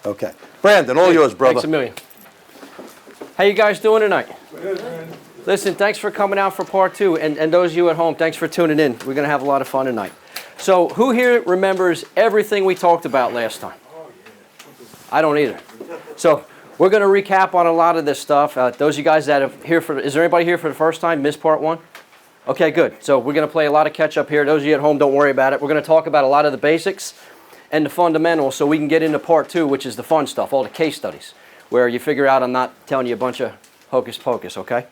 Okay. Brandon, all yours, brother. Thanks a million. How you guys doing tonight? Good, man. Listen, thanks for coming out for part two. And those of you at home, thanks for tuning in. We're going to have a lot of fun tonight. So who here remembers everything we talked about last time? I don't either. So we're going to recap on a lot of this stuff. Those of you guys that are here for, is there anybody here for the first time? Missed part one? Okay, good. So we're going to play a lot of catch up here. Those of you at home, don't worry about it. We're going to talk about a lot of the basics and the fundamentals so we can get into part two, which is the fun stuff, all the case studies, where you figure out I'm not telling you a bunch of hocus pocus, okay?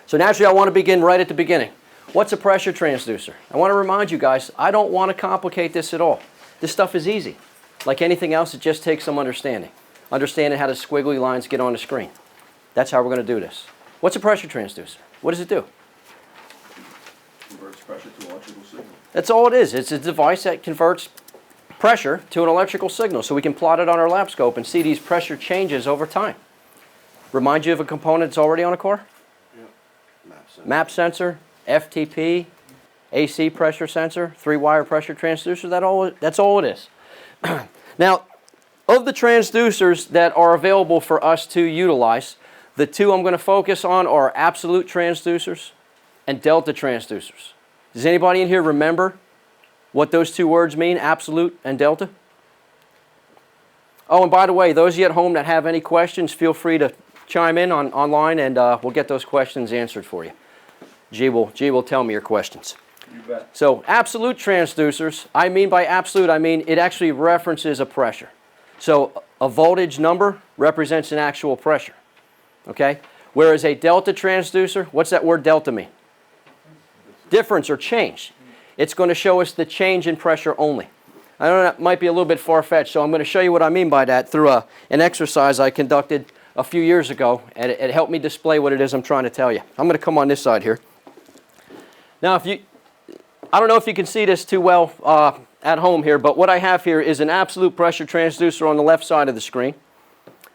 So naturally, I want to begin right at the beginning. What's a pressure transducer? I want to remind you guys, I don't want to complicate this at all. This stuff is easy. Like anything else, it just takes some understanding. Understanding how the squiggly lines get on the screen. That's how we're going to do this. What's a pressure transducer? What does it do? Converts pressure to electrical signal. That's all it is. It's a device that converts pressure to an electrical signal so we can plot it on our lap scope and see these pressure changes over time. Remind you of a component that's already on a car? Yeah. Map sensor, FTP, AC pressure sensor, 3-wire pressure transducer. That's all it is. Now, of the transducers that are available for us to utilize, the two I'm going to focus on are absolute transducers and delta transducers. Does anybody in here remember what those two words mean, absolute and delta? Oh, and by the way, those of you at home that have any questions, feel free to chime in online and we'll get those questions answered for you. G will tell me your questions. You bet. So absolute transducers, I mean by absolute, I mean it actually references a pressure. So a voltage number represents an actual pressure, okay? Whereas a delta transducer, what's that word delta mean? Difference or change. It's going to show us the change in pressure only. I know that might be a little bit far-fetched, so I'm going to show you what I mean by that through an exercise I conducted a few years ago, and it helped me display what it is I'm trying to tell you. I'm going to come on this side here. Now, I don't know if you can see this too well at home here, but what I have here is an absolute pressure transducer on the left side of the screen,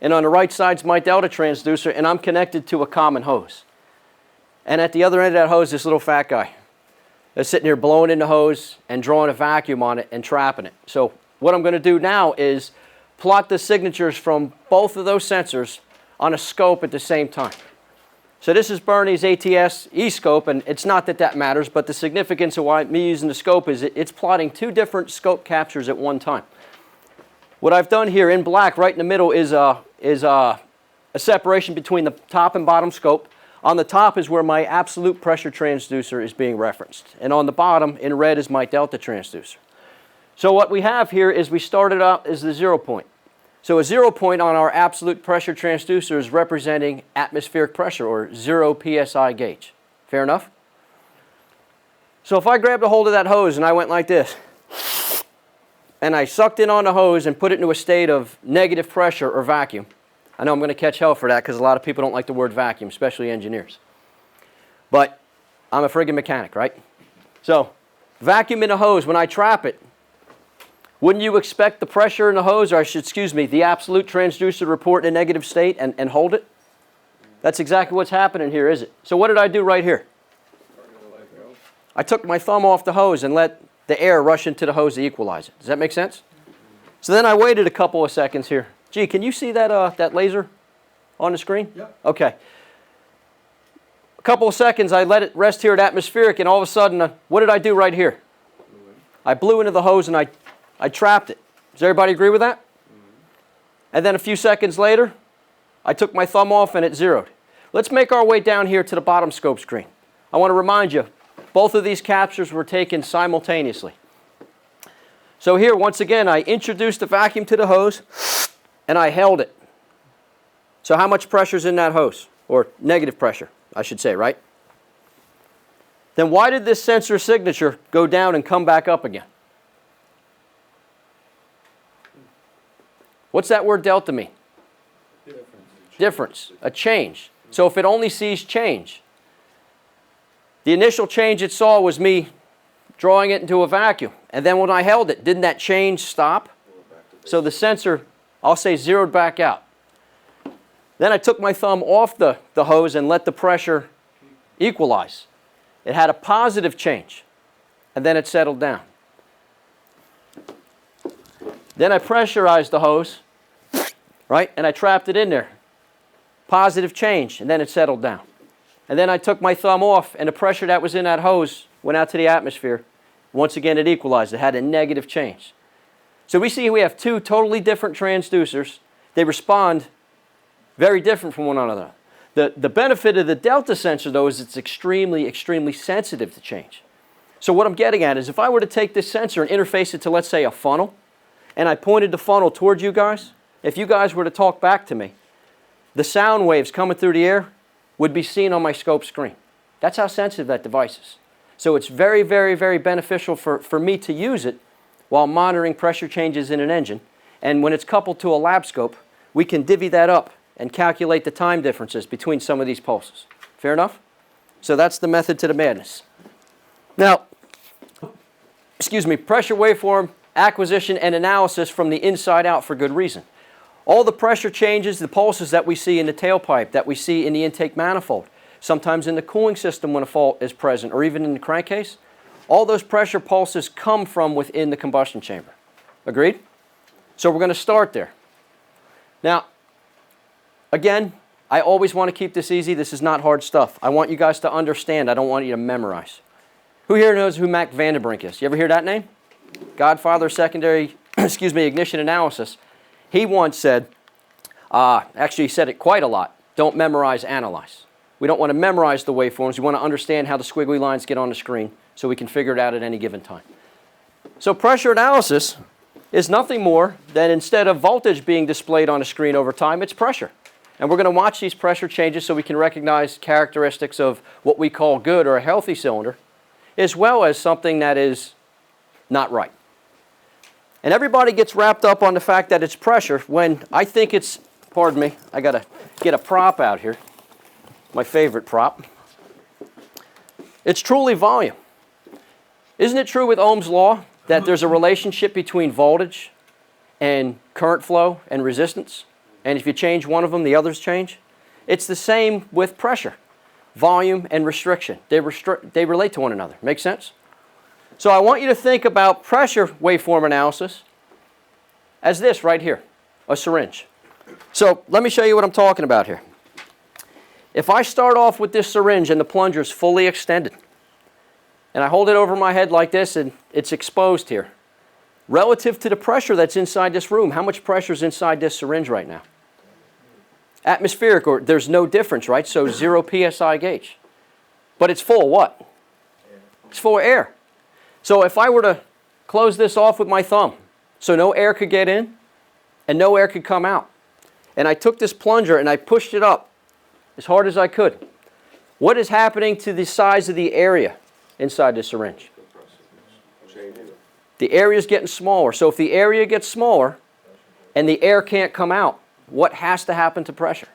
and on the right side is my delta transducer, and I'm connected to a common hose. And at the other end of that hose, this little fat guy. They're sitting here blowing in the hose and drawing a vacuum on it and trapping it. So what I'm going to do now is plot the signatures from both of those sensors on a scope at the same time. So this is Bernie's ATS E-scope, and it's not that that matters, but the significance of why me using the scope is it's plotting two different scope captures at one time. What I've done here in black, right in the middle, is a separation between the top and bottom scope. On the top is where my absolute pressure transducer is being referenced. And on the bottom, in red, is my delta transducer. So what we have here is we started out as the 0 point. So a 0 point on our absolute pressure transducer is representing atmospheric pressure, or 0 psi gauge. Fair enough? So if I grabbed a hold of that hose and I went like this, and I sucked in on the hose and put it into a state of negative pressure or vacuum, I know I'm going to catch hell for that because a lot of people don't like the word vacuum, especially engineers. But I'm a friggin' mechanic, right? So vacuum in a hose, when I trap it, wouldn't you expect the pressure in the hose, or the absolute transducer to report in a negative state and hold it? That's exactly what's happening here, is it? So what did I do right here? I took my thumb off the hose and let the air rush into the hose to equalize it. Does that make sense? So then I waited a couple of seconds here. Gee, can you see that laser on the screen? Yeah. Okay. A couple of seconds, I let it rest here at atmospheric, and all of a sudden, what did I do right here? I blew into the hose and I trapped it. Does everybody agree with that? And then a few seconds later, I took my thumb off and it zeroed. Let's make our way down here to the bottom scope screen. I want to remind you, both of these captures were taken simultaneously. So here, once again, I introduced the vacuum to the hose, and I held it. So how much pressure is in that hose? Or negative pressure, I should say, right? Then why did this sensor signature go down and come back up again? What's that word delta mean? Difference, a change. So if it only sees change, the initial change it saw was me drawing it into a vacuum. And then when I held it, didn't that change stop? So the sensor, I'll say, zeroed back out. Then I took my thumb off the hose and let the pressure equalize. It had a positive change, and then it settled down. Then I pressurized the hose, right? And I trapped it in there. Positive change, and then it settled down. And then I took my thumb off, and the pressure that was in that hose went out to the atmosphere. Once again, it equalized. It had a negative change. So we see we have two totally different transducers. They respond very different from one another. The benefit of the delta sensor, though, is it's extremely, extremely sensitive to change. So what I'm getting at is if I were to take this sensor and interface it to, let's say, a funnel, and I pointed the funnel towards you guys, if you guys were to talk back to me, the sound waves coming through the air would be seen on my scope screen. That's how sensitive that device is. So it's very, very, very beneficial for me to use it while monitoring pressure changes in an engine. And when it's coupled to a lab scope, we can divvy that up and calculate the time differences between some of these pulses. Fair enough? So that's the method to the madness. Now, pressure waveform acquisition and analysis from the inside out for good reason. All the pressure changes, the pulses that we see in the tailpipe, that we see in the intake manifold, sometimes in the cooling system when a fault is present, or even in the crankcase, all those pressure pulses come from within the combustion chamber. Agreed? So we're going to start there. Now, again, I always want to keep this easy. This is not hard stuff. I want you guys to understand. I don't want you to memorize. Who here knows who Mac Vandenbrink is? You ever hear that name? Godfather of secondary, ignition analysis. He once said, actually he said it quite a lot, don't memorize, analyze. We don't want to memorize the waveforms. We want to understand how the squiggly lines get on the screen so we can figure it out at any given time. So pressure analysis is nothing more than instead of voltage being displayed on a screen over time, it's pressure. And we're going to watch these pressure changes so we can recognize characteristics of what we call good or a healthy cylinder, as well as something that is not right. And everybody gets wrapped up on the fact that it's pressure when I think it's, pardon me, I got to get a prop out here, my favorite prop. It's truly volume. Isn't it true with Ohm's law that there's a relationship between voltage and current flow and resistance? And if you change one of them, the others change? It's the same with pressure, volume and restriction. They relate to one another. Make sense? So I want you to think about pressure waveform analysis as this right here, a syringe. So let me show you what I'm talking about here. If I start off with this syringe and the plunger is fully extended, and I hold it over my head like this and it's exposed here, relative to the pressure that's inside this room, how much pressure is inside this syringe right now? Atmospheric, or there's no difference, right? So 0 psi gauge. But it's full of what? It's full of air. So if I were to close this off with my thumb, so no air could get in and no air could come out, and I took this plunger and I pushed it up as hard as I could, what is happening to the size of the area inside the syringe? The area is getting smaller. So if the area gets smaller and the air can't come out, what has to happen to pressure?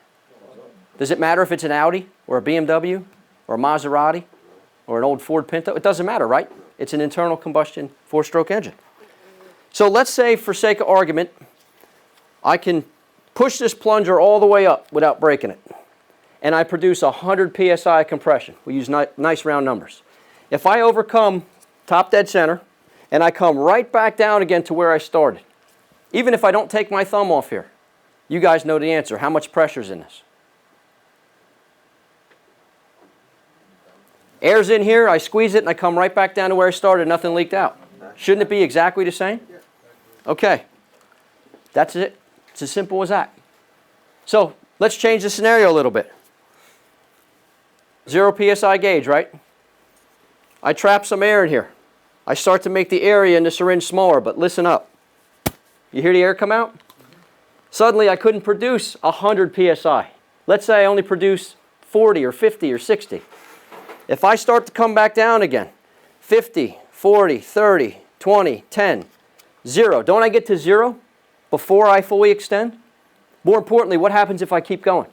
Does it matter if it's an Audi or a BMW or a Maserati or an old Ford Pinto? It doesn't matter, right? It's an internal combustion four-stroke engine. So let's say, for sake of argument, I can push this plunger all the way up without breaking it, and I produce 100 psi compression. We use nice round numbers. If I overcome top dead center, and I come right back down again to where I started, even if I don't take my thumb off here, you guys know the answer. How much pressure is in this? Air's in here, I squeeze it, and I come right back down to where I started, nothing leaked out. Shouldn't it be exactly the same? Okay. That's it. It's as simple as that. So let's change the scenario a little bit. 0 psi gauge, right? I trap some air in here. I start to make the area in the syringe smaller, but listen up. You hear the air come out? Suddenly I couldn't produce 100 psi. Let's say I only produce 40 or 50 or 60. If I start to come back down again, 50, 40, 30, 20, 10, 0. Don't I get to 0 before I fully extend? More importantly, what happens if I keep going?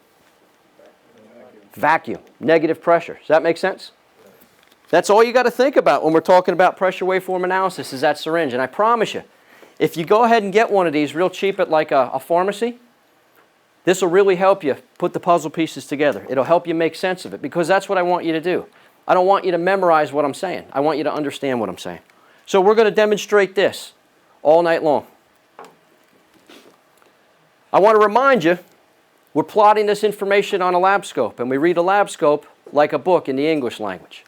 Vacuum, negative pressure. Does that make sense? That's all you got to think about when we're talking about pressure waveform analysis is that syringe. And I promise you, if you go ahead and get one of these real cheap at like a pharmacy, this will really help you put the puzzle pieces together. It'll help you make sense of it because that's what I want you to do. I don't want you to memorize what I'm saying. I want you to understand what I'm saying. So we're going to demonstrate this all night long. I want to remind you, we're plotting this information on a lab scope, and we read a lab scope like a book in the English language.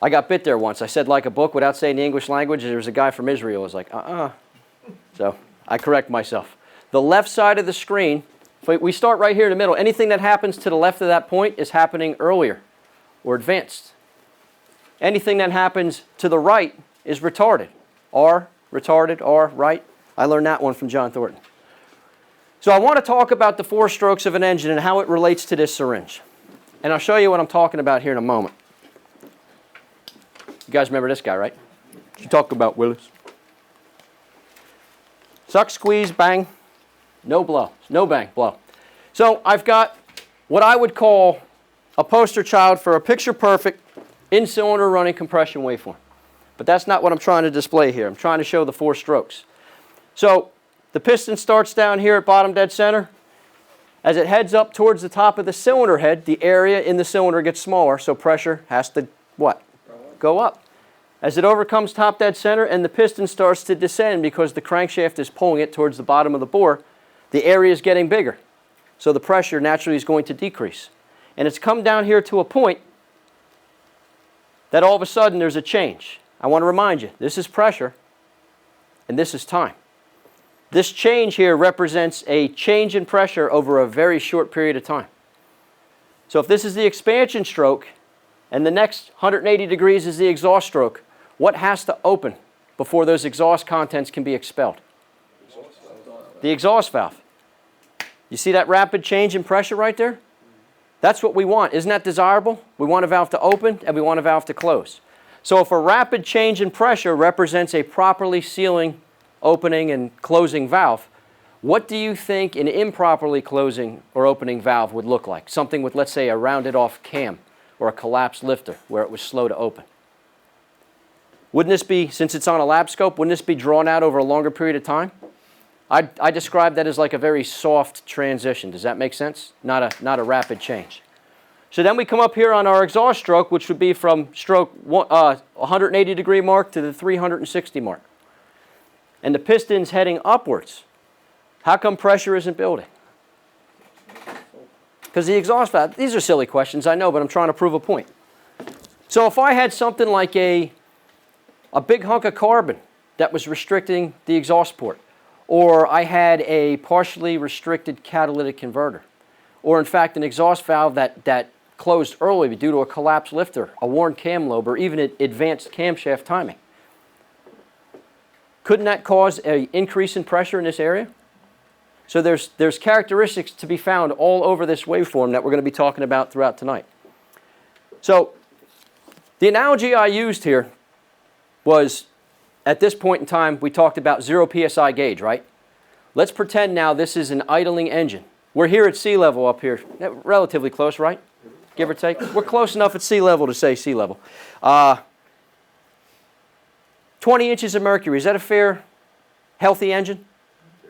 I got bit there once. I said like a book without saying the English language. There was a guy from Israel who was like, So I correct myself. The left side of the screen, we start right here in the middle. Anything that happens to the left of that point is happening earlier or advanced. Anything that happens to the right is retarded. R, retarded, R, right. I learned that one from John Thornton. So I want to talk about the 4 strokes of an engine and how it relates to this syringe. And I'll show you what I'm talking about here in a moment. You guys remember this guy, right? You talk about Willis. Suck, squeeze, bang, no blow. No bang, blow. So I've got what I would call a poster child for a picture-perfect in-cylinder running compression waveform. But that's not what I'm trying to display here. I'm trying to show the 4 strokes. So the piston starts down here at bottom dead center. As it heads up towards the top of the cylinder head, the area in the cylinder gets smaller, so pressure has to, what? Go up. As it overcomes top dead center and the piston starts to descend because the crankshaft is pulling it towards the bottom of the bore, the area is getting bigger. So the pressure naturally is going to decrease. And it's come down here to a point that all of a sudden there's a change. I want to remind you, this is pressure and this is time. This change here represents a change in pressure over a very short period of time. So if this is the expansion stroke and the next 180 degrees is the exhaust stroke, what has to open before those exhaust contents can be expelled? The exhaust valve. You see that rapid change in pressure right there? That's what we want. Isn't that desirable? We want a valve to open and we want a valve to close. So if a rapid change in pressure represents a properly sealing, opening, and closing valve, what do you think an improperly closing or opening valve would look like? Something with, let's say, a rounded off cam or a collapsed lifter where it was slow to open. Wouldn't this be, since it's on a lab scope, wouldn't this be drawn out over a longer period of time? I describe that as like a very soft transition. Does that make sense? Not a rapid change. So then we come up here on our exhaust stroke, which would be from stroke 180 degree mark to the 360 mark. And the piston's heading upwards. How come pressure isn't building? Because the exhaust valve, these are silly questions, I know, but I'm trying to prove a point. So if I had something like a big hunk of carbon that was restricting the exhaust port, or I had a partially restricted catalytic converter, or in fact an exhaust valve that closed early due to a collapsed lifter, a worn cam lobe, or even advanced camshaft timing, couldn't that cause an increase in pressure in this area? So there's characteristics to be found all over this waveform that we're going to be talking about throughout tonight. So the analogy I used here was, at this point in time, we talked about 0 psi gauge, right? Let's pretend now this is an idling engine. We're here at sea level up here, relatively close, right? Give or take. We're close enough at sea level to say sea level. 20 inches of mercury, is that a fair, healthy engine?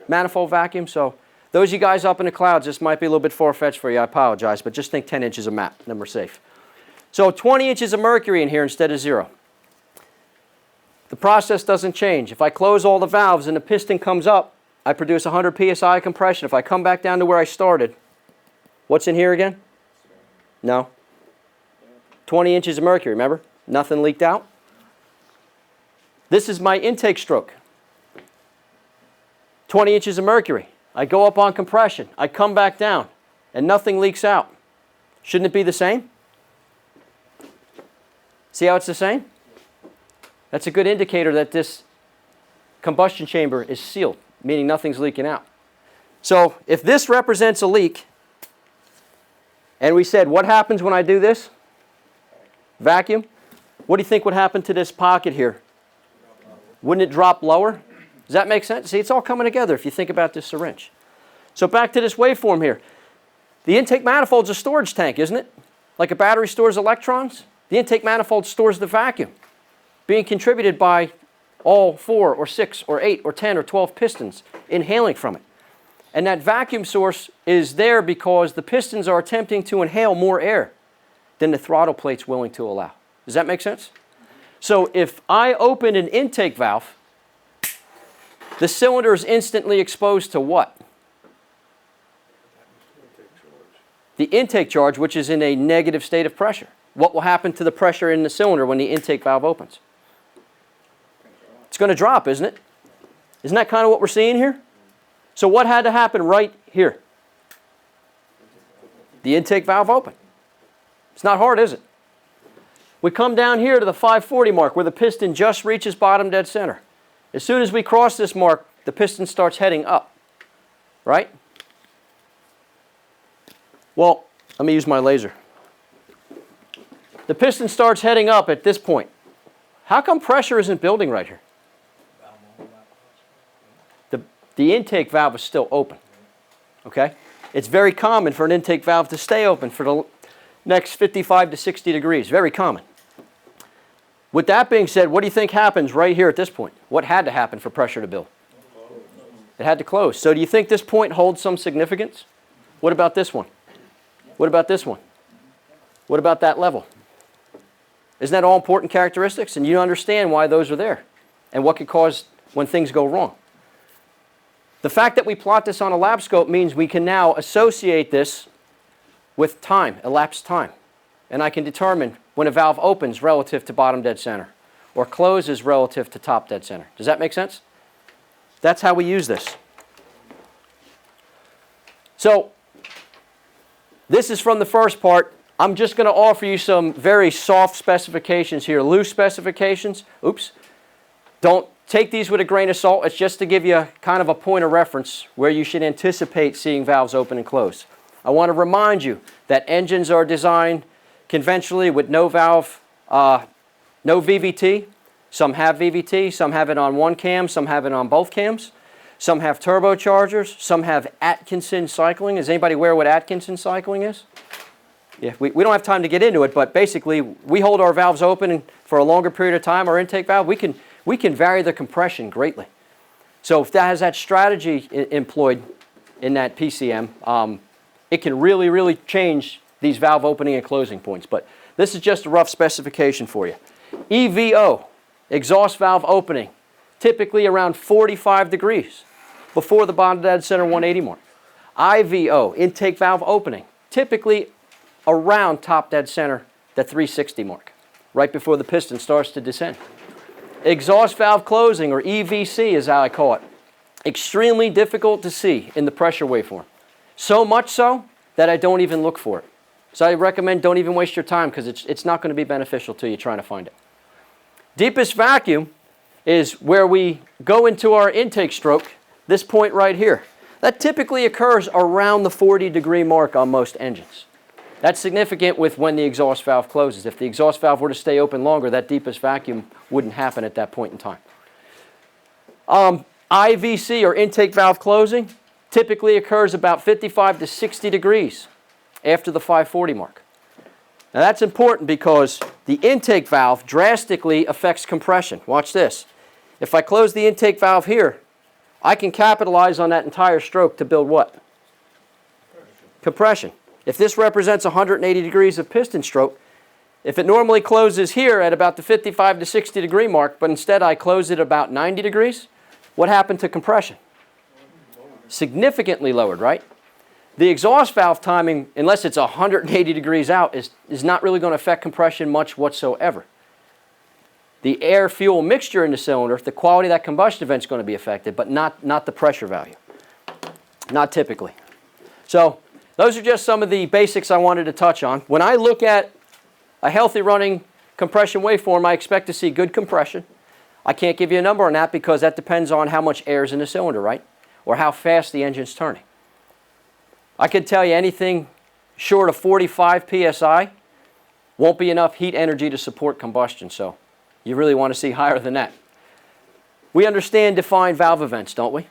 Manifold vacuum, so those of you guys up in the clouds, this might be a little bit far-fetched for you, I apologize, but just think 10 inches of MAP, then we're safe. So 20 inches of mercury in here instead of 0. The process doesn't change. If I close all the valves and the piston comes up, I produce 100 psi compression. If I come back down to where I started, what's in here again? No. 20 inches of mercury, remember? Nothing leaked out. This is my intake stroke. 20 inches of mercury. I go up on compression. I come back down, and nothing leaks out. Shouldn't it be the same? See how it's the same? That's a good indicator that this combustion chamber is sealed, meaning nothing's leaking out. So if this represents a leak, and we said, what happens when I do this? Vacuum. What do you think would happen to this pocket here? Wouldn't it drop lower? Does that make sense? See, it's all coming together if you think about this syringe. So back to this waveform here. The intake manifold's a storage tank, isn't it? Like a battery stores electrons, the intake manifold stores the vacuum, being contributed by all 4 or 6 or 8 or 10 or 12 pistons inhaling from it. And that vacuum source is there because the pistons are attempting to inhale more air than the throttle plate's willing to allow. Does that make sense? So if I open an intake valve, the cylinder is instantly exposed to what? the intake charge, which is in a negative state of pressure. What will happen to the pressure in the cylinder when the intake valve opens? It's going to drop, isn't it? Isn't that kind of what we're seeing here? So what had to happen right here? The intake valve open. It's not hard, is it? We come down here to the 540 mark where the piston just reaches bottom dead center. As soon as we cross this mark, the piston starts heading up, right? Well, let me use my laser. The piston starts heading up at this point. How come pressure isn't building right here? The intake valve is still open, okay? It's very common for an intake valve to stay open for the next 55 to 60 degrees, very common. With that being said, what do you think happens right here at this point? What had to happen for pressure to build? It had to close. So do you think this point holds some significance? What about this one? What about this one? What about that level? Isn't that all important characteristics? And you understand why those are there and what could cause when things go wrong. The fact that we plot this on a lab scope means we can now associate this with time, elapsed time. And I can determine when a valve opens relative to bottom dead center or closes relative to top dead center. Does that make sense? That's how we use this. So this is from the first part. I'm just going to offer you some very soft specifications here, loose specifications. Oops. Don't take these with a grain of salt. It's just to give you kind of a point of reference where you should anticipate seeing valves open and close. I want to remind you that engines are designed conventionally with no valve, no VVT. Some have VVT, some have it on one cam, some have it on both cams. Some have turbochargers, some have Atkinson cycling. Is anybody aware what Atkinson cycling is? Yeah, we don't have time to get into it, but basically we hold our valves open for a longer period of time, our intake valve. We can vary the compression greatly. So if that has that strategy employed in that PCM, it can really, really change these valve opening and closing points. But this is just a rough specification for you. EVO, exhaust valve opening, typically around 45 degrees before the bottom dead center 180 mark. IVO, intake valve opening, typically around top dead center, the 360 mark, right before the piston starts to descend. Exhaust valve closing, or EVC is how I call it. Extremely difficult to see in the pressure waveform. So much so that I don't even look for it. So I recommend don't even waste your time because it's not going to be beneficial to you trying to find it. Deepest vacuum is where we go into our intake stroke, this point right here. That typically occurs around the 40-degree mark on most engines. That's significant with when the exhaust valve closes. If the exhaust valve were to stay open longer, that deepest vacuum wouldn't happen at that point in time. IVC, or intake valve closing, typically occurs about 55 to 60 degrees after the 540 mark. Now that's important because the intake valve drastically affects compression. Watch this. If I close the intake valve here, I can capitalize on that entire stroke to build what? Compression. If this represents 180 degrees of piston stroke, if it normally closes here at about the 55 to 60 degree mark, but instead I close it about 90 degrees, what happened to compression? Significantly lowered, right? The exhaust valve timing, unless it's 180 degrees out, is not really going to affect compression much whatsoever. The air-fuel mixture in the cylinder, the quality of that combustion event is going to be affected, but not the pressure value. Not typically. So those are just some of the basics I wanted to touch on. When I look at a healthy running compression waveform, I expect to see good compression. I can't give you a number on that because that depends on how much air is in the cylinder, right? Or how fast the engine's turning. I could tell you anything short of 45 psi won't be enough heat energy to support combustion, so you really want to see higher than that. We understand defined valve events, don't we?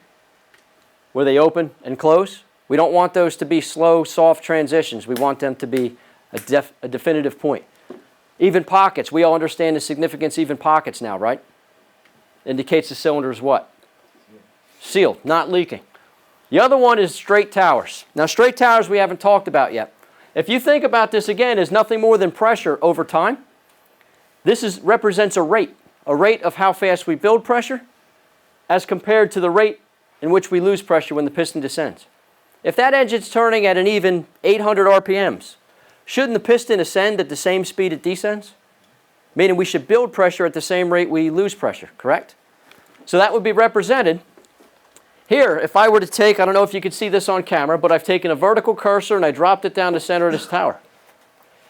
Where they open and close. We don't want those to be slow, soft transitions. We want them to be a definitive point. Even pockets. We all understand the significance of even pockets now, right? Indicates the cylinder is what? Sealed, not leaking. The other one is straight towers. Now, straight towers we haven't talked about yet. If you think about this again as nothing more than pressure over time, this represents a rate of how fast we build pressure as compared to the rate in which we lose pressure when the piston descends. If that engine's turning at an even 800 RPMs, shouldn't the piston ascend at the same speed it descends? Meaning we should build pressure at the same rate we lose pressure, correct? So that would be represented here. If I were to take, I don't know if you can see this on camera, but I've taken a vertical cursor and I dropped it down the center of this tower.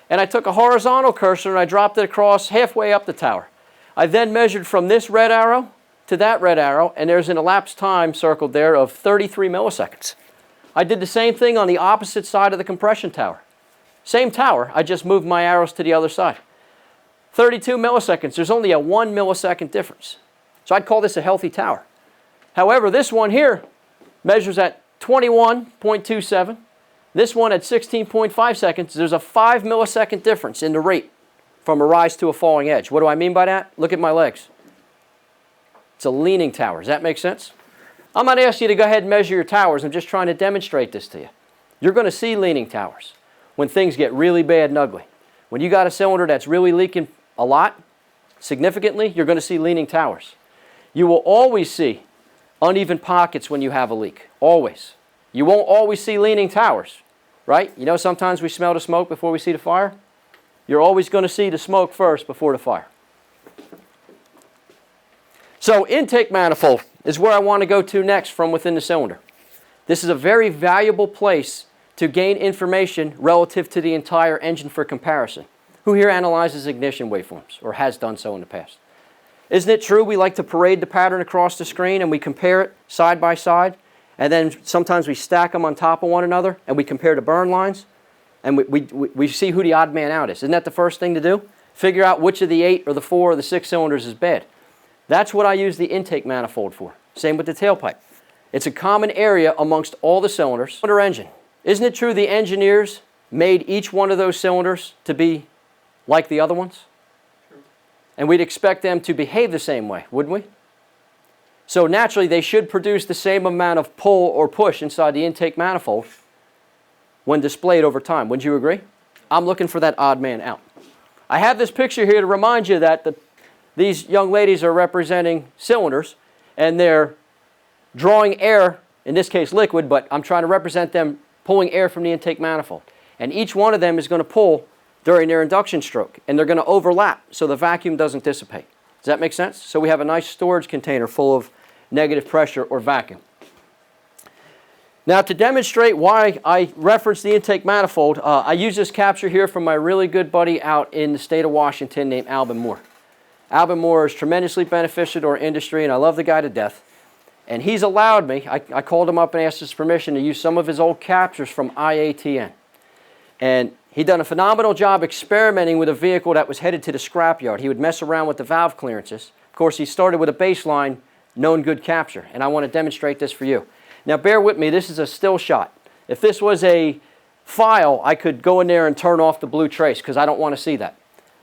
And I took a horizontal cursor and I dropped it across halfway up the tower. I then measured from this red arrow to that red arrow, and there's an elapsed time circled there of 33 milliseconds. I did the same thing on the opposite side of the compression tower. Same tower, I just moved my arrows to the other side. 32 milliseconds, there's only a 1 millisecond difference. So I'd call this a healthy tower. However, this one here measures at 21.27. This one at 16.5 seconds. There's a 5 millisecond difference in the rate from a rise to a falling edge. What do I mean by that? Look at my legs. It's a leaning tower. Does that make sense? I'm not asking you to go ahead and measure your towers. I'm just trying to demonstrate this to you. You're going to see leaning towers when things get really bad and ugly. When you got a cylinder that's really leaking a lot, significantly, you're going to see leaning towers. You will always see uneven pockets when you have a leak. Always. You won't always see leaning towers, right? You know, sometimes we smell the smoke before we see the fire. You're always going to see the smoke first before the fire. So intake manifold is where I want to go to next from within the cylinder. This is a very valuable place to gain information relative to the entire engine for comparison. Who here analyzes ignition waveforms or has done so in the past? Isn't it true we like to parade the pattern across the screen and we compare it side by side, and then sometimes we stack them on top of one another and we compare the burn lines, and we see who the odd man out is. Isn't that the first thing to do? Figure out which of the 8 or the 4 or the 6 cylinders is bad. That's what I use the intake manifold for. Same with the tailpipe. It's a common area amongst all the cylinders. Cylinder engine. Isn't it true the engineers made each one of those cylinders to be like the other ones? True. And we'd expect them to behave the same way, wouldn't we? So naturally, they should produce the same amount of pull or push inside the intake manifold when displayed over time. Wouldn't you agree? I'm looking for that odd man out. I have this picture here to remind you that these young ladies are representing cylinders, and they're drawing air, in this case liquid, but I'm trying to represent them pulling air from the intake manifold. And each one of them is going to pull during their induction stroke, and they're going to overlap so the vacuum doesn't dissipate. Does that make sense? So we have a nice storage container full of negative pressure or vacuum. Now, to demonstrate why I reference the intake manifold, I use this capture here from my really good buddy out in the state of Washington named Alvin Moore. Alvin Moore is tremendously beneficial to our industry, and I love the guy to death. And he's allowed me, I called him up and asked his permission to use some of his old captures from IATN. And he'd done a phenomenal job experimenting with a vehicle that was headed to the scrapyard. He would mess around with the valve clearances. Of course, he started with a baseline known good capture, and I want to demonstrate this for you. Now, bear with me, this is a still shot. If this was a file, I could go in there and turn off the blue trace because I don't want to see that.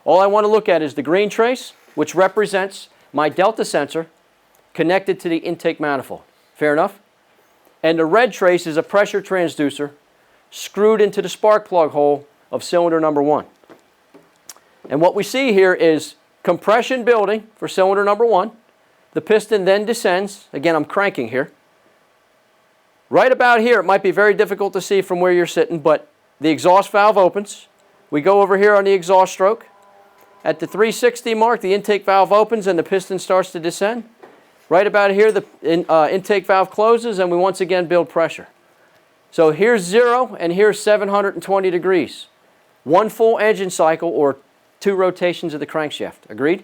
All I want to look at is the green trace, which represents my delta sensor connected to the intake manifold. Fair enough? And the red trace is a pressure transducer screwed into the spark plug hole of cylinder number 1. And what we see here is compression building for cylinder number 1. The piston then descends. Again, I'm cranking here. Right about here, it might be very difficult to see from where you're sitting, but the exhaust valve opens. We go over here on the exhaust stroke. At the 360 mark, the intake valve opens and the piston starts to descend. Right about here, the intake valve closes and we once again build pressure. So here's 0 and here's 720 degrees. 1 full engine cycle or 2 rotations of the crankshaft. Agreed?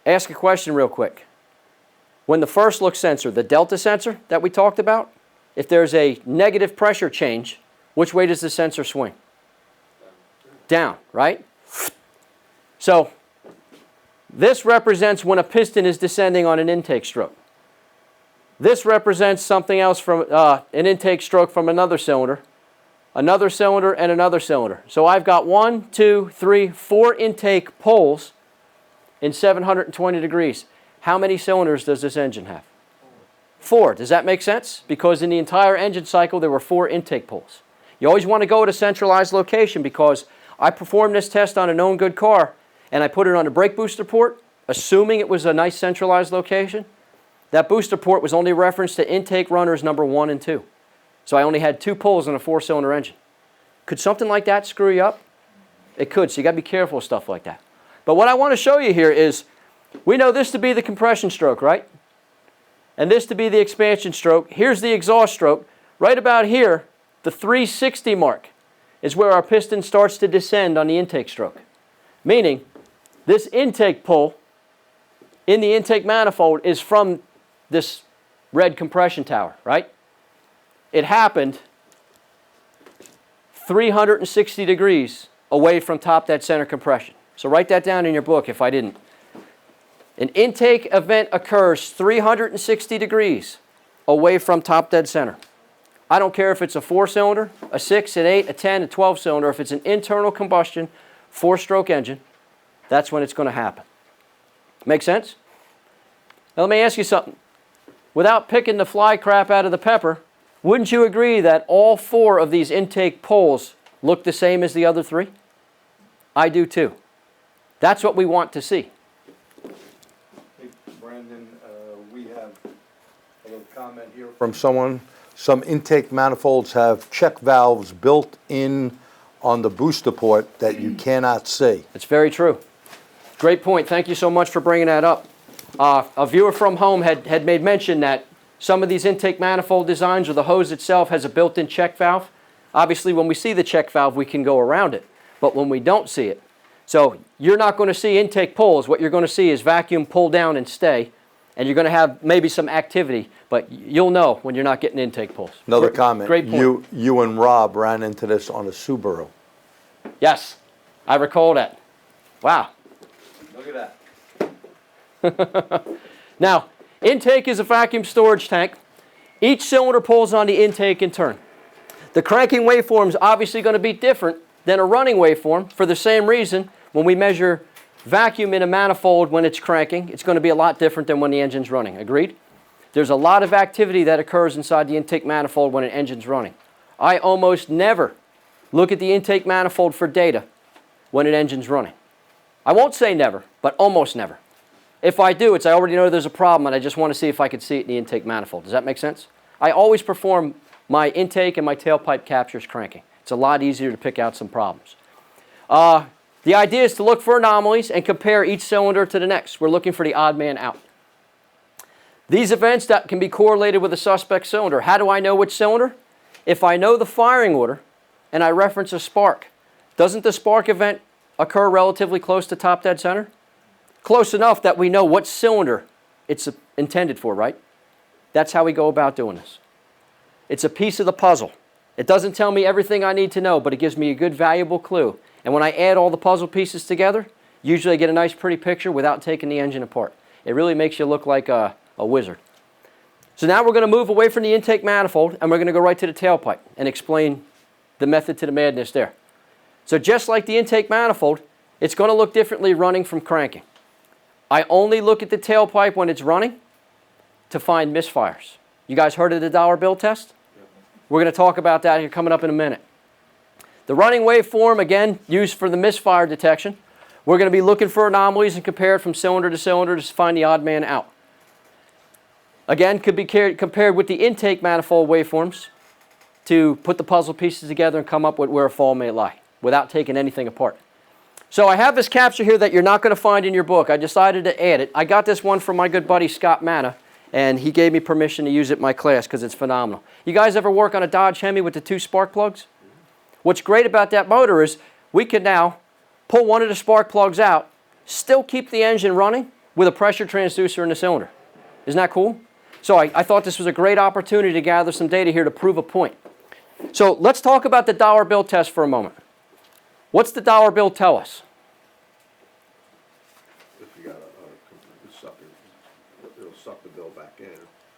Ask a question real quick. When the first look sensor, the delta sensor that we talked about, if there's a negative pressure change, which way does the sensor swing? Down, right? So this represents when a piston is descending on an intake stroke. This represents something else from an intake stroke from another cylinder, and another cylinder. So I've got 1, 2, 3, 4 intake poles in 720 degrees. How many cylinders does this engine have? 4. Does that make sense? Because in the entire engine cycle, there were 4 intake poles. You always want to go at a centralized location because I performed this test on a known good car, and I put it on a brake booster port, assuming it was a nice centralized location. that booster port was only referenced to intake runners number 1 and 2. So I only had 2 pulls in a 4-cylinder engine. Could something like that screw you up? It could, so you got to be careful with stuff like that. But what I want to show you here is, we know this to be the compression stroke, right? And this to be the expansion stroke. Here's the exhaust stroke. Right about here, the 360 mark is where our piston starts to descend on the intake stroke. Meaning, this intake pull in the intake manifold is from this red compression tower, right? It happened 360 degrees away from top dead center compression. So write that down in your book if I didn't. An intake event occurs 360 degrees away from top dead center. I don't care if it's a 4-cylinder, a 6, an 8, a 10, a 12-cylinder. If it's an internal combustion 4-stroke engine, that's when it's going to happen. Make sense? Now let me ask you something. Without picking the fly crap out of the pepper, wouldn't you agree that all 4 of these intake poles look the same as the other 3? I do too. That's what we want to see. Hey, Brandon, we have a little comment here from someone. Some intake manifolds have check valves built in on the booster port that you cannot see. It's very true. Great point. Thank you so much for bringing that up. A viewer from home had made mention that some of these intake manifold designs or the hose itself has a built-in check valve. Obviously, when we see the check valve, we can go around it. But when we don't see it, so you're not going to see intake pulls. What you're going to see is vacuum pull down and stay. And you're going to have maybe some activity, but you'll know when you're not getting intake pulls. Another comment. Great point. You and Rob ran into this on a Subaru. Yes, I recall that. Wow. Look at that. Now, intake is a vacuum storage tank. Each cylinder pulls on the intake in turn. The cranking waveform is obviously going to be different than a running waveform for the same reason. When we measure vacuum in a manifold when it's cranking, it's going to be a lot different than when the engine's running. Agreed? There's a lot of activity that occurs inside the intake manifold when an engine's running. I almost never look at the intake manifold for data when an engine's running. I won't say never, but almost never. If I do, it's I already know there's a problem and I just want to see if I can see it in the intake manifold. Does that make sense? I always perform my intake and my tailpipe captures cranking. It's a lot easier to pick out some problems. The idea is to look for anomalies and compare each cylinder to the next. We're looking for the odd man out. These events that can be correlated with a suspect cylinder. How do I know which cylinder? If I know the firing order and I reference a spark, doesn't the spark event occur relatively close to top dead center? Close enough that we know what cylinder it's intended for, right? That's how we go about doing this. It's a piece of the puzzle. It doesn't tell me everything I need to know, but it gives me a good, valuable clue. And when I add all the puzzle pieces together, usually I get a nice, pretty picture without taking the engine apart. It really makes you look like a wizard. So now we're going to move away from the intake manifold, and we're going to go right to the tailpipe and explain the method to the madness there. So just like the intake manifold, it's going to look differently running from cranking. I only look at the tailpipe when it's running to find misfires. You guys heard of the dollar bill test? We're going to talk about that here coming up in a minute. The running waveform, again, used for the misfire detection. We're going to be looking for anomalies and compare it from cylinder to cylinder to find the odd man out. Again, could be compared with the intake manifold waveforms to put the puzzle pieces together and come up with where a fault may lie without taking anything apart. So I have this capture here that you're not going to find in your book. I decided to add it. I got this one from my good buddy Scott Manna, and he gave me permission to use it in my class because it's phenomenal. You guys ever work on a Dodge Hemi with the 2 spark plugs? What's great about that motor is we can now pull one of the spark plugs out, still keep the engine running with a pressure transducer in the cylinder. Isn't that cool? So I thought this was a great opportunity to gather some data here to prove a point. So let's talk about the dollar bill test for a moment. What's the dollar bill tell us? If you got a sucker, it'll suck the bill back in.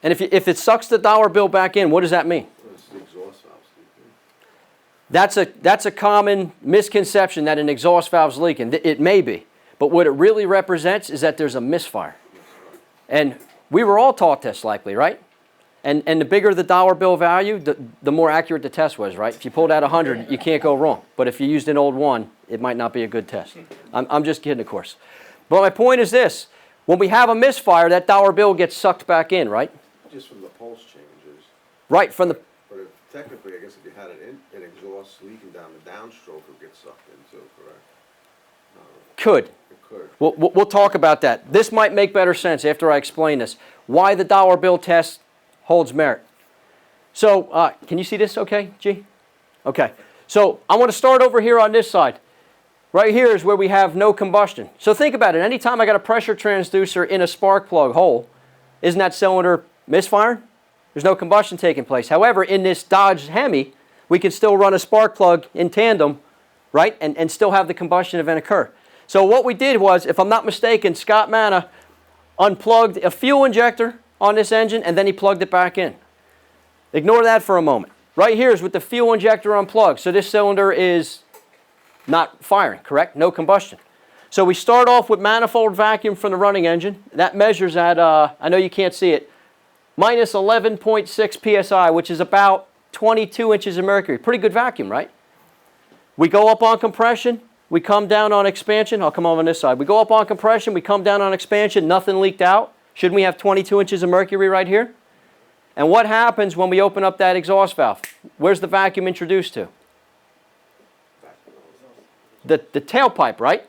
And if it sucks the dollar bill back in, what does that mean? It's the exhaust valve leaking. That's a common misconception that an exhaust valve's leaking. It may be, but what it really represents is that there's a misfire. And we were all taught this likely, right? And the bigger the dollar bill value, the more accurate the test was, right? If you pulled out 100, you can't go wrong. But if you used an old one, it might not be a good test. I'm just kidding, of course. But my point is this. When we have a misfire, that dollar bill gets sucked back in, right? Just from the pulse changes. Right, from the, But technically, I guess if you had an exhaust leaking down the downstroke, it would get sucked into, correct? could. It could. We'll talk about that. This might make better sense after I explain this. Why the dollar bill test holds merit. So, can you see this okay, G? Okay. So, I want to start over here on this side. Right here is where we have no combustion. So think about it. Anytime I got a pressure transducer in a spark plug hole, isn't that cylinder misfiring? There's no combustion taking place. However, in this Dodge Hemi, we can still run a spark plug in tandem, right, and still have the combustion event occur. So what we did was, if I'm not mistaken, Scott Manna unplugged a fuel injector on this engine, and then he plugged it back in. Ignore that for a moment. Right here is with the fuel injector unplugged. So this cylinder is not firing, correct? No combustion. So we start off with manifold vacuum from the running engine. That measures at, I know you can't see it, minus 11.6 psi, which is about 22 inches of mercury. Pretty good vacuum, right? We go up on compression. We come down on expansion. I'll come over on this side. We go up on compression. We come down on expansion. Nothing leaked out. Shouldn't we have 22 inches of mercury right here? And what happens when we open up that exhaust valve? Where's the vacuum introduced to? The tailpipe, right?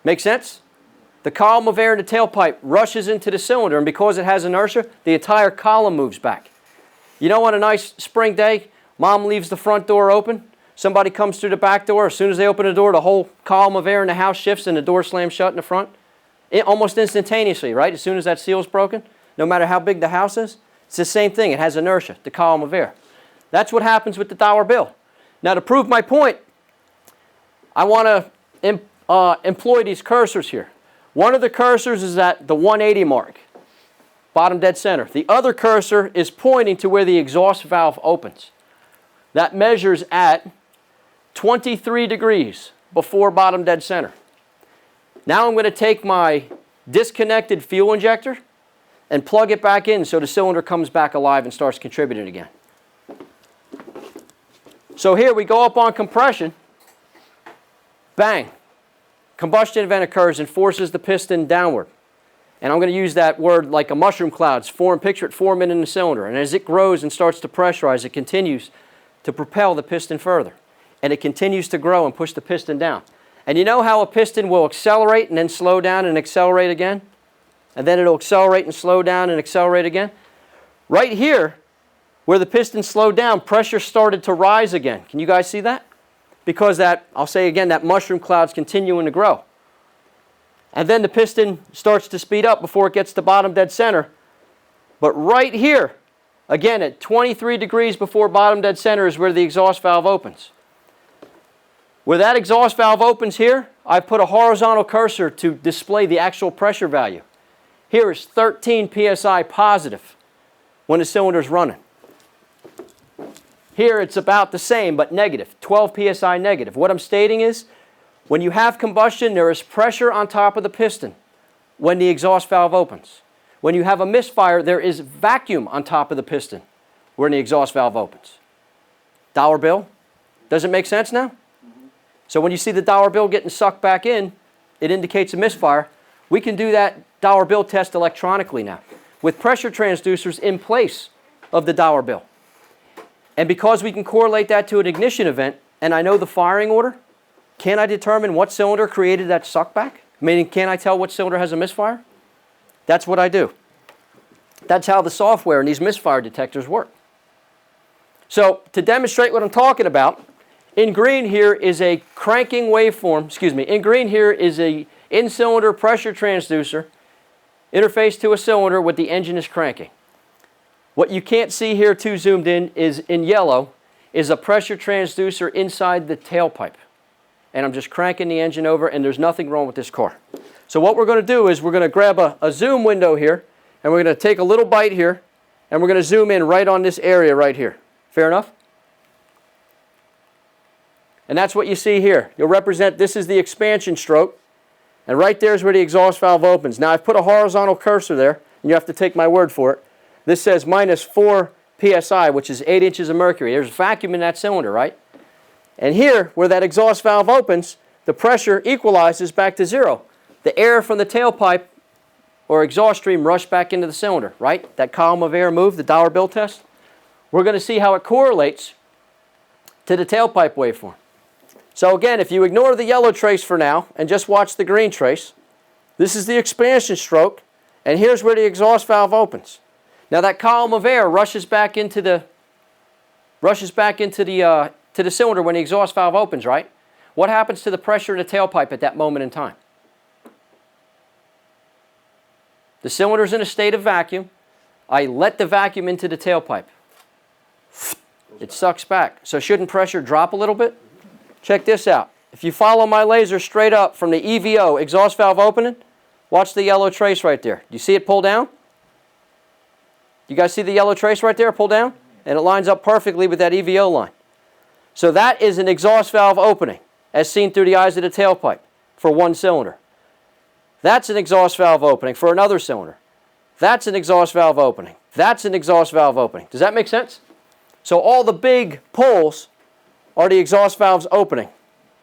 Make sense? The column of air in the tailpipe rushes into the cylinder, and because it has inertia, the entire column moves back. You know, on a nice spring day, mom leaves the front door open, somebody comes through the back door, as soon as they open the door, the whole column of air in the house shifts and the door slams shut in the front. Almost instantaneously, right? As soon as that seal's broken, no matter how big the house is, it's the same thing. It has inertia, the column of air. That's what happens with the dollar bill. Now, to prove my point, I want to employ these cursors here. One of the cursors is at the 180 mark, bottom dead center. The other cursor is pointing to where the exhaust valve opens. That measures at 23 degrees before bottom dead center. Now I'm going to take my disconnected fuel injector and plug it back in so the cylinder comes back alive and starts contributing again. So here we go up on compression. Bang. Combustion event occurs and forces the piston downward. And I'm going to use that word like a mushroom cloud. Picture it forming in the cylinder. And as it grows and starts to pressurize, it continues to propel the piston further. And it continues to grow and push the piston down. And you know how a piston will accelerate and then slow down and accelerate again? And then it'll accelerate and slow down and accelerate again? Right here, where the piston slowed down, pressure started to rise again. Can you guys see that? Because that, I'll say again, that mushroom cloud's continuing to grow. And then the piston starts to speed up before it gets to bottom dead center. But right here, again at 23 degrees before bottom dead center is where the exhaust valve opens. Where that exhaust valve opens here, I've put a horizontal cursor to display the actual pressure value. Here is 13 psi positive when the cylinder's running. Here it's about the same, but negative, 12 psi negative. What I'm stating is, when you have combustion, there is pressure on top of the piston when the exhaust valve opens. When you have a misfire, there is vacuum on top of the piston when the exhaust valve opens. Dollar bill? Does it make sense now? So when you see the dollar bill getting sucked back in, it indicates a misfire. We can do that dollar bill test electronically now with pressure transducers in place of the dollar bill. And because we can correlate that to an ignition event, and I know the firing order, can I determine what cylinder created that suckback? Meaning, can I tell what cylinder has a misfire? That's what I do. That's how the software in these misfire detectors work. So, to demonstrate what I'm talking about, in green here is a cranking waveform, in green here is a in-cylinder pressure transducer interfaced to a cylinder with the engine is cranking. What you can't see here too zoomed in is in yellow is a pressure transducer inside the tailpipe. And I'm just cranking the engine over and there's nothing wrong with this car. So what we're going to do is we're going to grab a zoom window here and we're going to take a little bite here and we're going to zoom in right on this area right here. Fair enough? And that's what you see here. You'll represent, this is the expansion stroke and right there is where the exhaust valve opens. Now I've put a horizontal cursor there and you have to take my word for it. This says minus 4 psi, which is 8 inches of mercury. There's vacuum in that cylinder, right? And here, where that exhaust valve opens, the pressure equalizes back to 0. the air from the tailpipe or exhaust stream rushed back into the cylinder, right? That column of air moved, the dollar bill test. We're going to see how it correlates to the tailpipe waveform. So again, if you ignore the yellow trace for now and just watch the green trace, this is the expansion stroke, and here's where the exhaust valve opens. Now that column of air rushes back into the to the cylinder when the exhaust valve opens, right? What happens to the pressure in the tailpipe at that moment in time? The cylinder's in a state of vacuum. I let the vacuum into the tailpipe. It sucks back. So shouldn't pressure drop a little bit? Check this out. If you follow my laser straight up from the EVO, exhaust valve opening, watch the yellow trace right there. Do you see it pull down? You guys see the yellow trace right there pull down? And it lines up perfectly with that EVO line. So that is an exhaust valve opening, as seen through the eyes of the tailpipe for one cylinder. That's an exhaust valve opening for another cylinder. That's an exhaust valve opening. That's an exhaust valve opening. Does that make sense? So all the big pulls are the exhaust valves opening,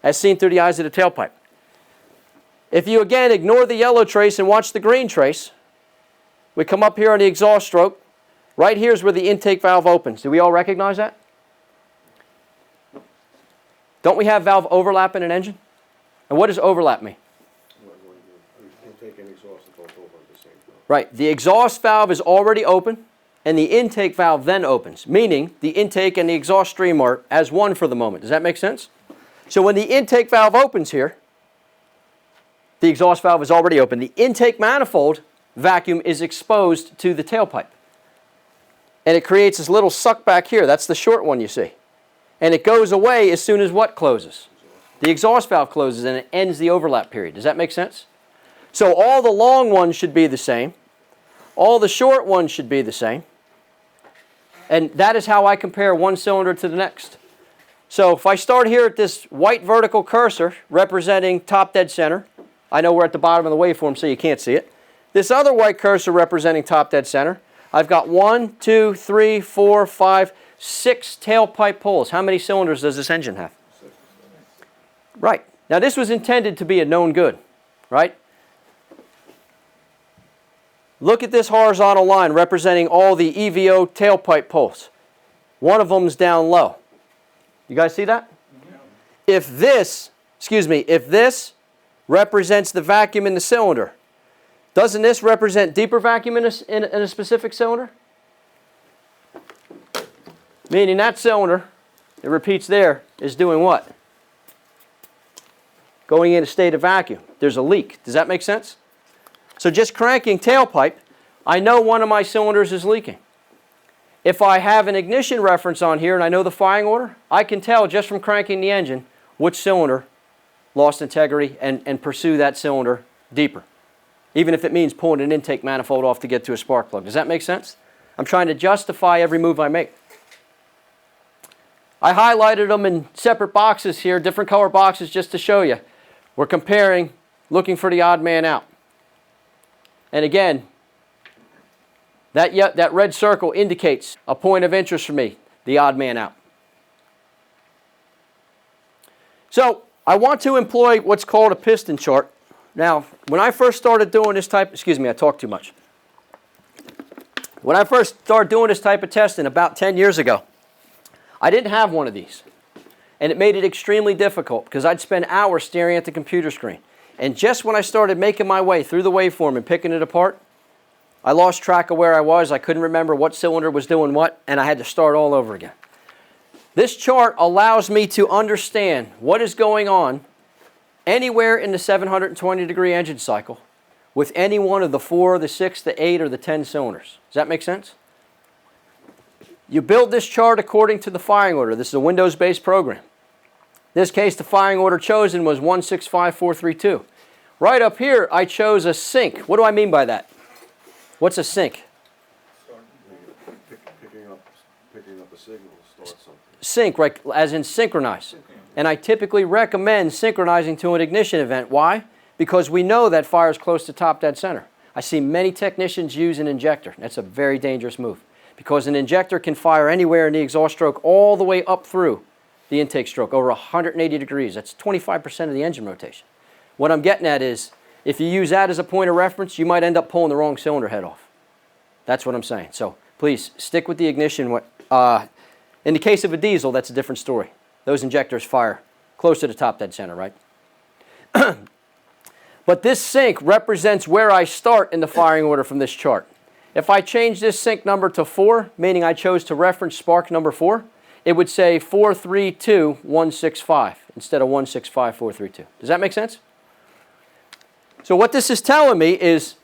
as seen through the eyes of the tailpipe. If you again ignore the yellow trace and watch the green trace, we come up here on the exhaust stroke. Right here is where the intake valve opens. Do we all recognize that? Don't we have valve overlap in an engine? And what does overlap mean? Intake and exhaust are both over at the same time. Right. The exhaust valve is already open, and the intake valve then opens, meaning the intake and the exhaust stream are as one for the moment. Does that make sense? So when the intake valve opens here, the exhaust valve is already open. The intake manifold vacuum is exposed to the tailpipe. And it creates this little suck back here. That's the short one you see. And it goes away as soon as what closes? The exhaust valve closes and it ends the overlap period. Does that make sense? So all the long ones should be the same. All the short ones should be the same. And that is how I compare one cylinder to the next. So if I start here at this white vertical cursor representing top dead center, I know we're at the bottom of the waveform so you can't see it. This other white cursor representing top dead center, I've got 1, 2, 3, 4, 5, 6 tailpipe pulls. How many cylinders does this engine have? Right. Now this was intended to be a known good, right? Look at this horizontal line representing all the EVO tailpipe pulls. One of them's down low. You guys see that? If this represents the vacuum in the cylinder, doesn't this represent deeper vacuum in a specific cylinder? Meaning that cylinder, it repeats there, is doing what? Going in a state of vacuum. There's a leak. Does that make sense? So just cranking tailpipe, I know one of my cylinders is leaking. If I have an ignition reference on here and I know the firing order, I can tell just from cranking the engine which cylinder lost integrity and pursue that cylinder deeper. Even if it means pulling an intake manifold off to get to a spark plug. Does that make sense? I'm trying to justify every move I make. I highlighted them in separate boxes here, different color boxes, just to show you. We're comparing, looking for the odd man out. And again, that red circle indicates a point of interest for me, the odd man out. So I want to employ what's called a piston chart. Now, when I first started doing this type, excuse me, I talk too much. When I first started doing this type of testing about 10 years ago, I didn't have one of these. And it made it extremely difficult because I'd spend hours staring at the computer screen. And just when I started making my way through the waveform and picking it apart, I lost track of where I was. I couldn't remember what cylinder was doing what, and I had to start all over again. This chart allows me to understand what is going on anywhere in the 720-degree engine cycle with any one of the 4, the 6, the 8, or the 10 cylinders. Does that make sense? You build this chart according to the firing order. This is a Windows-based program. In this case, the firing order chosen was 165432. Right up here, I chose a sync. What do I mean by that? What's a sync? Picking up a signal to start something. Sync, right, as in synchronize. And I typically recommend synchronizing to an ignition event. Why? Because we know that fire is close to top dead center. I see many technicians use an injector. That's a very dangerous move because an injector can fire anywhere in the exhaust stroke all the way up through the intake stroke, over 180 degrees. That's 25% of the engine rotation. What I'm getting at is if you use that as a point of reference, you might end up pulling the wrong cylinder head off. That's what I'm saying. So please stick with the ignition. In the case of a diesel, that's a different story. Those injectors fire close to the top dead center, right? But this sync represents where I start in the firing order from this chart. If I change this sync number to 4, meaning I chose to reference spark number 4, it would say 432 165 instead of 165 432. Does that make sense? So what this is telling me is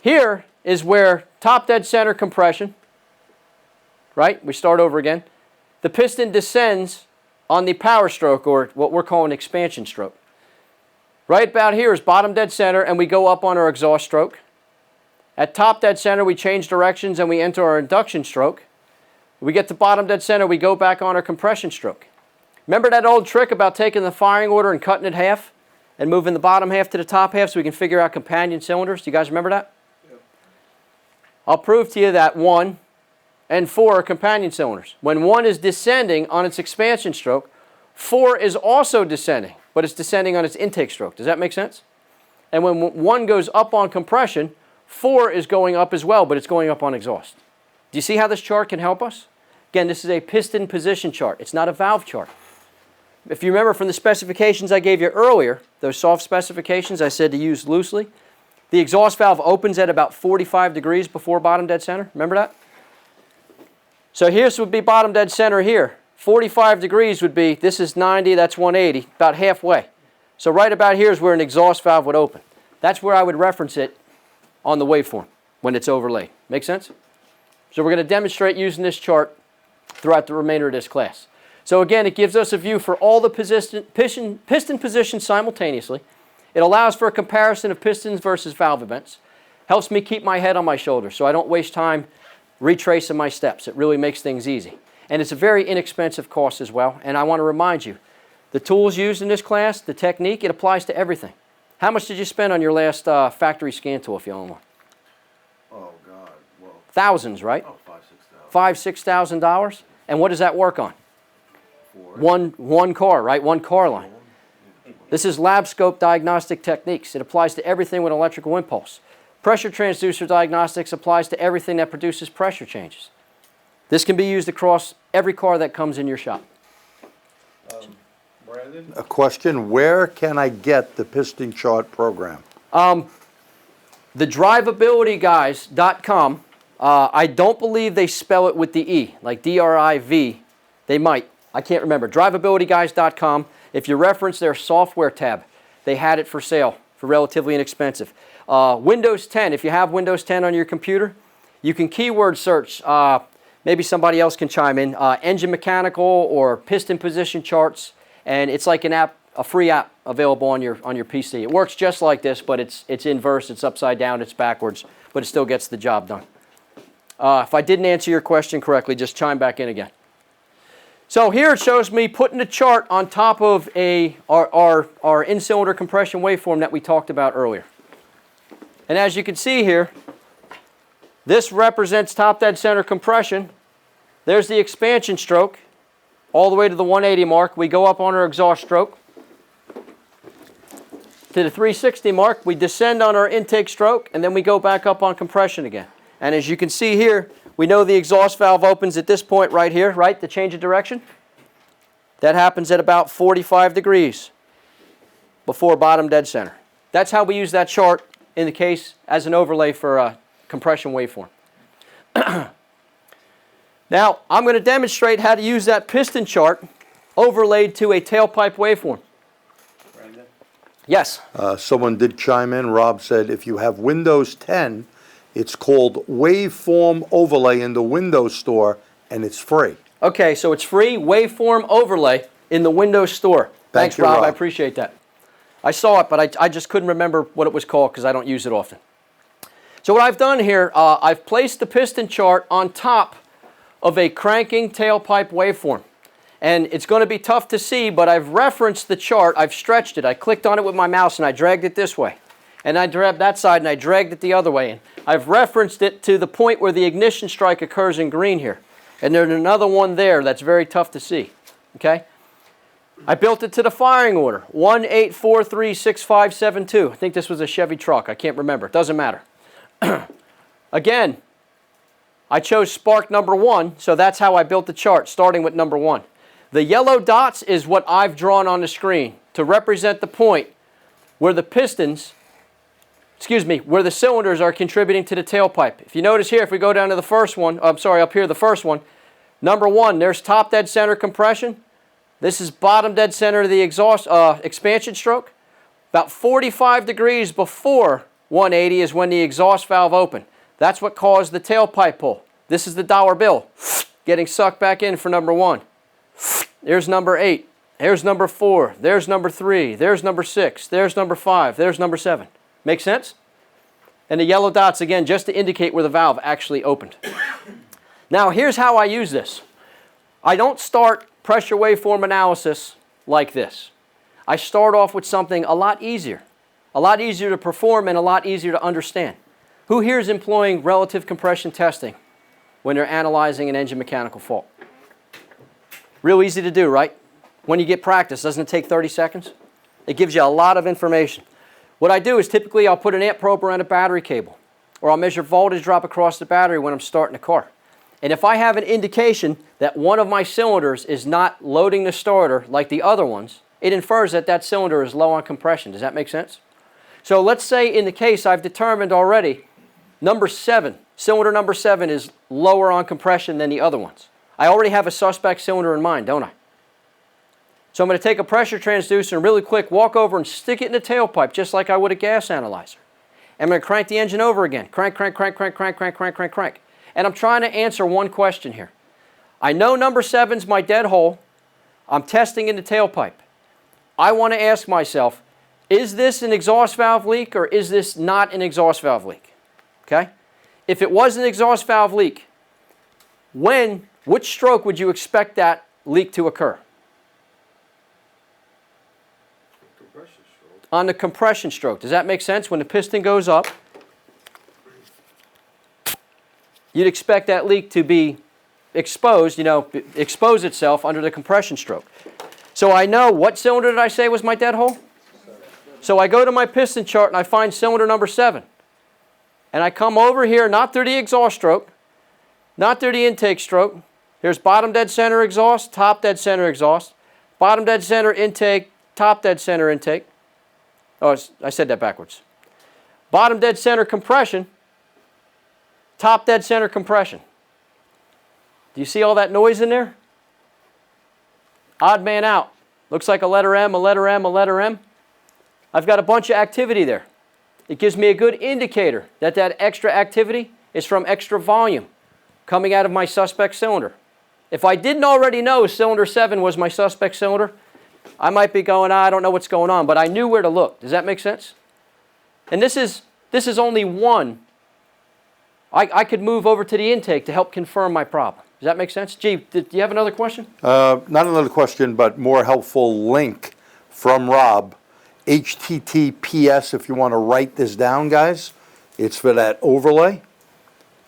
here is where top dead center compression, right? We start over again. The piston descends on the power stroke, or what we're calling expansion stroke. Right about here is bottom dead center, and we go up on our exhaust stroke. At top dead center, we change directions and we enter our induction stroke. We get to bottom dead center, we go back on our compression stroke. Remember that old trick about taking the firing order and cutting it half and moving the bottom half to the top half so we can figure out companion cylinders? Do you guys remember that? Yep. I'll prove to you that 1 and 4 are companion cylinders. When 1 is descending on its expansion stroke, 4 is also descending, but it's descending on its intake stroke. Does that make sense? And when 1 goes up on compression, 4 is going up as well, but it's going up on exhaust. Do you see how this chart can help us? Again, this is a piston position chart. It's not a valve chart. If you remember from the specifications I gave you earlier, those soft specifications I said to use loosely, the exhaust valve opens at about 45 degrees before bottom dead center. Remember that? So here's would be bottom dead center here. 45 degrees would be, this is 90, that's 180, about halfway. So right about here is where an exhaust valve would open. That's where I would reference it on the waveform when it's overlaid. Make sense? So we're going to demonstrate using this chart throughout the remainder of this class. So again, it gives us a view for all the piston positions simultaneously. It allows for a comparison of pistons versus valve events. Helps me keep my head on my shoulders so I don't waste time retracing my steps. It really makes things easy. And it's a very inexpensive cost as well. And I want to remind you, the tools used in this class, the technique, it applies to everything. How much did you spend on your last factory scan tool, if you own one? Oh, God, well. Thousands, right? Oh, $5,000, $6,000. $5,000, $6,000. And what does that work on? 4. One car, right? One car line. This is lab scope diagnostic techniques. It applies to everything with electrical impulse. Pressure transducer diagnostics applies to everything that produces pressure changes. This can be used across every car that comes in your shop. Brandon? A question, where can I get the piston chart program? The drivabilityguys.com, I don't believe they spell it with the E, like D-R-I-V. They might. I can't remember. Drivabilityguys.com. If you reference their software tab, they had it for sale for relatively inexpensive. Windows 10, if you have Windows 10 on your computer, you can keyword search. Maybe somebody else can chime in. Engine mechanical or piston position charts, and it's like an app, a free app available on your PC. It works just like this, but it's inverse, it's upside down, it's backwards, but it still gets the job done. If I didn't answer your question correctly, just chime back in again. So here it shows me putting a chart on top of our in-cylinder compression waveform that we talked about earlier. And as you can see here, this represents top dead center compression. There's the expansion stroke, all the way to the 180 mark. We go up on our exhaust stroke. To the 360 mark, we descend on our intake stroke, and then we go back up on compression again. And as you can see here, we know the exhaust valve opens at this point right here, right? The change of direction. That happens at about 45 degrees before bottom dead center. That's how we use that chart in the case as an overlay for a compression waveform. Now, I'm going to demonstrate how to use that piston chart overlaid to a tailpipe waveform. Brandon? Yes? Someone did chime in. Rob said if you have Windows 10, it's called Waveform Overlay in the Windows Store, and it's free. Okay, so it's free waveform overlay in the Windows Store. Thanks, you, Rob. Rob. I appreciate that. I saw it, but I just couldn't remember what it was called because I don't use it often. So what I've done here, I've placed the piston chart on top of a cranking tailpipe waveform. And it's going to be tough to see, but I've referenced the chart. I've stretched it. I clicked on it with my mouse and I dragged it this way. And I grabbed that side and I dragged it the other way. And I've referenced it to the point where the ignition strike occurs in green here. And there's another one there that's very tough to see. Okay? I built it to the firing order, 18436572. I think this was a Chevy truck. I can't remember. It doesn't matter. Again, I chose spark number 1, so that's how I built the chart, starting with number 1. The yellow dots is what I've drawn on the screen to represent the point where the pistons, where the cylinders are contributing to the tailpipe. If you notice here, if we go down to the first one, I'm sorry, up here, the first one, number 1, there's top dead center compression. This is bottom dead center of the exhaust expansion stroke. About 45 degrees before 180 is when the exhaust valve opened. That's what caused the tailpipe pull. This is the dollar bill getting sucked back in for number 1. There's number 8. There's number 4. There's number 3. There's number 6. There's number 5. There's number 7. Make sense? And the yellow dots, again, just to indicate where the valve actually opened. Now, here's how I use this. I don't start pressure waveform analysis like this. I start off with something a lot easier to perform and a lot easier to understand. Who here is employing relative compression testing when they're analyzing an engine mechanical fault? Real easy to do, right? When you get practice, doesn't it take 30 seconds? It gives you a lot of information. What I do is typically I'll put an amp probe around a battery cable, or I'll measure voltage drop across the battery when I'm starting a car. And if I have an indication that one of my cylinders is not loading the starter like the other ones, it infers that that cylinder is low on compression. Does that make sense? So let's say in the case I've determined already number 7, cylinder number 7 is lower on compression than the other ones. I already have a suspect cylinder in mind, don't I? So I'm going to take a pressure transducer and really quick walk over and stick it in the tailpipe just like I would a gas analyzer. I'm going to crank the engine over again. Crank, crank, crank, crank, crank, crank, crank, crank, crank. And I'm trying to answer one question here. I know number 7's my dead hole. I'm testing in the tailpipe. I want to ask myself, is this an exhaust valve leak or is this not an exhaust valve leak? Okay? If it was an exhaust valve leak, which stroke would you expect that leak to occur? Compression stroke. On the compression stroke. Does that make sense? When the piston goes up, you'd expect that leak to be exposed, expose itself under the compression stroke. So I know, what cylinder did I say was my dead hole? So I go to my piston chart and I find cylinder number 7. And I come over here, not through the exhaust stroke, not through the intake stroke. Here's bottom dead center exhaust, top dead center exhaust, bottom dead center intake, top dead center intake. Oh, I said that backwards. Bottom dead center compression, top dead center compression. Do you see all that noise in there? Odd man out. Looks like a letter M, a letter M, a letter M. I've got a bunch of activity there. It gives me a good indicator that that extra activity is from extra volume coming out of my suspect cylinder. If I didn't already know cylinder 7 was my suspect cylinder, I might be going, I don't know what's going on, but I knew where to look. Does that make sense? And this is only one. I could move over to the intake to help confirm my problem. Does that make sense? Gee, do you have another question? Not another question, but more helpful link from Rob. HTTPS, if you want to write this down, guys. It's for that overlay.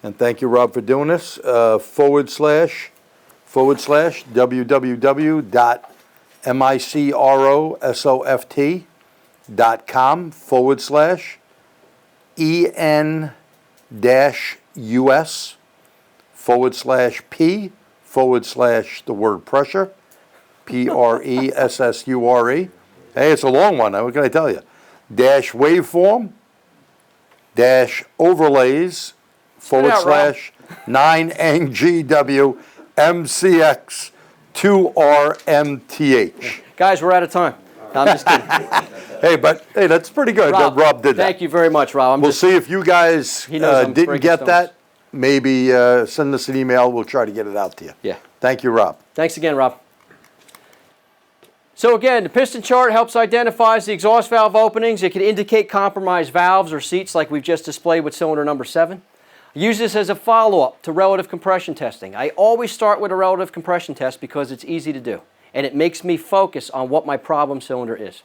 And thank you, Rob, for doing this. /microsoft.com/EN-US/P/ the word pressure, PRESSURE. Hey, it's a long one. What can I tell you? -waveform -overlays /9NGW-MCX2RMTH. Guys, we're out of time. No, I'm just kidding. Hey, that's pretty good that Rob did that. Thank you very much, Rob. We'll see if you guys He knows I'm didn't breaking get stones. that. Maybe send us an email. We'll try to get it out to you. Yeah. Thank you, Rob. Thanks again, Rob. So again, the piston chart helps identify the exhaust valve openings. It can indicate compromised valves or seats like we've just displayed with cylinder number 7. Use this as a follow-up to relative compression testing. I always start with a relative compression test because it's easy to do, and it makes me focus on what my problem cylinder is.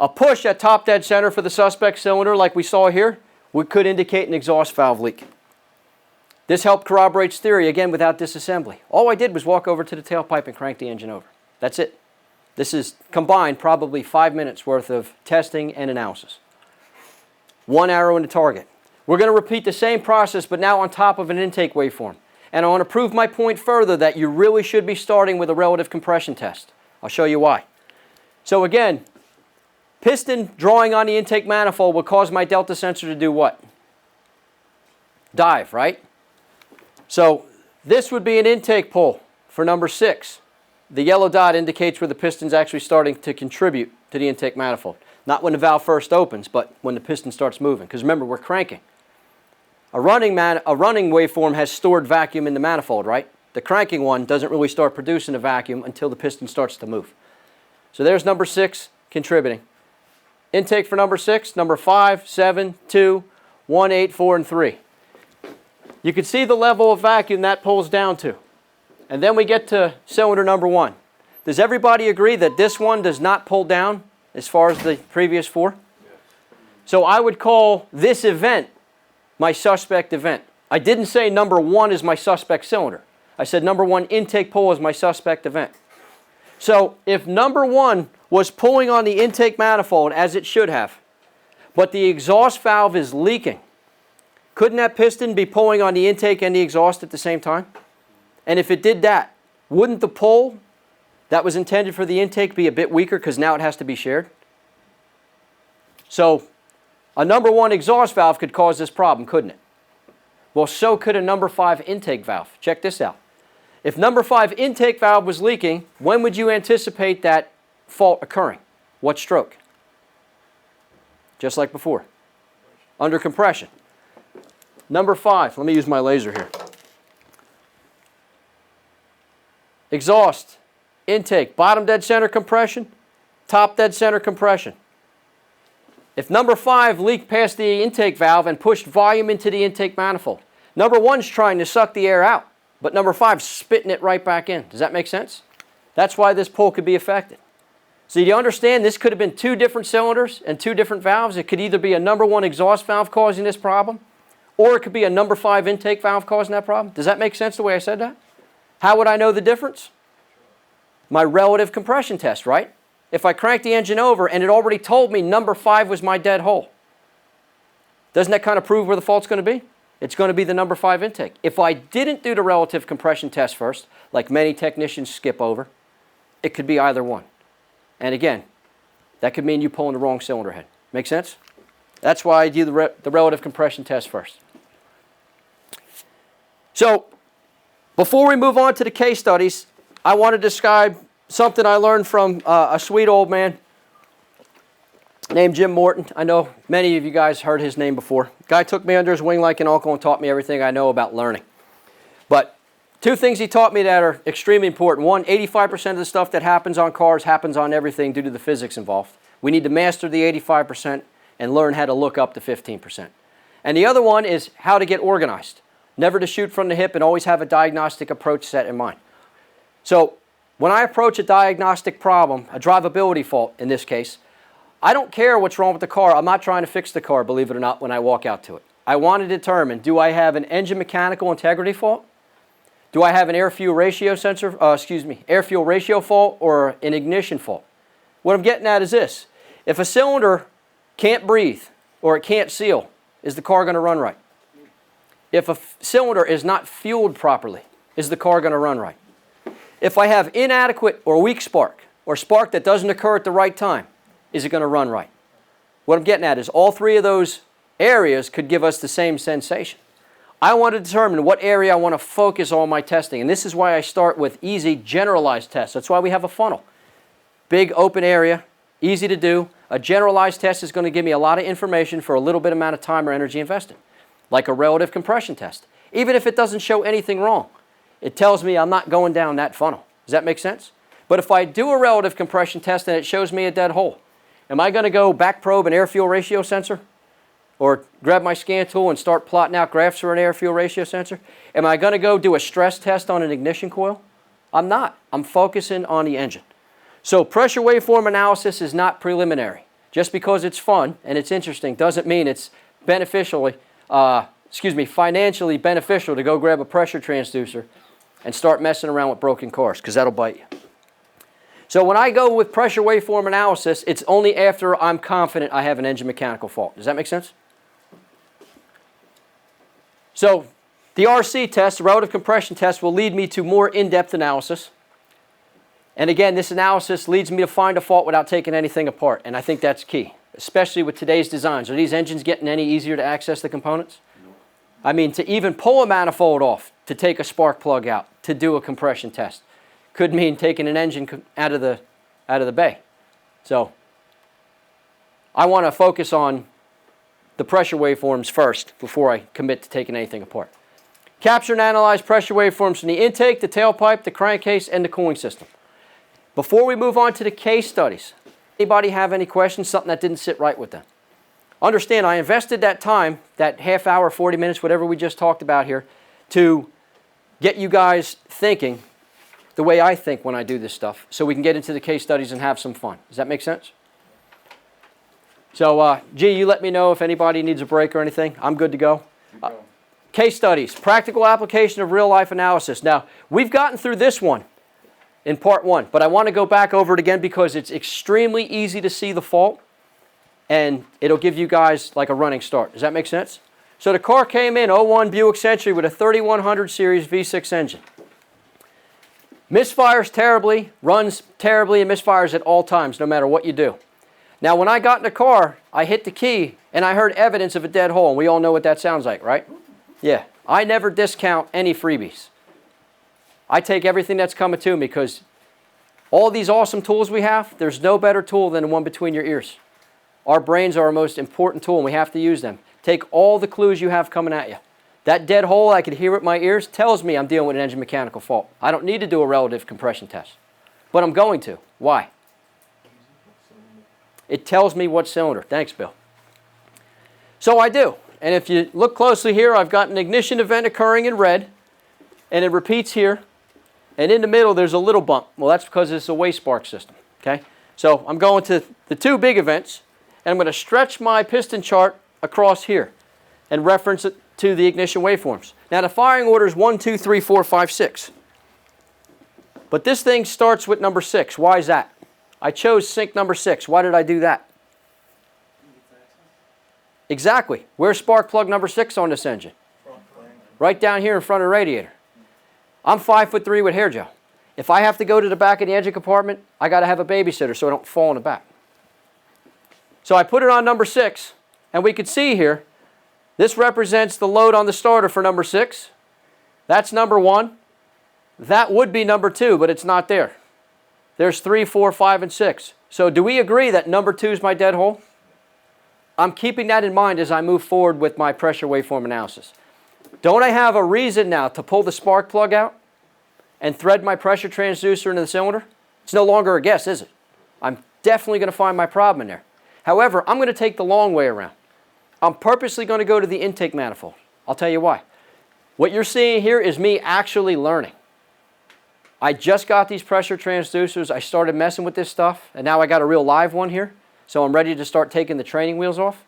A push at top dead center for the suspect cylinder, like we saw here, could indicate an exhaust valve leak. This helped corroborate theory, again, without disassembly. All I did was walk over to the tailpipe and crank the engine over. That's it. This is combined probably 5 minutes worth of testing and analysis. One arrow in the target. We're going to repeat the same process, but now on top of an intake waveform. And I want to prove my point further that you really should be starting with a relative compression test. I'll show you why. So again, piston drawing on the intake manifold will cause my delta sensor to do what? Dive, right? So this would be an intake pull for number 6. The yellow dot indicates where the piston's actually starting to contribute to the intake manifold. Not when the valve first opens, but when the piston starts moving. Because remember, we're cranking. A running waveform has stored vacuum in the manifold, right? The cranking one doesn't really start producing a vacuum until the piston starts to move. So there's number 6 contributing. Intake for number 6, number 5, 7, 2, 1, 8, 4, and 3. You can see the level of vacuum that pulls down to. And then we get to cylinder number 1. Does everybody agree that this one does not pull down as far as the previous 4? So I would call this event my suspect event. I didn't say number 1 is my suspect cylinder. I said number 1 intake pull is my suspect event. So if number 1 was pulling on the intake manifold as it should have, but the exhaust valve is leaking, couldn't that piston be pulling on the intake and the exhaust at the same time? And if it did that, wouldn't the pull that was intended for the intake be a bit weaker because now it has to be shared? So a number 1 exhaust valve could cause this problem, couldn't it? Well, so could a number 5 intake valve. Check this out. If number 5 intake valve was leaking, when would you anticipate that fault occurring? What stroke? Just like before. Under compression. Number 5, let me use my laser here. Exhaust, intake, bottom dead center compression, top dead center compression. If number 5 leaked past the intake valve and pushed volume into the intake manifold, number 1's trying to suck the air out, but number 5's spitting it right back in. Does that make sense? That's why this pull could be affected. So you understand this could have been 2 different cylinders and 2 different valves. It could either be a number 1 exhaust valve causing this problem, or it could be a number 5 intake valve causing that problem. Does that make sense the way I said that? How would I know the difference? My relative compression test, right? If I crank the engine over and it already told me number 5 was my dead hole, doesn't that kind of prove where the fault's going to be? It's going to be the number 5 intake. If I didn't do the relative compression test first, like many technicians skip over, it could be either one. And again, that could mean you pulling the wrong cylinder head. Make sense? That's why I do the relative compression test first. So, before we move on to the case studies, I want to describe something I learned from a sweet old man named Jim Morton. I know many of you guys heard his name before. Guy took me under his wing like an uncle and taught me everything I know about learning. But 2 things he taught me that are extremely important. One, 85% of the stuff that happens on cars happens on everything due to the physics involved. We need to master the 85% and learn how to look up to 15%. And the other one is how to get organized. Never to shoot from the hip and always have a diagnostic approach set in mind. So when I approach a diagnostic problem, a drivability fault in this case, I don't care what's wrong with the car. I'm not trying to fix the car, believe it or not, when I walk out to it. I want to determine, do I have an engine mechanical integrity fault? Do I have an air-fuel ratio air-fuel ratio fault or an ignition fault? What I'm getting at is this. If a cylinder can't breathe or it can't seal, is the car going to run right? If a cylinder is not fueled properly, is the car going to run right? If I have inadequate or weak spark, or spark that doesn't occur at the right time, is it going to run right? What I'm getting at is all 3 of those areas could give us the same sensation. I want to determine what area I want to focus all my testing, and this is why I start with easy generalized tests. That's why we have a funnel. Big open area, easy to do. A generalized test is going to give me a lot of information for a little bit amount of time or energy invested, like a relative compression test. Even if it doesn't show anything wrong, it tells me I'm not going down that funnel. Does that make sense? But if I do a relative compression test and it shows me a dead hole, am I going to go back probe an air-fuel ratio sensor? Or grab my scan tool and start plotting out graphs for an air-fuel ratio sensor? Am I going to go do a stress test on an ignition coil? I'm not. I'm focusing on the engine. So pressure waveform analysis is not preliminary. Just because it's fun and it's interesting doesn't mean it's financially beneficial to go grab a pressure transducer and start messing around with broken cars, because that'll bite you. So when I go with pressure waveform analysis, it's only after I'm confident I have an engine mechanical fault. Does that make sense? So the RC test, the relative compression test, will lead me to more in-depth analysis. And again, this analysis leads me to find a fault without taking anything apart, and I think that's key, especially with today's designs. Are these engines getting any easier to access the components? No. I mean, to even pull a manifold off, to take a spark plug out, to do a compression test, could mean taking an engine out of the bay. So I want to focus on the pressure waveforms first before I commit to taking anything apart. Capture and analyze pressure waveforms from the intake, the tailpipe, the crankcase, and the cooling system. Before we move on to the case studies, anybody have any questions, something that didn't sit right with them? Understand, I invested that time, that half hour, 40 minutes, whatever we just talked about here, to get you guys thinking the way I think when I do this stuff, so we can get into the case studies and have some fun. Does that make sense? So, G, you let me know if anybody needs a break or anything. I'm good to go. Case studies, practical application of real-life analysis. Now, we've gotten through this one in part one, but I want to go back over it again because it's extremely easy to see the fault, and it'll give you guys like a running start. Does that make sense? So the car came in, 01 Buick Century with a 3100 series V6 engine. Misfires terribly, runs terribly, and misfires at all times, no matter what you do. Now, when I got in the car, I hit the key, and I heard evidence of a dead hole, and we all know what that sounds like, right? Yeah. I never discount any freebies. I take everything that's coming to me because all these awesome tools we have, there's no better tool than the one between your ears. Our brains are our most important tool, and we have to use them. Take all the clues you have coming at you. That dead hole, I could hear with my ears, tells me I'm dealing with an engine mechanical fault. I don't need to do a relative compression test, but I'm going to. Why? It tells me what cylinder. Thanks, Bill. So I do. And if you look closely here, I've got an ignition event occurring in red, and it repeats here. And in the middle, there's a little bump. Well, that's because it's a waste spark system. Okay? So I'm going to the two big events, and I'm going to stretch my piston chart across here and reference it to the ignition waveforms. Now, the firing order is 1, 2, 3, 4, 5, 6. But this thing starts with number 6. Why is that? I chose sync number 6. Why did I do that? Exactly. Where's spark plug number 6 on this engine? Right down here in front of the radiator. I'm 5'3" with hair gel. If I have to go to the back of the engine compartment, I got to have a babysitter so I don't fall in the back. So I put it on number 6, and we could see here, this represents the load on the starter for number 6. That's number 1. That would be number 2, but it's not there. There's 3, 4, 5, and 6. So do we agree that number 2 is my dead hole? I'm keeping that in mind as I move forward with my pressure waveform analysis. Don't I have a reason now to pull the spark plug out and thread my pressure transducer into the cylinder? It's no longer a guess, is it? I'm definitely going to find my problem in there. However, I'm going to take the long way around. I'm purposely going to go to the intake manifold. I'll tell you why. What you're seeing here is me actually learning. I just got these pressure transducers. I started messing with this stuff, and now I got a real live one here. So I'm ready to start taking the training wheels off.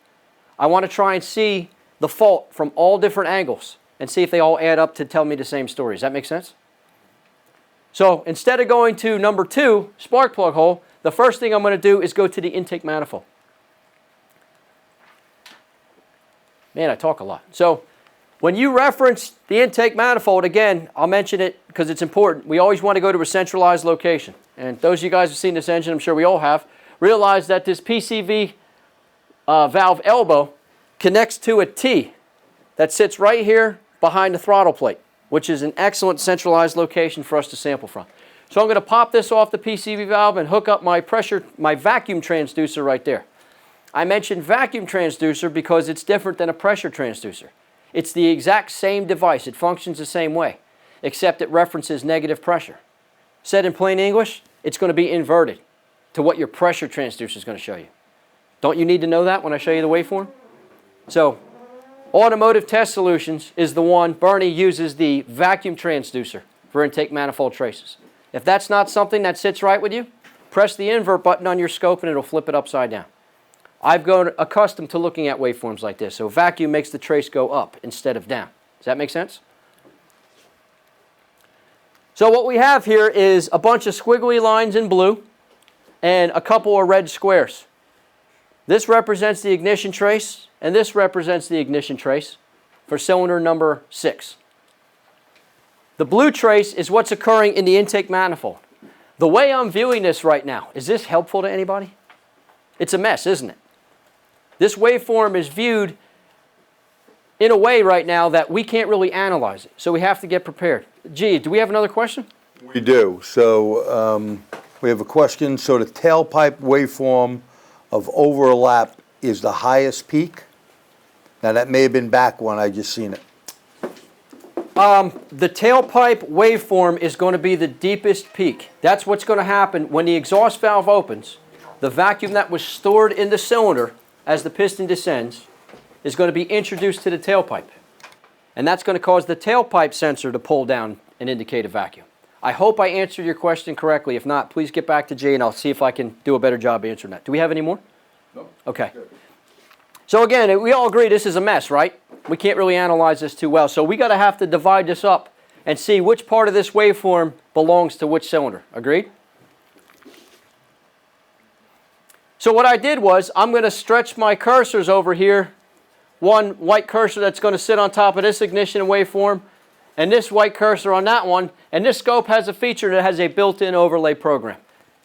I want to try and see the fault from all different angles and see if they all add up to tell me the same story. Does that make sense? So instead of going to number 2, spark plug hole, the first thing I'm going to do is go to the intake manifold. Man, I talk a lot. So when you reference the intake manifold, again, I'll mention it because it's important. We always want to go to a centralized location. And those of you guys who have seen this engine, I'm sure we all have, realize that this PCV valve elbow connects to a T that sits right here behind the throttle plate, which is an excellent centralized location for us to sample from. So I'm going to pop this off the PCV valve and hook up my vacuum transducer right there. I mentioned vacuum transducer because it's different than a pressure transducer. It's the exact same device. It functions the same way, except it references negative pressure. Said in plain English, it's going to be inverted to what your pressure transducer is going to show you. Don't you need to know that when I show you the waveform? So, Automotive Test Solutions is the one. Bernie uses the vacuum transducer for intake manifold traces. If that's not something that sits right with you, press the invert button on your scope and it'll flip it upside down. I've grown accustomed to looking at waveforms like this. So vacuum makes the trace go up instead of down. Does that make sense? So what we have here is a bunch of squiggly lines in blue and a couple of red squares. This represents the ignition trace, and this represents the ignition trace for cylinder number 6. The blue trace is what's occurring in the intake manifold. The way I'm viewing this right now, is this helpful to anybody? It's a mess, isn't it? This waveform is viewed in a way right now that we can't really analyze it, so we have to get prepared. Gee, do we have another question? We do. So we have a question. So the tailpipe waveform of overlap is the highest peak? Now that may have been back when I just seen it. The tailpipe waveform is going to be the deepest peak. That's what's going to happen when the exhaust valve opens. The vacuum that was stored in the cylinder as the piston descends is going to be introduced to the tailpipe. And that's going to cause the tailpipe sensor to pull down and indicate a vacuum. I hope I answered your question correctly. If not, please get back to Jay and I'll see if I can do a better job answering that. Do we have any more? No. Okay. So again, we all agree this is a mess, right? We can't really analyze this too well. So we got to have to divide this up and see which part of this waveform belongs to which cylinder. Agreed? So what I did was I'm going to stretch my cursors over here. One white cursor that's going to sit on top of this ignition waveform, and this white cursor on that one. And this scope has a feature that has a built-in overlay program.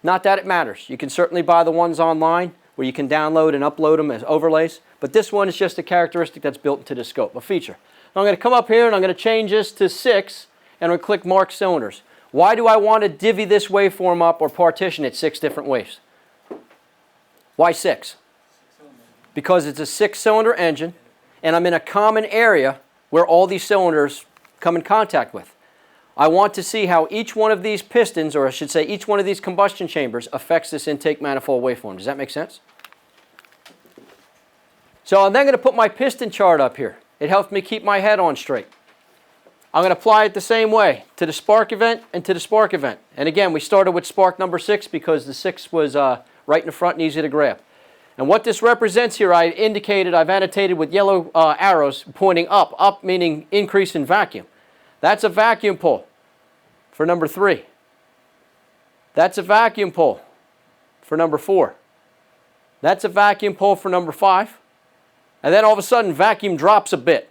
Not that it matters. You can certainly buy the ones online where you can download and upload them as overlays. But this one is just a characteristic that's built into the scope, a feature. Now I'm going to come up here and I'm going to change this to 6 and I'm going to click Mark Cylinders. Why do I want to divvy this waveform up or partition it 6 different waves? Why 6? Because it's a 6-cylinder engine and I'm in a common area where all these cylinders come in contact with. I want to see how each one of these pistons, or I should say each one of these combustion chambers, affects this intake manifold waveform. Does that make sense? So I'm then going to put my piston chart up here. It helps me keep my head on straight. I'm going to apply it the same way to the spark event and to the spark event. And again, we started with spark number 6 because the 6 was right in the front and easy to grab. And what this represents here, I've annotated with yellow arrows pointing up. Up meaning increase in vacuum. That's a vacuum pull for number 3. That's a vacuum pull for number 4. That's a vacuum pull for number 5. And then all of a sudden, vacuum drops a bit.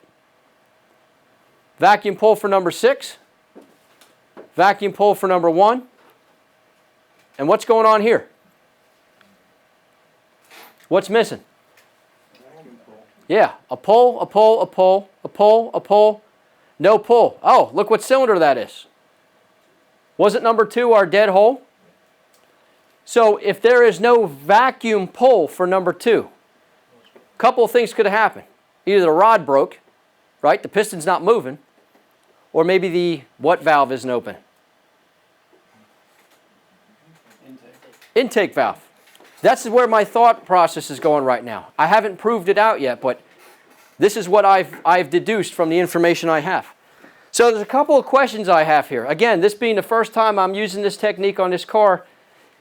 Vacuum pull for number 6. Vacuum pull for number 1. And what's going on here? What's missing? Yeah, a pull, a pull, a pull, a pull, a pull, no pull. Oh, look what cylinder that is. Wasn't number 2 our dead hole? So if there is no vacuum pull for number 2, a couple of things could have happened. Either the rod broke, right? The piston's not moving, or maybe the what valve isn't open? Intake valve. That's where my thought process is going right now. I haven't proved it out yet, but this is what I've deduced from the information I have. So there's a couple of questions I have here. Again, this being the first time I'm using this technique on this car,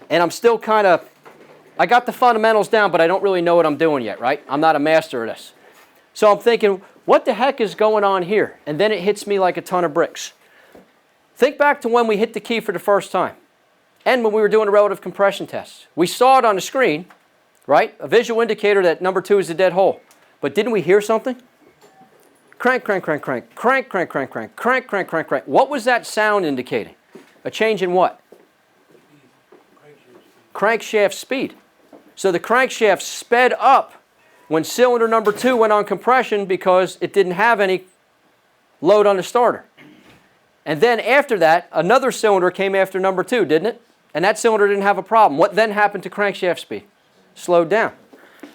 and I'm still I got the fundamentals down, but I don't really know what I'm doing yet, right? I'm not a master of this. So I'm thinking, what the heck is going on here? And then it hits me like a ton of bricks. Think back to when we hit the key for the first time. And when we were doing the relative compression tests. We saw it on the screen, right? A visual indicator that number 2 is a dead hole. But didn't we hear something? Crank, crank, crank, crank, crank, crank, crank, crank, crank, crank, crank, crank. What was that sound indicating? A change in what? Crankshaft speed. So the crankshaft sped up when cylinder number 2 went on compression because it didn't have any load on the starter. And then after that, another cylinder came after number 2, didn't it? And that cylinder didn't have a problem. What then happened to crankshaft speed? Slowed down.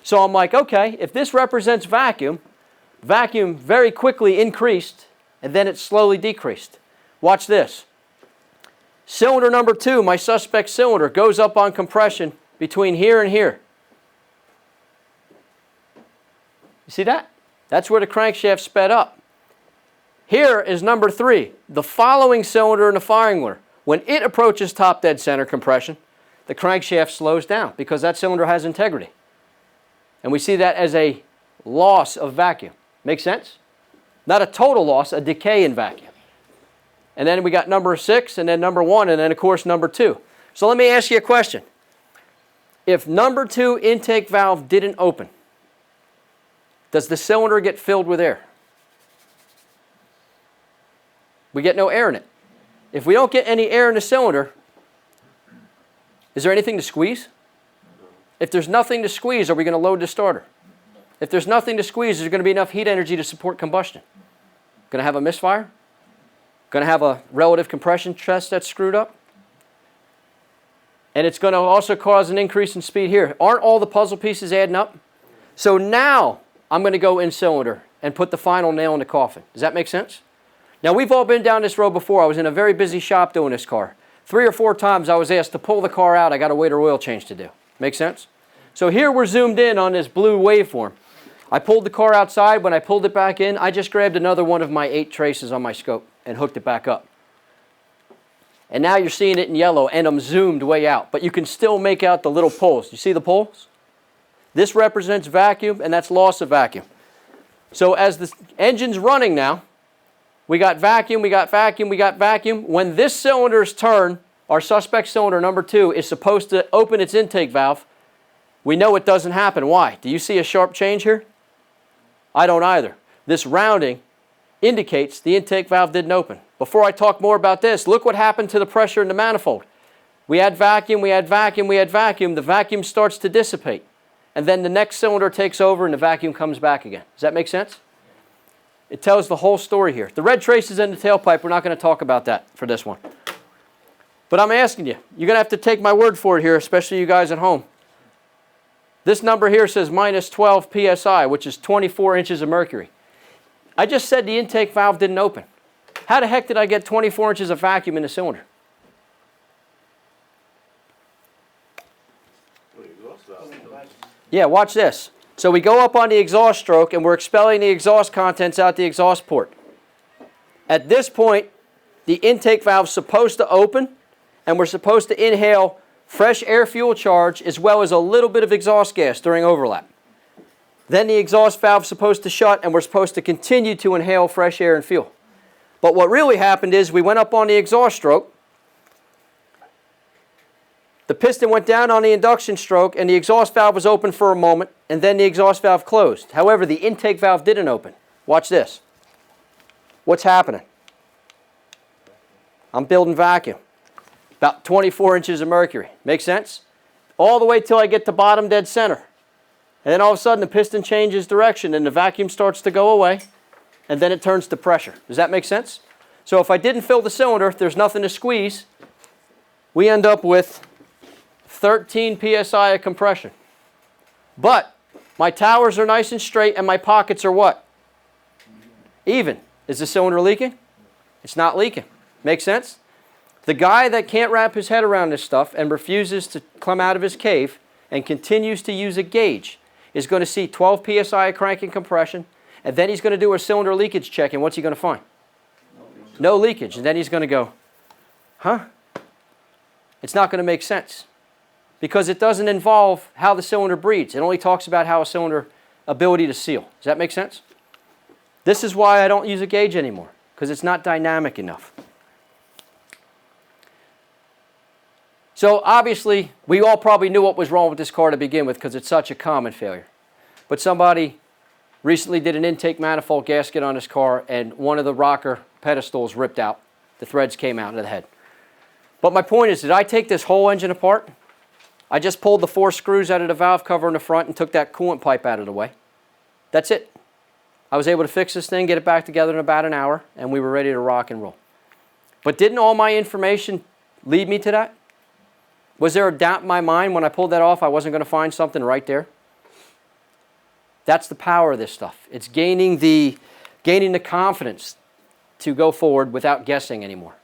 So I'm like, okay, if this represents vacuum, vacuum very quickly increased and then it slowly decreased. Watch this. Cylinder number 2, my suspect cylinder, goes up on compression between here and here. You see that? That's where the crankshaft sped up. Here is number 3, the following cylinder in the firing order. When it approaches top dead center compression, the crankshaft slows down because that cylinder has integrity. And we see that as a loss of vacuum. Make sense? Not a total loss, a decay in vacuum. And then we got number 6, and then number 1, and then of course number 2. So let me ask you a question. If number 2 intake valve didn't open, does the cylinder get filled with air? We get no air in it. If we don't get any air in the cylinder, is there anything to squeeze? If there's nothing to squeeze, are we going to load the starter? If there's nothing to squeeze, is there going to be enough heat energy to support combustion? Going to have a misfire? Going to have a relative compression test that's screwed up? And it's going to also cause an increase in speed here. Aren't all the puzzle pieces adding up? So now I'm going to go in cylinder and put the final nail in the coffin. Does that make sense? Now, we've all been down this road before. I was in a very busy shop doing this car. 3 or 4 times I was asked to pull the car out. I got a weight or oil change to do. Make sense? So here we're zoomed in on this blue waveform. I pulled the car outside. When I pulled it back in, I just grabbed another one of my 8 traces on my scope and hooked it back up. And now you're seeing it in yellow, and I'm zoomed way out. But you can still make out the little pulls. You see the pulls? This represents vacuum, and that's loss of vacuum. So as the engine's running now, we got vacuum, we got vacuum, we got vacuum. When this cylinder's turn, our suspect cylinder number 2 is supposed to open its intake valve. We know it doesn't happen. Why? Do you see a sharp change here? I don't either. This rounding indicates the intake valve didn't open. Before I talk more about this, look what happened to the pressure in the manifold. We add vacuum, we add vacuum, we add vacuum. The vacuum starts to dissipate. And then the next cylinder takes over and the vacuum comes back again. Does that make sense? It tells the whole story here. The red traces in the tailpipe, we're not going to talk about that for this one. But I'm asking you, you're going to have to take my word for it here, especially you guys at home. This number here says minus 12 psi, which is 24 inches of mercury. I just said the intake valve didn't open. How the heck did I get 24 inches of vacuum in the cylinder? Yeah, watch this. So we go up on the exhaust stroke and we're expelling the exhaust contents out the exhaust port. At this point, the intake valve's supposed to open and we're supposed to inhale fresh air fuel charge as well as a little bit of exhaust gas during overlap. Then the exhaust valve's supposed to shut and we're supposed to continue to inhale fresh air and fuel. But what really happened is we went up on the exhaust stroke, the piston went down on the induction stroke and the exhaust valve was open for a moment and then the exhaust valve closed. However, the intake valve didn't open. Watch this. What's happening? I'm building vacuum. About 24 inches of mercury. Make sense? All the way till I get to bottom dead center. And then all of a sudden the piston changes direction and the vacuum starts to go away and then it turns to pressure. Does that make sense? So if I didn't fill the cylinder, if there's nothing to squeeze, we end up with 13 psi of compression. But my towers are nice and straight and my pockets are what? Even. Is the cylinder leaking? It's not leaking. Make sense? The guy that can't wrap his head around this stuff and refuses to come out of his cave and continues to use a gauge is going to see 12 psi of cranking compression, and then he's going to do a cylinder leakage check, and what's he going to find? No leakage. And then he's going to go, huh? It's not going to make sense because it doesn't involve how the cylinder breathes. It only talks about how a cylinder ability to seal. Does that make sense? This is why I don't use a gauge anymore, because it's not dynamic enough. So obviously, we all probably knew what was wrong with this car to begin with because it's such a common failure. But somebody recently did an intake manifold gasket on this car and one of the rocker pedestals ripped out. The threads came out of the head. But my point is, did I take this whole engine apart? I just pulled the 4 screws out of the valve cover in the front and took that coolant pipe out of the way. That's it. I was able to fix this thing, get it back together in about an hour, and we were ready to rock and roll. But didn't all my information lead me to that? Was there a doubt in my mind when I pulled that off I wasn't going to find something right there? That's the power of this stuff. It's gaining the confidence to go forward without guessing anymore.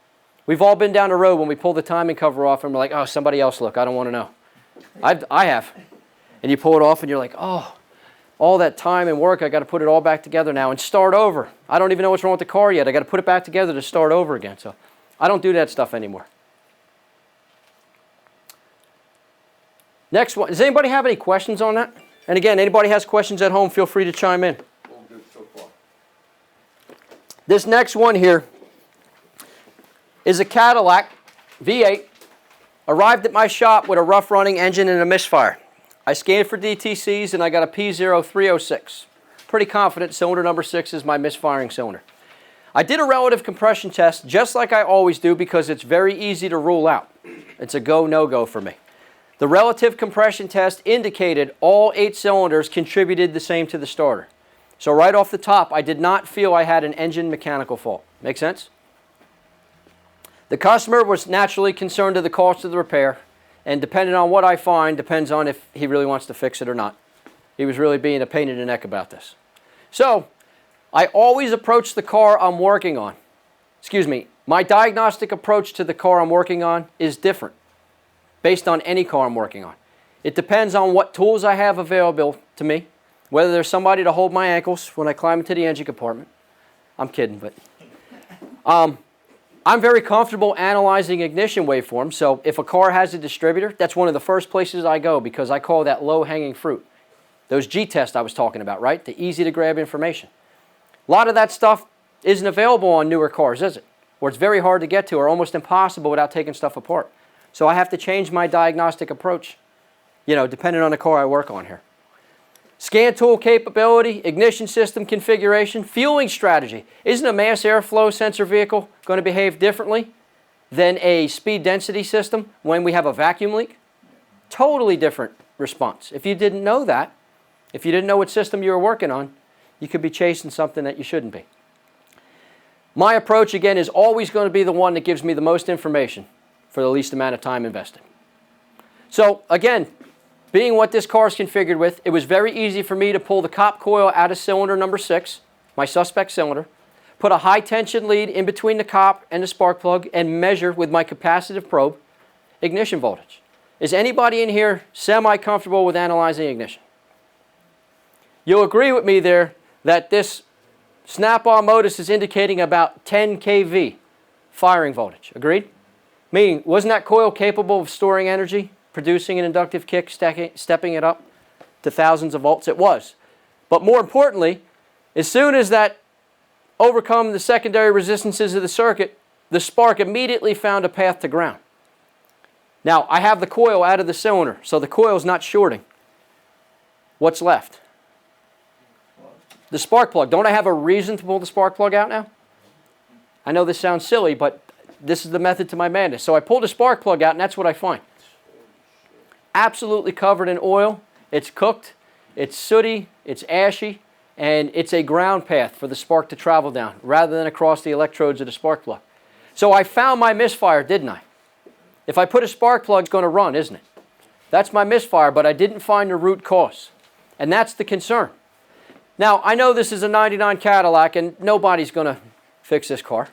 We've all been down the road when we pull the timing cover off and we're like, oh, somebody else look, I don't want to know. I have. And you pull it off and you're like, oh, all that time and work, I got to put it all back together now and start over. I don't even know what's wrong with the car yet. I got to put it back together to start over again. So I don't do that stuff anymore. Next one. Does anybody have any questions on that? And again, anybody has questions at home, feel free to chime in. All good so far. This next one here is a Cadillac V8, Arrived at my shop with a rough running engine and a misfire. I scanned for DTCs and I got a P0306. Pretty confident cylinder number 6 is my misfiring cylinder. I did a relative compression test just like I always do because it's very easy to rule out. It's a go, no-go for me. The relative compression test indicated all 8 cylinders contributed the same to the starter. So right off the top, I did not feel I had an engine mechanical fault. Make sense? The customer was naturally concerned of the cost of the repair, and depending on what I find, depends on if he really wants to fix it or not. He was really being a pain in the neck about this. So, I always approach the car I'm working on. My diagnostic approach to the car I'm working on is different based on any car I'm working on. It depends on what tools I have available to me, whether there's somebody to hold my ankles when I climb into the engine compartment. I'm kidding, but I'm very comfortable analyzing ignition waveforms, so if a car has a distributor, that's one of the first places I go because I call that low-hanging fruit. Those G-tests I was talking about, right? The easy-to-grab information. A lot of that stuff isn't available on newer cars, is it? Or it's very hard to get to or almost impossible without taking stuff apart. So I have to change my diagnostic approach, depending on the car I work on here. Scan tool capability, ignition system configuration, fueling strategy. Isn't a mass airflow sensor vehicle going to behave differently than a speed density system when we have a vacuum leak? Totally different response. If you didn't know that, if you didn't know what system you were working on, you could be chasing something that you shouldn't be. My approach, again, is always going to be the one that gives me the most information for the least amount of time invested. So, again, being what this car is configured with, it was very easy for me to pull the cop coil out of cylinder number 6, my suspect cylinder, put a high tension lead in between the cop and the spark plug, and measure with my capacitive probe ignition voltage. Is anybody in here semi-comfortable with analyzing ignition? You'll agree with me there that this Snap-on Modus is indicating about 10 kV firing voltage. Agreed? Meaning, wasn't that coil capable of storing energy, producing an inductive kick, stepping it up to thousands of volts? It was. But more importantly, as soon as that overcome the secondary resistances of the circuit, the spark immediately found a path to ground. Now, I have the coil out of the cylinder, so the coil's not shorting. What's left? The spark plug. Don't I have a reason to pull the spark plug out now? I know this sounds silly, but this is the method to my madness. So I pulled the spark plug out, and that's what I find. Absolutely covered in oil. It's cooked. It's sooty. It's ashy. And it's a ground path for the spark to travel down rather than across the electrodes of the spark plug. So I found my misfire, didn't I? If I put a spark plug, it's going to run, isn't it? That's my misfire, but I didn't find the root cause. And that's the concern. Now, I know this is a 99 Cadillac and nobody's going to fix this car,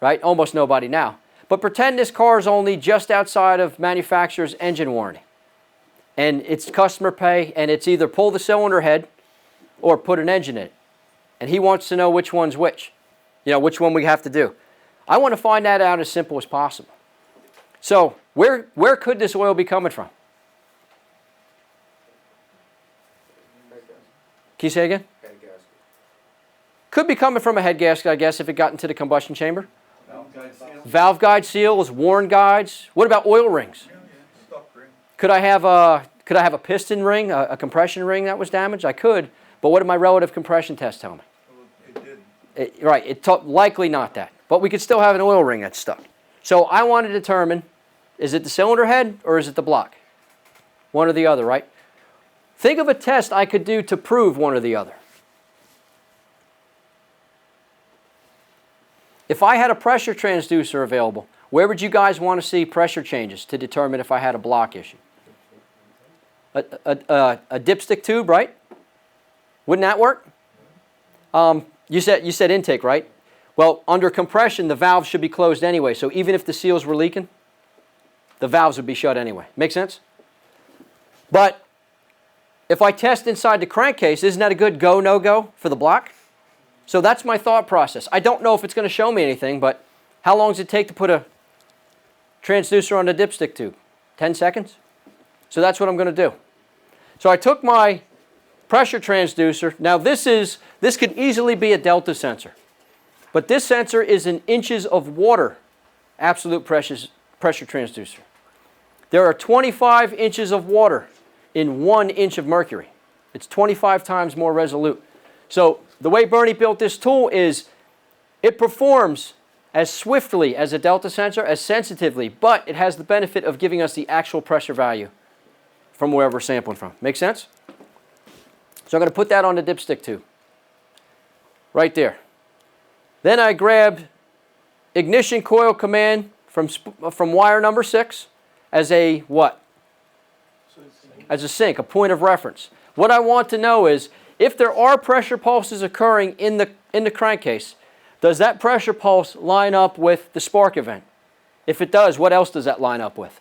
right? Almost nobody now. But pretend this car is only just outside of manufacturer's engine warranty. And it's customer pay, and it's either pull the cylinder head or put an engine in it. And he wants to know which one's which, which one we have to do. I want to find that out as simple as possible. So where could this oil be coming from? Can you say again? Head gasket. Could be coming from a head gasket, I guess, if it got into the combustion chamber. Valve guide seal. Valve guide seals, worn guides. What about oil rings? Stuck ring. Could I have a piston ring, a compression ring that was damaged? I could, but what did my relative compression test tell me? Well, it did. Right, likely not that. But we could still have an oil ring that's stuck. So I want to determine, is it the cylinder head or is it the block? One or the other, right? Think of a test I could do to prove one or the other. If I had a pressure transducer available, where would you guys want to see pressure changes to determine if I had a block issue? A dipstick tube, right? Wouldn't that work? You said intake, right? Well, under compression, the valves should be closed anyway, so even if the seals were leaking, the valves would be shut anyway. Make sense? But if I test inside the crankcase, isn't that a good go, no-go for the block? So that's my thought process. I don't know if it's going to show me anything, but how long does it take to put a transducer on the dipstick tube? 10 seconds? So that's what I'm going to do. So I took my pressure transducer. Now this could easily be a delta sensor. But this sensor is in inches of water absolute pressure transducer. There are 25 inches of water in 1 inch of mercury. It's 25 times more resolute. So the way Bernie built this tool is it performs as swiftly as a delta sensor, as sensitively, but it has the benefit of giving us the actual pressure value from wherever we're sampling from. Make sense? So I'm going to put that on the dipstick tube. Right there. Then I grabbed ignition coil command from wire number 6 as a what? As a sync, a point of reference. What I want to know is if there are pressure pulses occurring in the crankcase, does that pressure pulse line up with the spark event? If it does, what else does that line up with?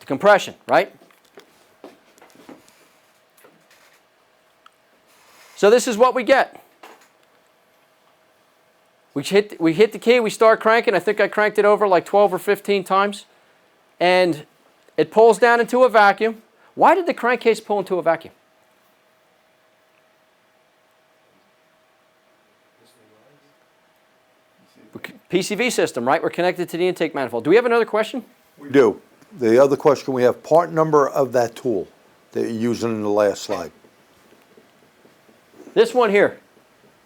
The compression, right? So this is what we get. We hit the key, we start cranking. I think I cranked it over like 12 or 15 times. And it pulls down into a vacuum. Why did the crankcase pull into a vacuum? PCV system, right? We're connected to the intake manifold. Do we have another question? We do. The other question, we have part number of that tool that you're using in the last slide. This one here,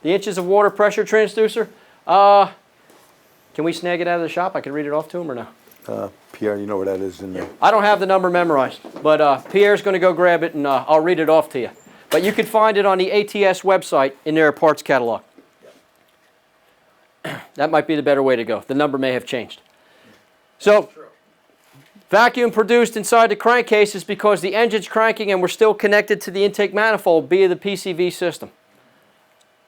the inches of water pressure transducer. Can we snag it out of the shop? I can read it off to him or no? Pierre, you know where that is in there. I don't have the number memorized, but Pierre's going to go grab it and I'll read it off to you. But you can find it on the ATS website in their parts catalog. That might be the better way to go. The number may have changed. So, vacuum produced inside the crankcase is because the engine's cranking and we're still connected to the intake manifold via the PCV system.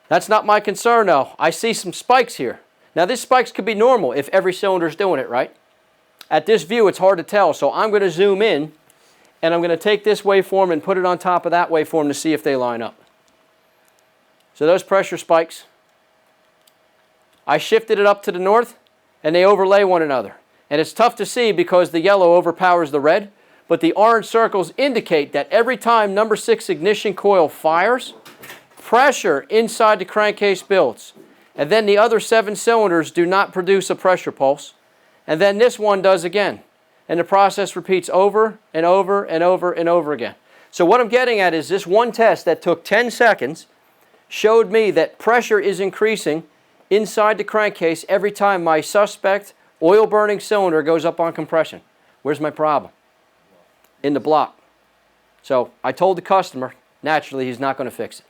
That's not my concern though. I see some spikes here. Now these spikes could be normal if every cylinder is doing it, right? At this view it's hard to tell, so I'm going to zoom in and I'm going to take this waveform and put it on top of that waveform to see if they line up. So those pressure spikes, I shifted it up to the north and they overlay one another. And it's tough to see because the yellow overpowers the red, but the orange circles indicate that every time number 6 ignition coil fires, pressure inside the crankcase builds. And then the other 7 cylinders do not produce a pressure pulse. And then this one does again. And the process repeats over and over and over and over again. So what I'm getting at is this one test that took 10 seconds showed me that pressure is increasing inside the crankcase every time my suspect oil burning cylinder goes up on compression. Where's my problem? In the block. So I told the customer, naturally he's not going to fix it.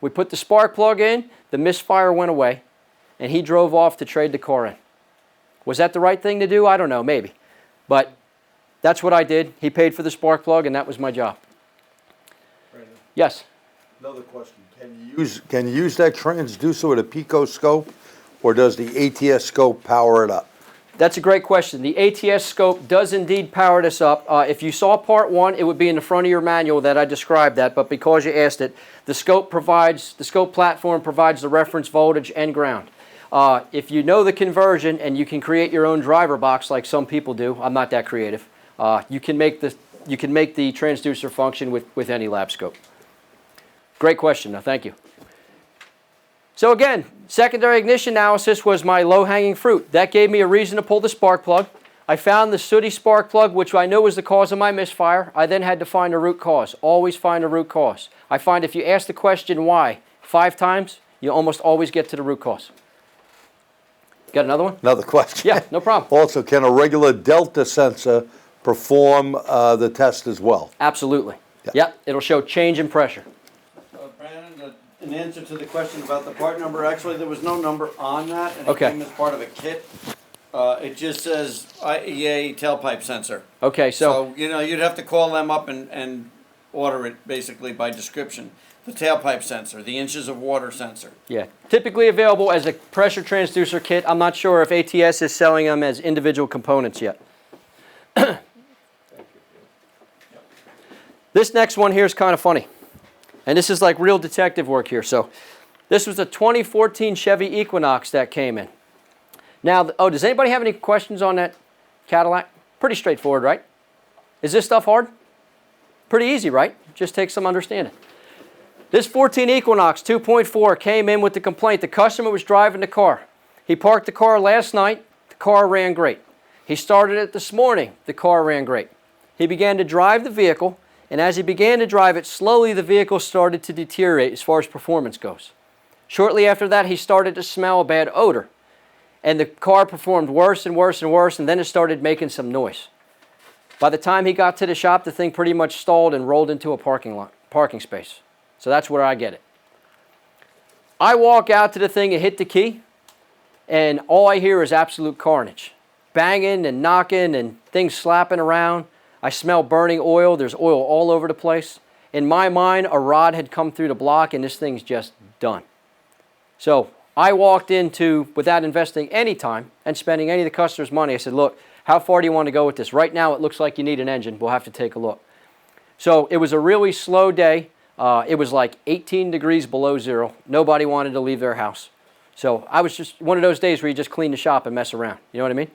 We put the spark plug in, the misfire went away, and he drove off to trade the car in. Was that the right thing to do? I don't know, maybe. But that's what I did. He paid for the spark plug and that was my job. Brandon, Yes? another question. Can you use that transducer with a Pico scope, or does the ATS scope power it up? That's a great question. The ATS scope does indeed power this up. If you saw part 1, it would be in the front of your manual that I described that, but because you asked it, the scope platform provides the reference voltage and ground. If you know the conversion and you can create your own driver box like some people do, I'm not that creative, you can make the transducer function with any lab scope. Great question, though. Thank you. So again, secondary ignition analysis was my low-hanging fruit. That gave me a reason to pull the spark plug. I found the sooty spark plug, which I knew was the cause of my misfire. I then had to find a root cause. Always find a root cause. I find if you ask the question why 5 times, you almost always get to the root cause. Got another one? Another question. Yeah, no problem. Also, can a regular delta sensor perform the test as well? Absolutely. Yeah. Yep, it'll show change in pressure. Brandon, in answer to the question about the part number, actually, there was no number on that, and it Okay. came as part of a kit. It just says IEA tailpipe sensor. Okay, so So, you'd have to call them up and order it basically by description. The tailpipe sensor, the inches of water sensor. yeah, typically available as a pressure transducer kit. I'm not sure if ATS is selling them as individual components yet. This next one here is kind of funny. And this is like real detective work here. So this was a 2014 Chevy Equinox that came in. Now, does anybody have any questions on that Cadillac? Pretty straightforward, right? Is this stuff hard? Pretty easy, right? Just takes some understanding. This 14 Equinox 2.4 came in with the complaint. The customer was driving the car. He parked the car last night. The car ran great. He started it this morning. The car ran great. He began to drive the vehicle, and as he began to drive it, slowly the vehicle started to deteriorate as far as performance goes. Shortly after that, he started to smell a bad odor, and the car performed worse and worse and worse, and then it started making some noise. By the time he got to the shop, the thing pretty much stalled and rolled into a parking space. So that's where I get it. I walk out to the thing and hit the key, and all I hear is absolute carnage. Banging and knocking and things slapping around. I smell burning oil. There's oil all over the place. In my mind, a rod had come through the block, and this thing's just done. So I walked into, without investing any time and spending any of the customer's money, I said, look, how far do you want to go with this? Right now, it looks like you need an engine. We'll have to take a look. So it was a really slow day. It was like 18 degrees below zero. Nobody wanted to leave their house. So I was just one of those days where you just clean the shop and mess around. You know what I mean?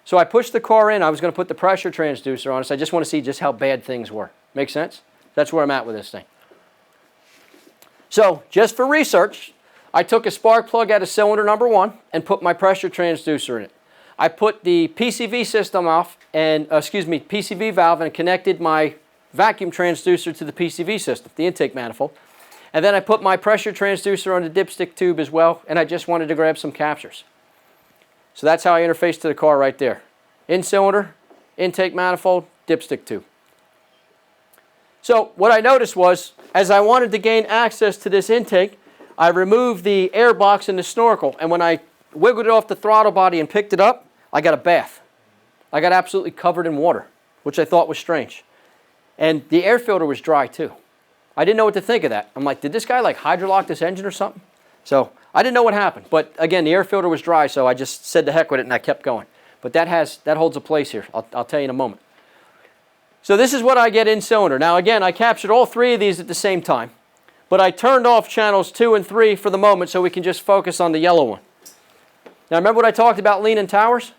So I pushed the car in. I was going to put the pressure transducer on it. So I just want to see just how bad things were. Make sense? That's where I'm at with this thing. So just for research, I took a spark plug out of cylinder number 1 and put my pressure transducer in it. I put the PCV system off and, PCV valve, and connected my vacuum transducer to the PCV system, the intake manifold. And then I put my pressure transducer on the dipstick tube as well, and I just wanted to grab some captures. So that's how I interface to the car right there. In cylinder, intake manifold, dipstick tube. So what I noticed was, as I wanted to gain access to this intake, I removed the air box and the snorkel, and when I wiggled it off the throttle body and picked it up, I got a bath. I got absolutely covered in water, which I thought was strange. And the air filter was dry too. I didn't know what to think of that. I'm like, did this guy like hydrolock this engine or something? So I didn't know what happened. But again, the air filter was dry, so I just said to heck with it and I kept going. But that holds a place here. I'll tell you in a moment. So this is what I get in cylinder. Now again, I captured all 3 of these at the same time. But I turned off channels 2 and 3 for the moment so we can just focus on the yellow one. Now remember what I talked about leaning towers?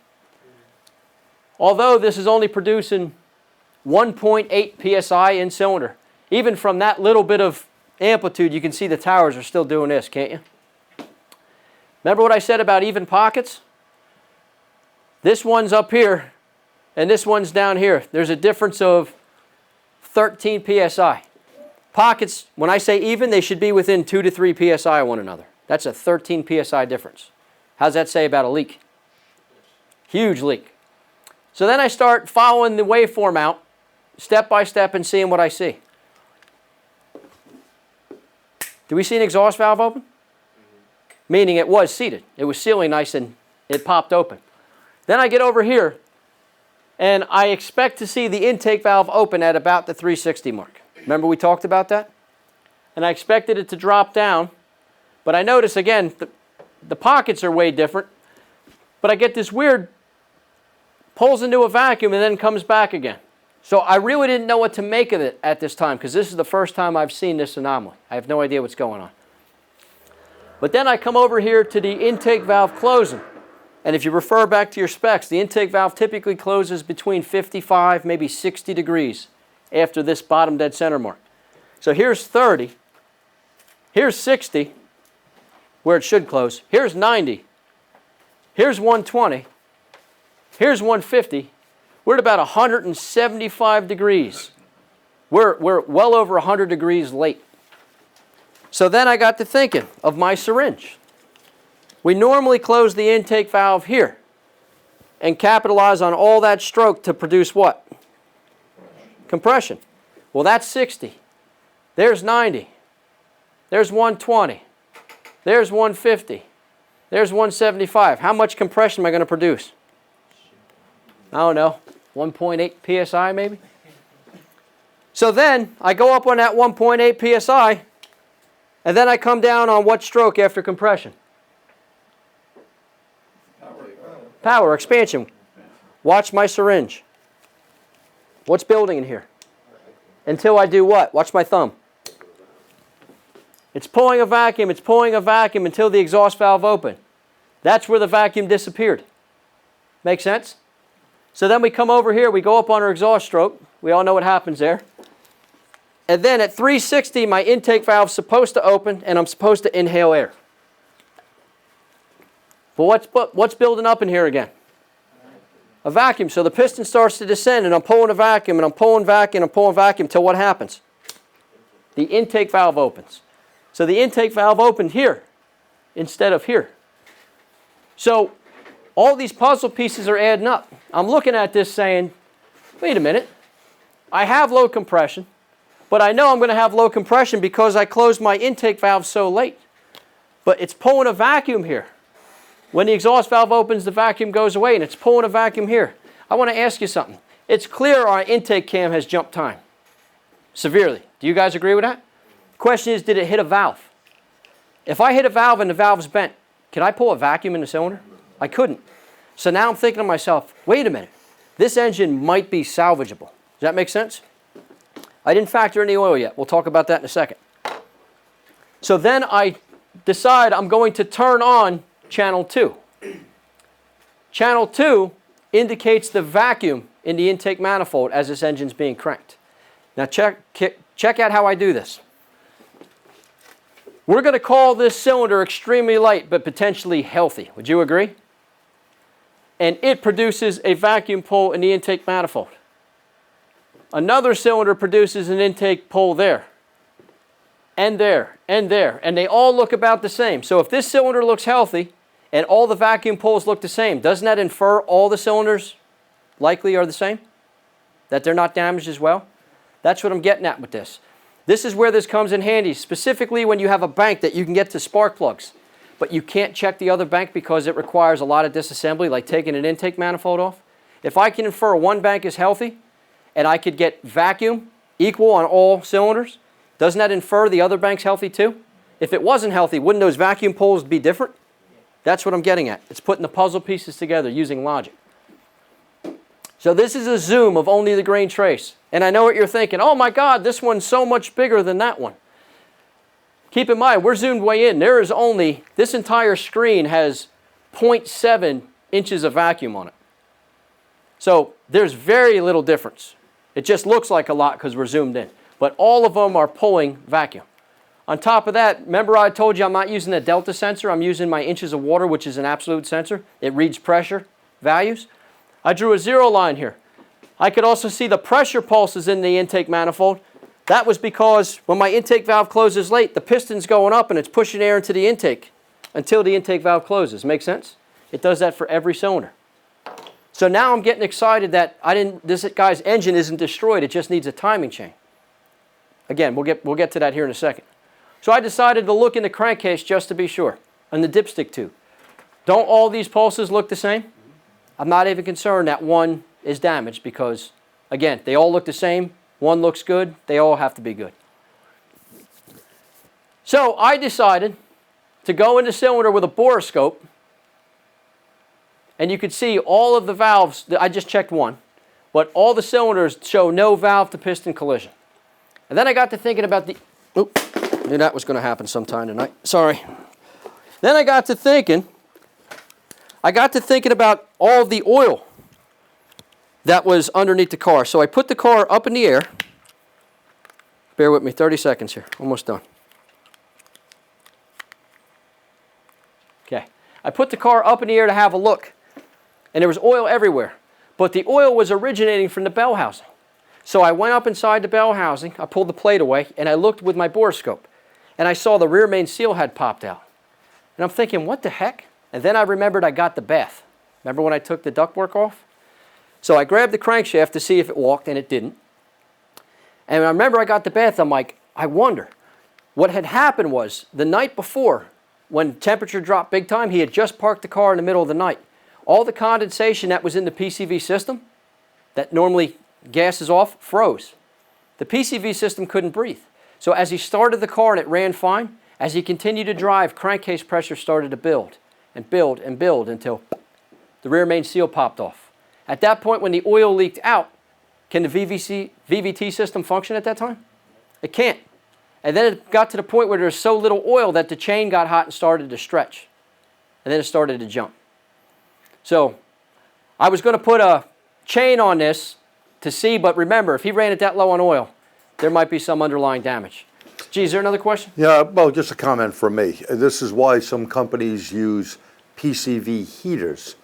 Although this is only producing 1.8 psi in cylinder, even from that little bit of amplitude, you can see the towers are still doing this, can't you? Remember what I said about even pockets? This one's up here, and this one's down here. There's a difference of 13 psi. Pockets, when I say even, they should be within 2 to 3 psi of one another. That's a 13 psi difference. How's that say about a leak? Huge leak. So then I start following the waveform out, step by step, and seeing what I see. Do we see an exhaust valve open? Meaning it was seated. It was sealing nice and it popped open. Then I get over here, and I expect to see the intake valve open at about the 360 mark. Remember we talked about that? And I expected it to drop down, but I notice again, the pockets are way different, but I get this weird pulls into a vacuum and then comes back again. So I really didn't know what to make of it at this time because this is the first time I've seen this anomaly. I have no idea what's going on. But then I come over here to the intake valve closing. And if you refer back to your specs, the intake valve typically closes between 55, maybe 60 degrees after this bottom dead center mark. So here's 30. Here's 60, where it should close. Here's 90. Here's 120. Here's 150. We're at about 175 degrees. We're well over 100 degrees late. So then I got to thinking of my syringe. We normally close the intake valve here and capitalize on all that stroke to produce what? Compression. Well, that's 60. There's 90. There's 120. There's 150. There's 175. How much compression am I going to produce? I don't know, 1.8 psi maybe? So then I go up on that 1.8 psi, and then I come down on what stroke after compression? Power, expansion. Watch my syringe. What's building in here? Until I do what? Watch my thumb. It's pulling a vacuum, it's pulling a vacuum until the exhaust valve opened. That's where the vacuum disappeared. Make sense? So then we come over here, we go up on our exhaust stroke. We all know what happens there. And then at 360, my intake valve's supposed to open, and I'm supposed to inhale air. But what's building up in here again? a vacuum. So the piston starts to descend, and I'm pulling a vacuum, and I'm pulling vacuum, and I'm pulling vacuum, till what happens? The intake valve opens. So the intake valve opened here instead of here. So all these puzzle pieces are adding up. I'm looking at this saying, wait a minute, I have low compression, but I know I'm going to have low compression because I closed my intake valve so late. But it's pulling a vacuum here. When the exhaust valve opens, the vacuum goes away, and it's pulling a vacuum here. I want to ask you something. It's clear our intake cam has jumped time severely. Do you guys agree with that? Question is, did it hit a valve? If I hit a valve and the valve's bent, can I pull a vacuum in the cylinder? I couldn't. So now I'm thinking to myself, wait a minute, this engine might be salvageable. Does that make sense? I didn't factor in the oil yet. We'll talk about that in a second. So then I decide I'm going to turn on channel 2. Channel 2 indicates the vacuum in the intake manifold as this engine's being cranked. Now check out how I do this. We're going to call this cylinder extremely light but potentially healthy. Would you agree? And it produces a vacuum pull in the intake manifold. Another cylinder produces an intake pull there, and there, and there, and they all look about the same. So if this cylinder looks healthy and all the vacuum pulls look the same, doesn't that infer all the cylinders likely are the same? That they're not damaged as well? That's what I'm getting at with this. This is where this comes in handy, specifically when you have a bank that you can get to spark plugs, but you can't check the other bank because it requires a lot of disassembly, like taking an intake manifold off. If I can infer one bank is healthy, and I could get vacuum equal on all cylinders, doesn't that infer the other bank's healthy too? If it wasn't healthy, wouldn't those vacuum pulls be different? That's what I'm getting at. It's putting the puzzle pieces together using logic. So this is a zoom of only the grain trace. And I know what you're thinking, oh my God, this one's so much bigger than that one. Keep in mind, we're zoomed way in. There is only, this entire screen has 0.7 inches of vacuum on it. So there's very little difference. It just looks like a lot because we're zoomed in. But all of them are pulling vacuum. On top of that, remember I told you I'm not using a delta sensor. I'm using my inches of water, which is an absolute sensor. It reads pressure values. I drew a zero line here. I could also see the pressure pulses in the intake manifold. That was because when my intake valve closes late, the piston's going up and it's pushing air into the intake until the intake valve closes. Make sense? It does that for every cylinder. So now I'm getting excited that this guy's engine isn't destroyed. It just needs a timing chain. Again, we'll get to that here in a second. So I decided to look in the crankcase just to be sure, and the dipstick tube. Don't all these pulses look the same? I'm not even concerned that one is damaged because, again, they all look the same. One looks good. They all have to be good. So I decided to go in the cylinder with a borescope, and you could see all of the valves. I just checked one, but all the cylinders show no valve to piston collision. And then I got to thinking about the, knew that was going to happen sometime tonight. Sorry. Then I got to thinking about all of the oil that was underneath the car. So I put the car up in the air. Bear with me, 30 seconds here, almost done. Okay, I put the car up in the air to have a look, and there was oil everywhere. But the oil was originating from the bell housing. So I went up inside the bell housing, I pulled the plate away, and I looked with my borescope. And I saw the rear main seal had popped out. And I'm thinking, what the heck? And then I remembered I got the bath. Remember when I took the ductwork off? So I grabbed the crankshaft to see if it walked, and it didn't. And I remember I got the bath, I'm like, I wonder. What had happened was, the night before, when temperature dropped big time, he had just parked the car in the middle of the night. All the condensation that was in the PCV system, that normally gases off, froze. The PCV system couldn't breathe. So as he started the car and it ran fine, as he continued to drive, crankcase pressure started to build and build and build until the rear main seal popped off. At that point, when the oil leaked out, can the VVT system function at that time? It can't. And then it got to the point where there's so little oil that the chain got hot and started to stretch. And then it started to jump. So I was going to put a chain on this to see, but remember, if he ran it that low on oil, there might be some underlying damage. Gee, is there another question? Yeah, well, just a comment from me. This is why some companies use PCV heaters.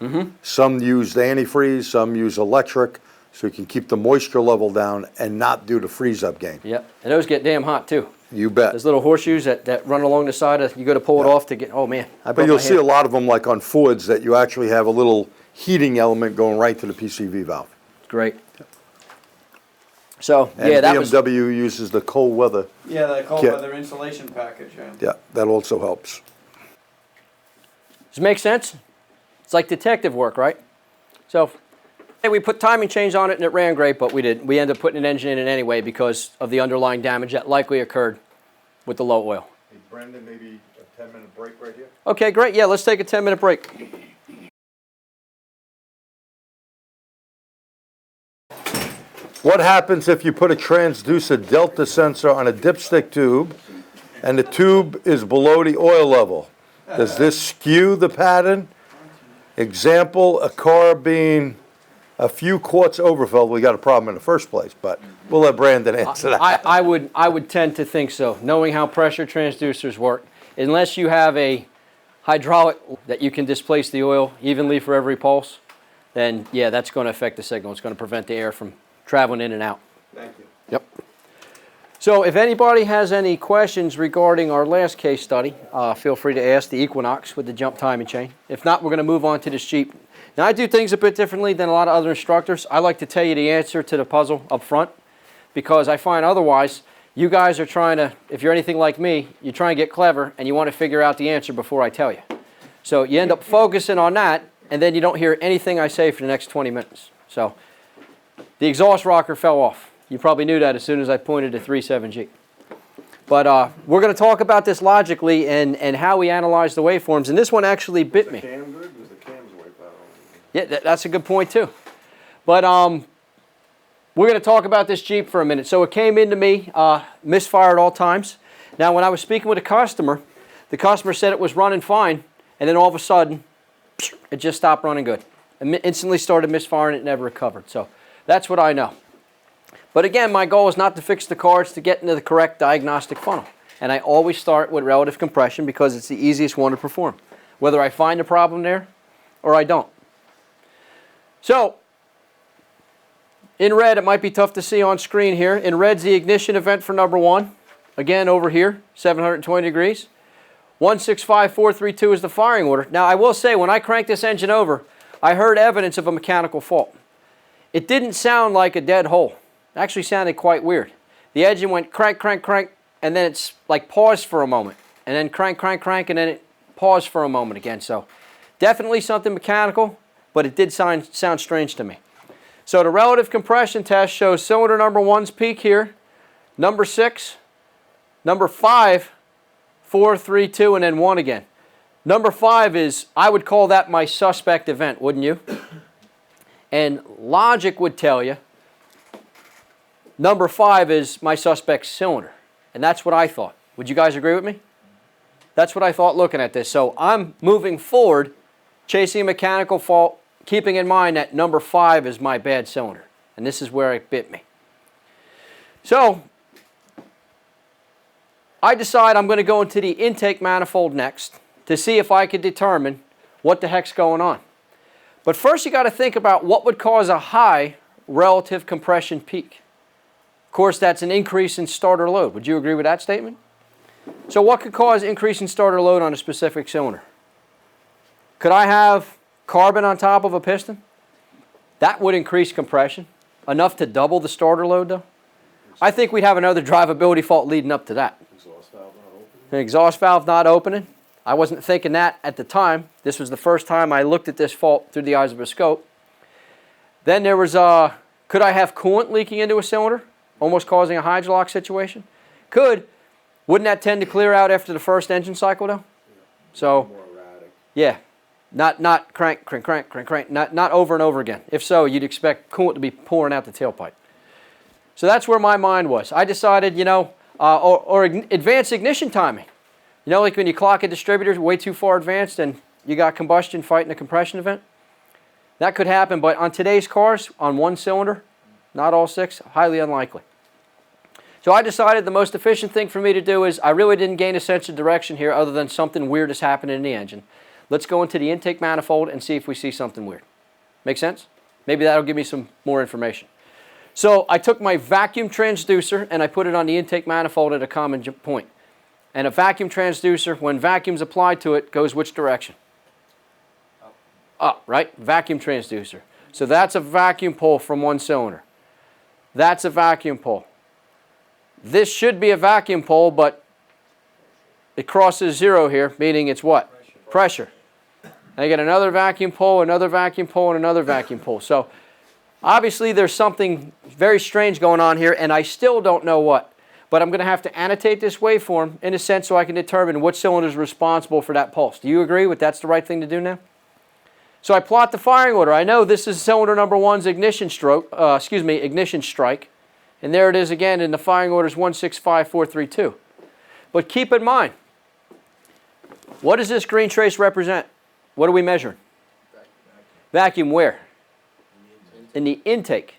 Some use the antifreeze, some use electric, so you can keep the moisture level down and not do the freeze-up game. Yep. And those get damn hot too. You bet. Those little horseshoes that run along the side of, you go to pull it off to get, oh man. But you'll see a lot of them like on Fords that you actually have a little heating element going right to the PCV valve. Great. So, And yeah, that was, BMW uses the cold weather. Yeah, the cold Kit. weather insulation package, yeah. Yeah, that also helps. does it make sense? It's like detective work, right? So, hey, we put timing chains on it and it ran great, but we ended up putting an engine in it anyway because of the underlying damage that likely occurred with the low oil. Hey, Brandon, maybe a 10-minute break right here? Okay, great. Yeah, let's take a 10-minute break. What happens if you put a transducer delta sensor on a dipstick tube and the tube is below the oil level? Does this skew the pattern? Example, a car being a few quarts overfilled, we got a problem in the first place, but we'll let Brandon answer that. I would tend to think so, knowing how pressure transducers work. Unless you have a hydraulic that you can displace the oil evenly for every pulse, then yeah, that's going to affect the signal. It's going to prevent the air from traveling in and out. Thank you. Yep. So if anybody has any questions regarding our last case study, feel free to ask the Equinox with the jump timing chain. If not, we're going to move on to this Jeep. Now, I do things a bit differently than a lot of other instructors. I like to tell you the answer to the puzzle up front because I find otherwise you guys are trying to, if you're anything like me, you try and get clever and you want to figure out the answer before I tell you. So you end up focusing on that and then you don't hear anything I say for the next 20 minutes. So the exhaust rocker fell off. You probably knew that as soon as I pointed to 3.7G. But we're going to talk about this logically and how we analyze the waveforms. And this one actually bit me. Cam good? Was the cams wiped out? Yeah, that's a good point too. But we're going to talk about this Jeep for a minute. So it came into me, misfire at all times. Now, when I was speaking with the customer said it was running fine, and then all of a sudden, it just stopped running good. It instantly started misfiring, it never recovered. So that's what I know. But again, my goal is not to fix the car, it's to get into the correct diagnostic funnel. And I always start with relative compression because it's the easiest one to perform, whether I find a problem there or I don't. So, in red, it might be tough to see on screen here. In red's the ignition event for number 1. Again, over here, 720 degrees. 165432 is the firing order. Now, I will say, when I cranked this engine over, I heard evidence of a mechanical fault. It didn't sound like a dead hole. It actually sounded quite weird. The engine went crank, crank, crank, and then it's like paused for a moment. And then crank, crank, crank, and then it paused for a moment again. So, definitely something mechanical, but it did sound strange to me. So the relative compression test shows cylinder number 1's peak here, number 6, number 5, 4, 3, 2, and then 1 again. Number 5 is, I would call that my suspect event, wouldn't you? And logic would tell you, number 5 is my suspect cylinder. And that's what I thought. Would you guys agree with me? That's what I thought looking at this. So I'm moving forward, chasing a mechanical fault, keeping in mind that number 5 is my bad cylinder. And this is where it bit me. So, I decide I'm going to go into the intake manifold next to see if I could determine what the heck's going on. But first you got to think about what would cause a high relative compression peak. Of course, that's an increase in starter load. Would you agree with that statement? So what could cause increase in starter load on a specific cylinder? Could I have carbon on top of a piston? That would increase compression. Enough to double the starter load though? I think we'd have another drivability fault leading up to that. Exhaust valve not open? An exhaust valve not opening. I wasn't thinking that at the time. This was the first time I looked at this fault through the eyes of a scope. Then there was, could I have coolant leaking into a cylinder, almost causing a hydrolock situation? Could. Wouldn't that tend to clear out after the first engine cycle though? So, More erratic. yeah. Not crank, crank, crank, crank, crank, not over and over again. If so, you'd expect coolant to be pouring out the tailpipe. So that's where my mind was. I decided, you know, or advanced ignition timing. You know, like when you clock a distributor way too far advanced and you got combustion fighting a compression event? That could happen, but on today's cars, on one cylinder, not all 6, highly unlikely. So I decided the most efficient thing for me to do is, I really didn't gain a sense of direction here other than something weird is happening in the engine. Let's go into the intake manifold and see if we see something weird. Make sense? Maybe that'll give me some more information. So I took my vacuum transducer and I put it on the intake manifold at a common point. And a vacuum transducer, when vacuum's applied to it, goes which direction? Up, right? Vacuum transducer. So that's a vacuum pole from one cylinder. That's a vacuum pole. This should be a vacuum pole, but it crosses zero here, meaning it's what? Pressure. I get another vacuum pole, another vacuum pole, and another vacuum pole. So obviously there's something very strange going on here, and I still don't know what. But I'm going to have to annotate this waveform in a sense so I can determine what cylinder is responsible for that pulse. Do you agree with that's the right thing to do now? So I plot the firing order. I know this is cylinder number 1's ignition strike. And there it is again, and the firing order is 165432. But keep in mind, what does this green trace represent? What are we measuring? Vacuum where? In the intake.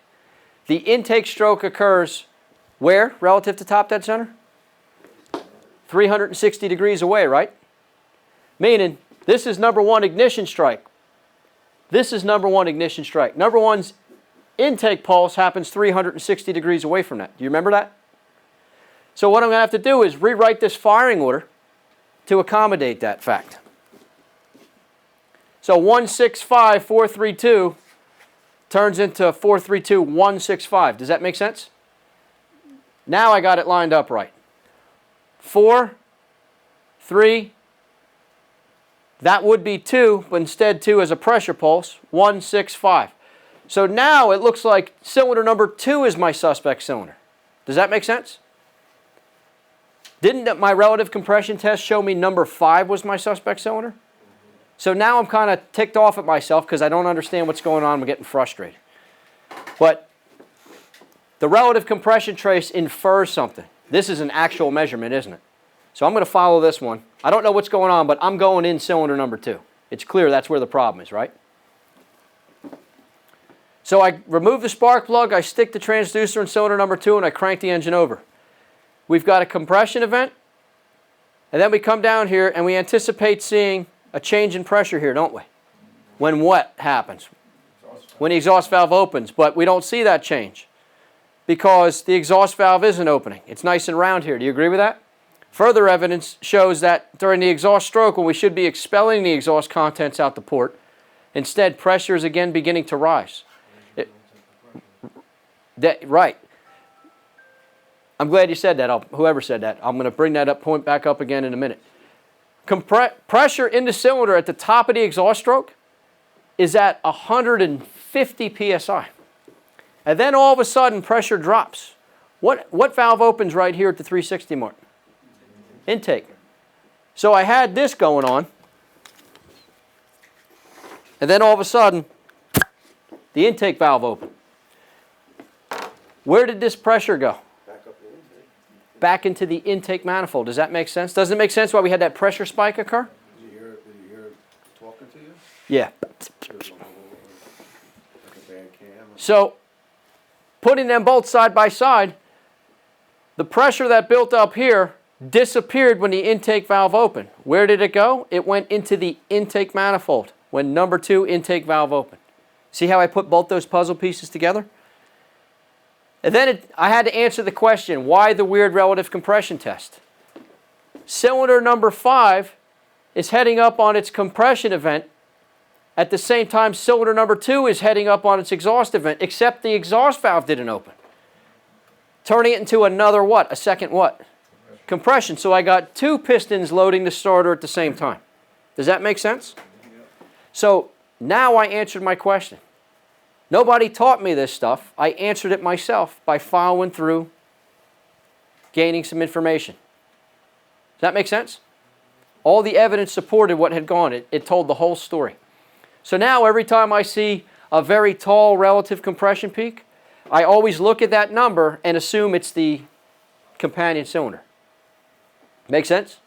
The intake stroke occurs where relative to top dead center? 360 degrees away, right? Meaning, this is number 1 ignition strike. This is number 1 ignition strike. Number 1's intake pulse happens 360 degrees away from that. Do you remember that? So what I'm going to have to do is rewrite this firing order to accommodate that fact. So 165432 turns into 432165. Does that make sense? Now I got it lined up right. 4, 3, that would be 2, but instead 2 is a pressure pulse, 165. So now it looks like cylinder number 2 is my suspect cylinder. Does that make sense? Didn't my relative compression test show me number 5 was my suspect cylinder? So now I'm kind of ticked off at myself because I don't understand what's going on. I'm getting frustrated. But the relative compression trace infers something. This is an actual measurement, isn't it? So I'm going to follow this one. I don't know what's going on, but I'm going in cylinder number 2. It's clear that's where the problem is, right? So I remove the spark plug, I stick the transducer in cylinder number 2, and I crank the engine over. We've got a compression event, and then we come down here and we anticipate seeing a change in pressure here, don't we? When what happens? When the exhaust valve opens, but we don't see that change because the exhaust valve isn't opening. It's nice and round here. Do you agree with that? Further evidence shows that during the exhaust stroke, when we should be expelling the exhaust contents out the port, instead pressure is again beginning to rise. Right. I'm glad you said that. Whoever said that. I'm going to bring that point back up again in a minute. Pressure in the cylinder at the top of the exhaust stroke is at 150 psi. And then all of a sudden pressure drops. What valve opens right here at the 360 mark? Intake. So I had this going on, and then all of a sudden the intake valve opened. Where did this pressure go? Back into the intake manifold. Does that make sense? Does it make sense why we had that pressure spike occur? Did you hear it talking to you? Yeah. Like a band cam? So, putting them both side by side, the pressure that built up here disappeared when the intake valve opened. Where did it go? It went into the intake manifold when number 2 intake valve opened. See how I put both those puzzle pieces together? And then I had to answer the question, why the weird relative compression test? Cylinder number 5 is heading up on its compression event. At the same time, cylinder number 2 is heading up on its exhaust event, except the exhaust valve didn't open. Turning it into another what? A second what? Compression. So I got 2 pistons loading the starter at the same time. Does that make sense? So now I answered my question. Nobody taught me this stuff. I answered it myself by following through, gaining some information. Does that make sense? All the evidence supported what had gone. It told the whole story. So now every time I see a very tall relative compression peak, I always look at that number and assume it's the companion cylinder. Make sense?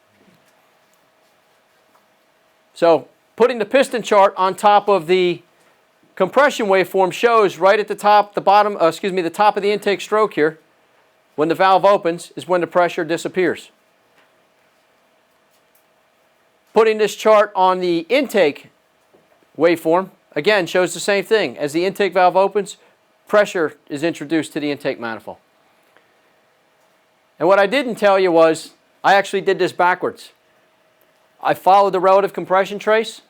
So putting the piston chart on top of the compression waveform shows right at the top, the top of the intake stroke here, when the valve opens, is when the pressure disappears. Putting this chart on the intake waveform, again, shows the same thing. As the intake valve opens, pressure is introduced to the intake manifold. And what I didn't tell you was, I actually did this backwards. I followed the relative compression trace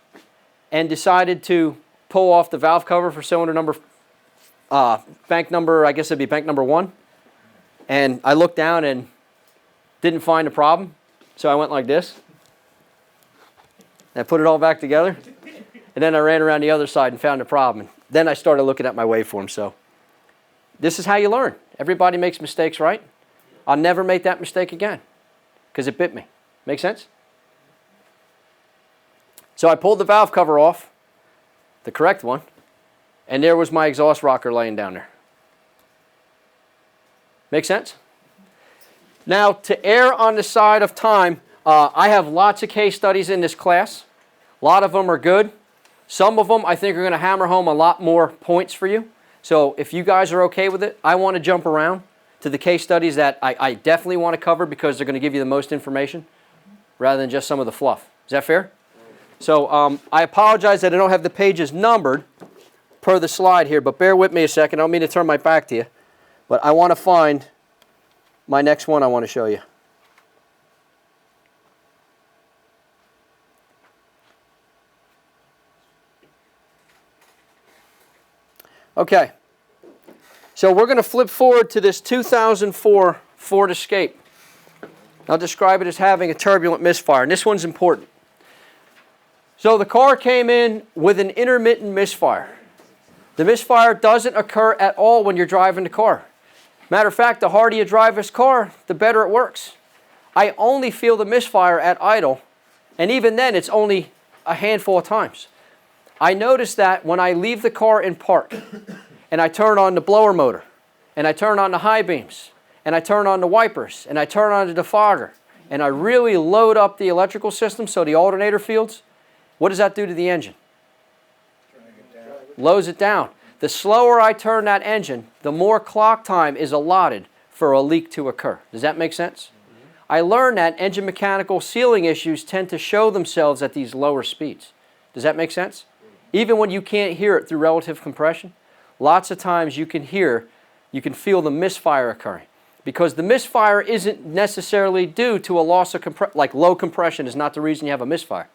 and decided to pull off the valve cover for cylinder number, bank number, I guess it'd be bank number 1. And I looked down and didn't find a problem. So I went like this. And I put it all back together. And then I ran around the other side and found a problem. Then I started looking at my waveform. So this is how you learn. Everybody makes mistakes, right? I'll never make that mistake again because it bit me. Make sense? So I pulled the valve cover off, the correct one, and there was my exhaust rocker laying down there. Make sense? Now, to err on the side of time, I have lots of case studies in this class. A lot of them are good. Some of them I think are going to hammer home a lot more points for you. So if you guys are okay with it, I want to jump around to the case studies that I definitely want to cover because they're going to give you the most information rather than just some of the fluff. Is that fair? So I apologize that I don't have the pages numbered per the slide here, but bear with me a second. I don't mean to turn my back to you, but I want to find my next one I want to show you. Okay, so we're going to flip forward to this 2004 Ford Escape. I'll describe it as having a turbulent misfire, and this one's important. So the car came in with an intermittent misfire. The misfire doesn't occur at all when you're driving the car. Matter of fact, the harder you drive this car, the better it works. I only feel the misfire at idle, and even then it's only a handful of times. I notice that when I leave the car in park, and I turn on the blower motor, and I turn on the high beams, and I turn on the wipers, and I turn on the defogger, and I really load up the electrical system, so the alternator fields, what does that do to the engine? Lows it down. The slower I turn that engine, the more clock time is allotted for a leak to occur. Does that make sense? I learned that engine mechanical sealing issues tend to show themselves at these lower speeds. Does that make sense? Even when you can't hear it through relative compression, lots of times you can feel the misfire occurring. Because the misfire isn't necessarily due to a loss of compression, like low compression is not the reason you have a misfire.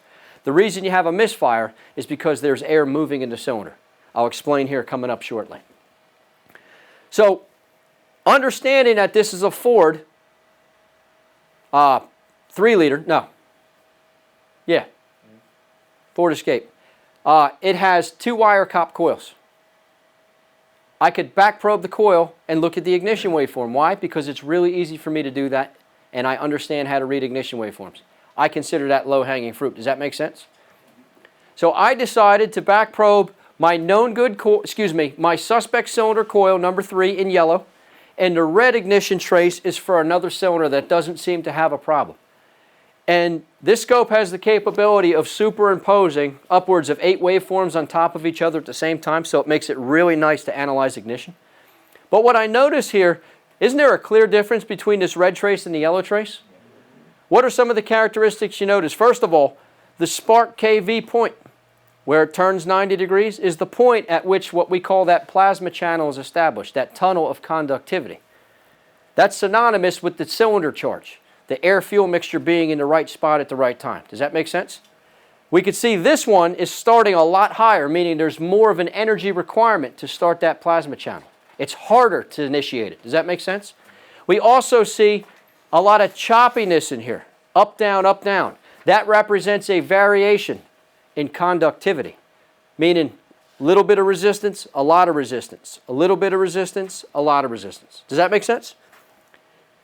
The reason you have a misfire is because there's air moving in the cylinder. I'll explain here coming up shortly. So, understanding that this is a Ford 3-liter, Ford Escape. It has 2 wire cop coils. I could back probe the coil and look at the ignition waveform. Why? Because it's really easy for me to do that, and I understand how to read ignition waveforms. I consider that low-hanging fruit. Does that make sense? So I decided to back probe my my suspect cylinder coil number 3 in yellow, and the red ignition trace is for another cylinder that doesn't seem to have a problem. And this scope has the capability of superimposing upwards of 8 waveforms on top of each other at the same time, so it makes it really nice to analyze ignition. But what I notice here, isn't there a clear difference between this red trace and the yellow trace? What are some of the characteristics you notice? First of all, the spark KV point, where it turns 90 degrees, is the point at which what we call that plasma channel is established, that tunnel of conductivity. That's synonymous with the cylinder charge, the air-fuel mixture being in the right spot at the right time. Does that make sense? We could see this one is starting a lot higher, meaning there's more of an energy requirement to start that plasma channel. It's harder to initiate it. Does that make sense? We also see a lot of choppiness in here. Up, down, up, down. That represents a variation in conductivity, meaning a little bit of resistance, a lot of resistance, a little bit of resistance, a lot of resistance. Does that make sense?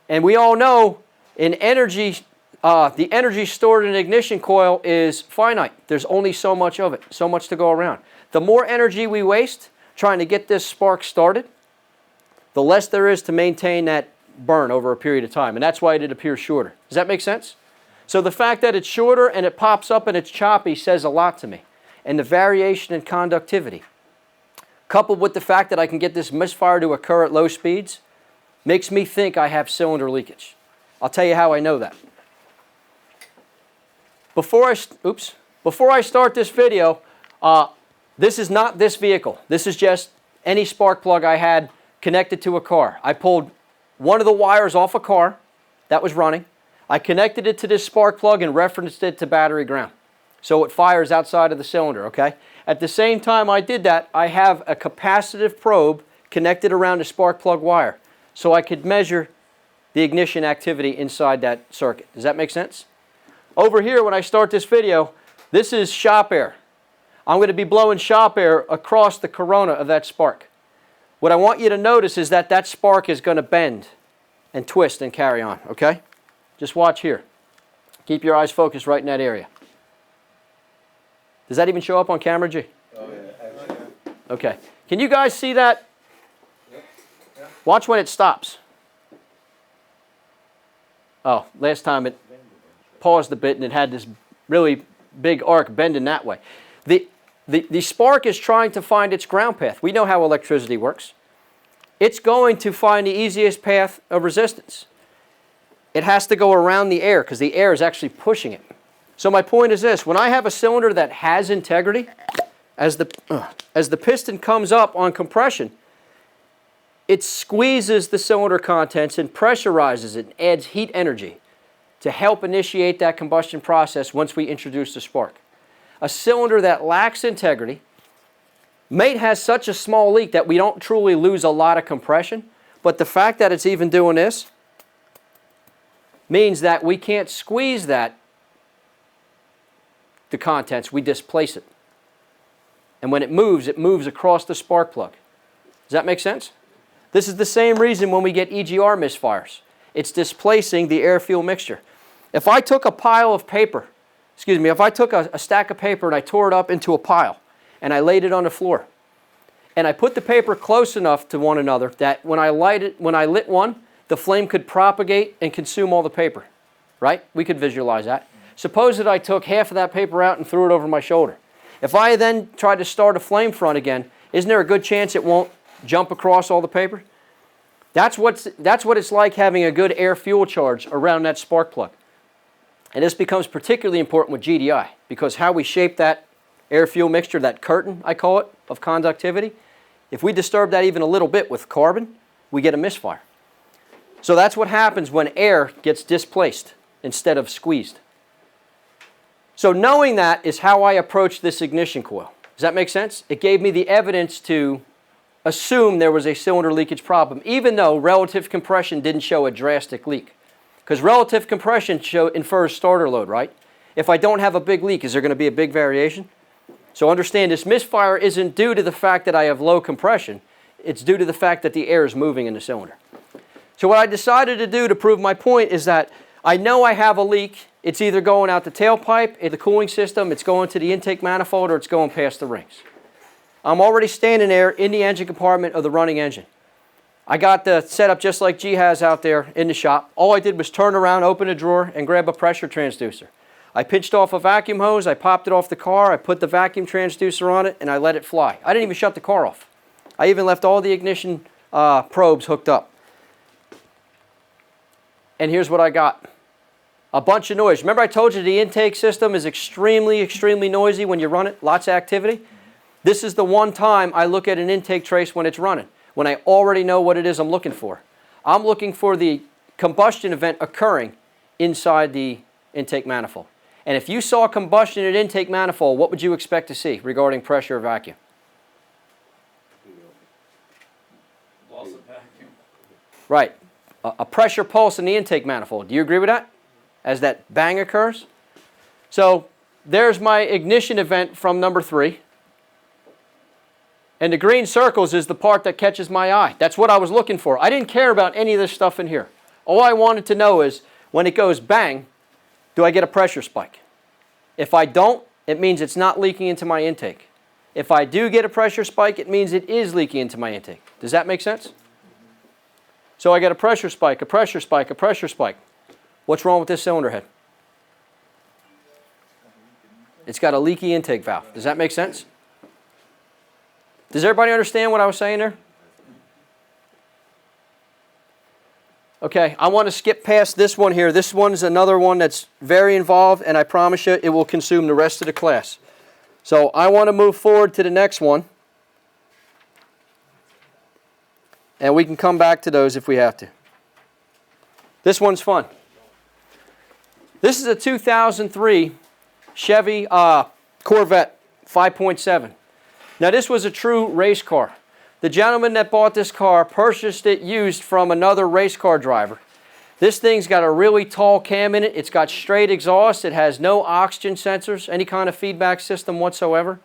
And we all know in energy, the energy stored in an ignition coil is finite. There's only so much of it, so much to go around. The more energy we waste trying to get this spark started, the less there is to maintain that burn over a period of time, and that's why it appears shorter. Does that make sense? So the fact that it's shorter and it pops up and it's choppy says a lot to me. And the variation in conductivity, coupled with the fact that I can get this misfire to occur at low speeds, makes me think I have cylinder leakage. I'll tell you how I know that. before I start this video, this is not this vehicle. This is just any spark plug I had connected to a car. I pulled one of the wires off a car that was running. I connected it to this spark plug and referenced it to battery ground. So it fires outside of the cylinder, okay? At the same time I did that, I have a capacitive probe connected around the spark plug wire so I could measure the ignition activity inside that circuit. Does that make sense? Over here, when I start this video, this is shop air. I'm going to be blowing shop air across the corona of that spark. What I want you to notice is that that spark is going to bend and twist and carry on, okay? Just watch here. Keep your eyes focused right in that area. Does that even show up on camera, G? Oh, yeah. Okay. Can you guys see that? Watch when it stops. Oh, last time it paused a bit and it had this really big arc bending that way. The spark is trying to find its ground path. We know how electricity works. It's going to find the easiest path of resistance. It has to go around the air because the air is actually pushing it. So my point is this: when I have a cylinder that has integrity, as the piston comes up on compression, it squeezes the cylinder contents and pressurizes it and adds heat energy to help initiate that combustion process once we introduce the spark. A cylinder that lacks integrity may have such a small leak that we don't truly lose a lot of compression, but the fact that it's even doing this means that we can't squeeze the contents, we displace it. And when it moves across the spark plug. Does that make sense? This is the same reason when we get EGR misfires. It's displacing the air-fuel mixture. If I took a pile of paper, if I took a stack of paper and I tore it up into a pile and I laid it on the floor and I put the paper close enough to one another that when I lit one, the flame could propagate and consume all the paper, right? We could visualize that. Suppose that I took half of that paper out and threw it over my shoulder. If I then tried to start a flame front again, isn't there a good chance it won't jump across all the paper? That's what it's like having a good air-fuel charge around that spark plug. And this becomes particularly important with GDI because how we shape that air-fuel mixture, that curtain, I call it, of conductivity, if we disturb that even a little bit with carbon, we get a misfire. So that's what happens when air gets displaced instead of squeezed. So knowing that is how I approach this ignition coil. Does that make sense? It gave me the evidence to assume there was a cylinder leakage problem, even though relative compression didn't show a drastic leak. Because relative compression infers starter load, right? If I don't have a big leak, is there going to be a big variation? So understand this misfire isn't due to the fact that I have low compression. It's due to the fact that the air is moving in the cylinder. So what I decided to do to prove my point is that I know I have a leak. It's either going out the tailpipe, in the cooling system, it's going to the intake manifold, or it's going past the rings. I'm already standing there in the engine compartment of the running engine. I got the setup just like G has out there in the shop. All I did was turn around, open a drawer, and grab a pressure transducer. I pinched off a vacuum hose, I popped it off the car, I put the vacuum transducer on it, and I let it fly. I didn't even shut the car off. I even left all the ignition probes hooked up. And here's what I got. A bunch of noise. Remember I told you the intake system is extremely, extremely noisy when you run it? Lots of activity? This is the one time I look at an intake trace when it's running, when I already know what it is I'm looking for. I'm looking for the combustion event occurring inside the intake manifold. And if you saw combustion in an intake manifold, what would you expect to see regarding pressure or vacuum? Loss of vacuum. Right. A pressure pulse in the intake manifold. Do you agree with that? As that bang occurs? So there's my ignition event from number 3. And the green circles is the part that catches my eye. That's what I was looking for. I didn't care about any of this stuff in here. All I wanted to know is when it goes bang, do I get a pressure spike? If I don't, it means it's not leaking into my intake. If I do get a pressure spike, it means it is leaking into my intake. Does that make sense? So I get a pressure spike, a pressure spike, a pressure spike. What's wrong with this cylinder head? It's got a leaky intake valve. Does that make sense? Does everybody understand what I was saying there? Okay, I want to skip past this one here. This one's another one that's very involved, and I promise you it will consume the rest of the class. So I want to move forward to the next one. And we can come back to those if we have to. This one's fun. This is a 2003 Chevy Corvette 5.7. Now this was a true race car. The gentleman that bought this car purchased it used from another race car driver. This thing's got a really tall cam in it. It's got straight exhaust. It has no oxygen sensors, any kind of feedback system whatsoever.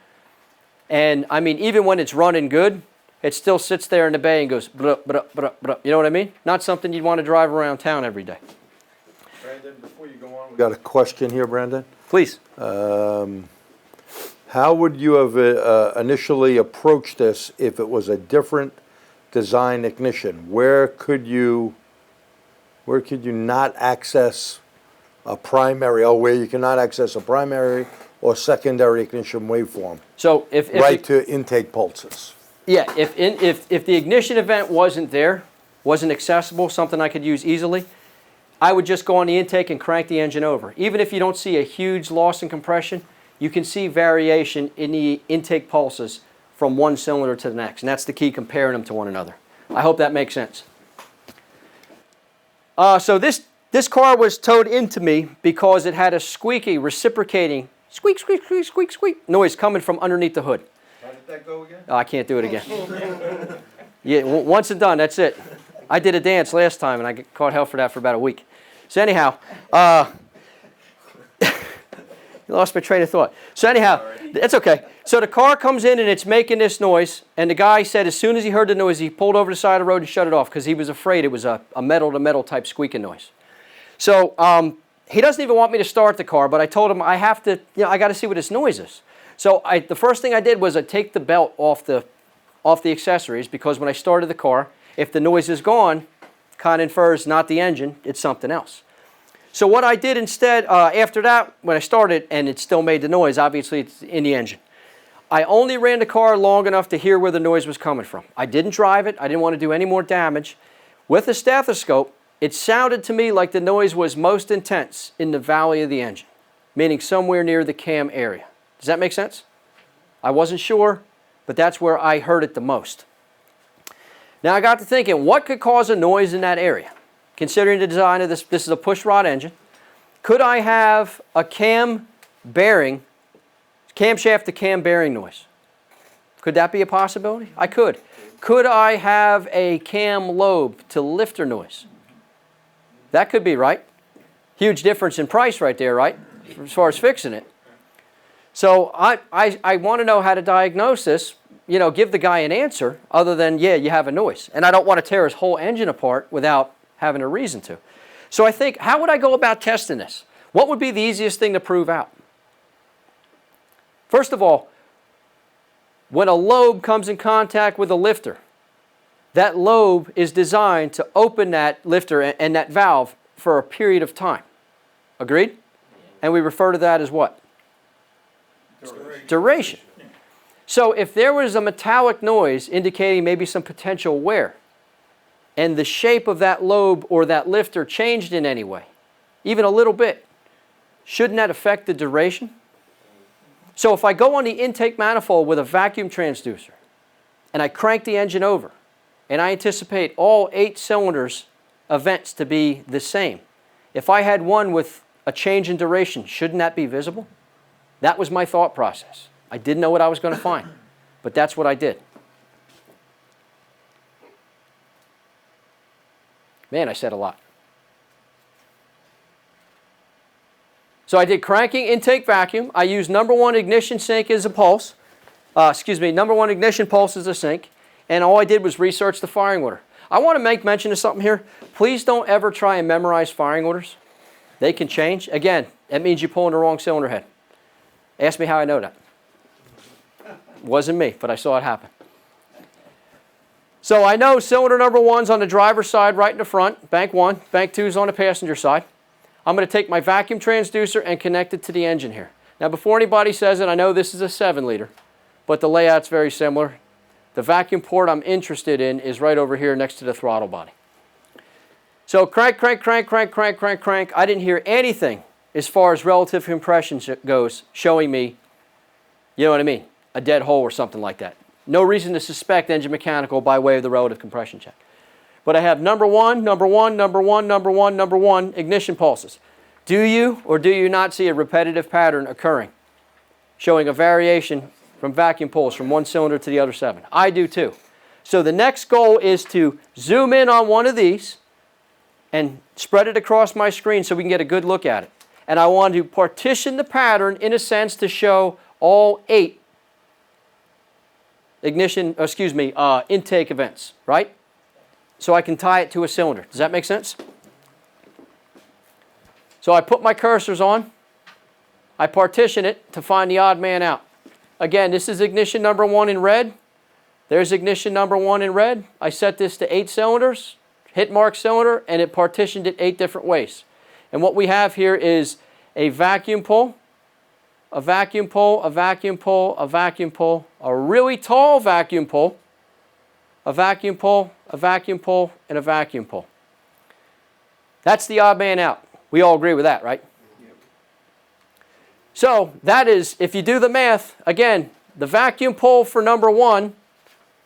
And I mean, even when it's running good, it still sits there in the bay and goes, bruh, bruh, bruh, bruh. You know what I mean? Not something you'd want to drive around town every day. Brandon, before you go on, we got a question here, Brandon. Please. How would you have initially approached this if it was a different design ignition? Where could you not access a primary, or where you cannot access a primary or secondary ignition waveform? So if Right to intake pulses. yeah, if the ignition event wasn't there, wasn't accessible, something I could use easily, I would just go on the intake and crank the engine over. Even if you don't see a huge loss in compression, you can see variation in the intake pulses from one cylinder to the next. And that's the key, comparing them to one another. I hope that makes sense. So this car was towed into me because it had a squeaky, reciprocating squeak, squeak, squeak, squeak, squeak noise coming from underneath the hood. How did that go again? Oh, I can't do it again. Yeah, once and done, that's it. I did a dance last time and I caught hell for that for about a week. So anyhow, you lost my train of thought. So anyhow, it's okay. So the car comes in and it's making this noise, and the guy said as soon as he heard the noise, he pulled over the side of the road and shut it off because he was afraid it was a metal-to-metal type squeaking noise. So he doesn't even want me to start the car, but I told him I have to, I got to see what this noise is. So the first thing I did was I take the belt off the accessories, because when I started the car, if the noise is gone, kind of infers not the engine, it's something else. So what I did instead, after that, when I started, and it still made the noise, obviously it's in the engine, I only ran the car long enough to hear where the noise was coming from. I didn't drive it. I didn't want to do any more damage. With the stethoscope, it sounded to me like the noise was most intense in the valley of the engine, meaning somewhere near the cam area. Does that make sense? I wasn't sure, but that's where I heard it the most. Now I got to thinking, what could cause a noise in that area? Considering the design of this is a push rod engine. Could I have a cam bearing, camshaft to cam bearing noise? Could that be a possibility? I could. Could I have a cam lobe to lifter noise? That could be, right? Huge difference in price right there, right? As far as fixing it. So I want to know how to diagnose this, give the guy an answer other than, yeah, you have a noise. And I don't want to tear his whole engine apart without having a reason to. So I think, how would I go about testing this? What would be the easiest thing to prove out? First of all, when a lobe comes in contact with a lifter, that lobe is designed to open that lifter and that valve for a period of time. Agreed? And we refer to that as what? Duration. So if there was a metallic noise indicating maybe some potential wear, and the shape of that lobe or that lifter changed in any way, even a little bit, shouldn't that affect the duration? So if I go on the intake manifold with a vacuum transducer and I crank the engine over and I anticipate all 8 cylinders events to be the same, if I had one with a change in duration, shouldn't that be visible? That was my thought process. I didn't know what I was going to find, but that's what I did. Man, I said a lot. So I did cranking, intake, vacuum. I used number 1 ignition sync as a pulse. Number 1 ignition pulse as a sync. And all I did was research the firing order. I want to make mention of something here. Please don't ever try and memorize firing orders. They can change. Again, that means you're pulling the wrong cylinder head. Ask me how I know that. It wasn't me, but I saw it happen. So I know cylinder number 1's on the driver's side right in the front, bank 1. Bank 2's on the passenger side. I'm going to take my vacuum transducer and connect it to the engine here. Now before anybody says it, I know this is a 7-liter, but the layout's very similar. The vacuum port I'm interested in is right over here next to the throttle body. So crank, crank, crank, crank, crank, crank, crank. I didn't hear anything as far as relative compression goes showing me, you know what I mean, a dead hole or something like that. No reason to suspect engine mechanical by way of the relative compression check. But I have number one, number one, number one, number one, number one ignition pulses. Do you or do you not see a repetitive pattern occurring, showing a variation from vacuum pulls from one cylinder to the other 7? I do too. So the next goal is to zoom in on one of these and spread it across my screen so we can get a good look at it. And I want to partition the pattern in a sense to show all 8 intake events, right? So I can tie it to a cylinder. Does that make sense? So I put my cursors on. I partition it to find the odd man out. Again, this is ignition number 1 in red. There's ignition number 1 in red. I set this to 8 cylinders, hit mark cylinder, and it partitioned it 8 different ways. And what we have here is a vacuum pull, a vacuum pull, a vacuum pull, a vacuum pull, a really tall vacuum pull, a vacuum pull, a vacuum pull, and a vacuum pull. That's the odd man out. We all agree with that, right? So that is, if you do the math, again, the vacuum pull for number 1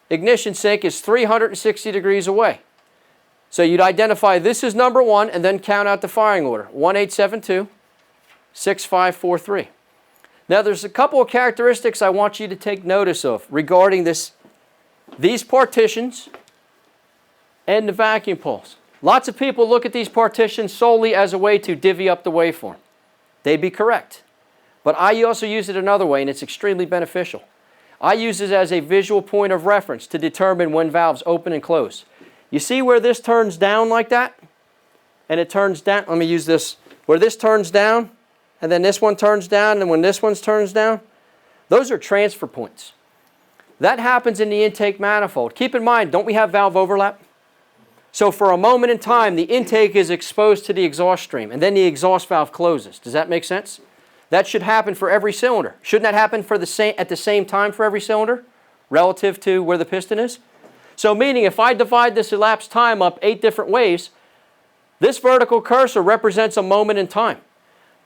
ignition sink is 360 degrees away. So you'd identify this is number 1 and then count out the firing order. 1872, 6543. Now there's a couple of characteristics I want you to take notice of regarding these partitions and the vacuum pulls. Lots of people look at these partitions solely as a way to divvy up the waveform. They'd be correct. But I also use it another way, and it's extremely beneficial. I use it as a visual point of reference to determine when valves open and close. You see where this turns down like that? And it turns down, let me use this, where this turns down, and then this one turns down, and when this one turns down, those are transfer points. That happens in the intake manifold. Keep in mind, don't we have valve overlap? So for a moment in time, the intake is exposed to the exhaust stream, and then the exhaust valve closes. Does that make sense? That should happen for every cylinder. Shouldn't that happen at the same time for every cylinder, relative to where the piston is? So meaning if I divide this elapsed time up 8 different ways, this vertical cursor represents a moment in time.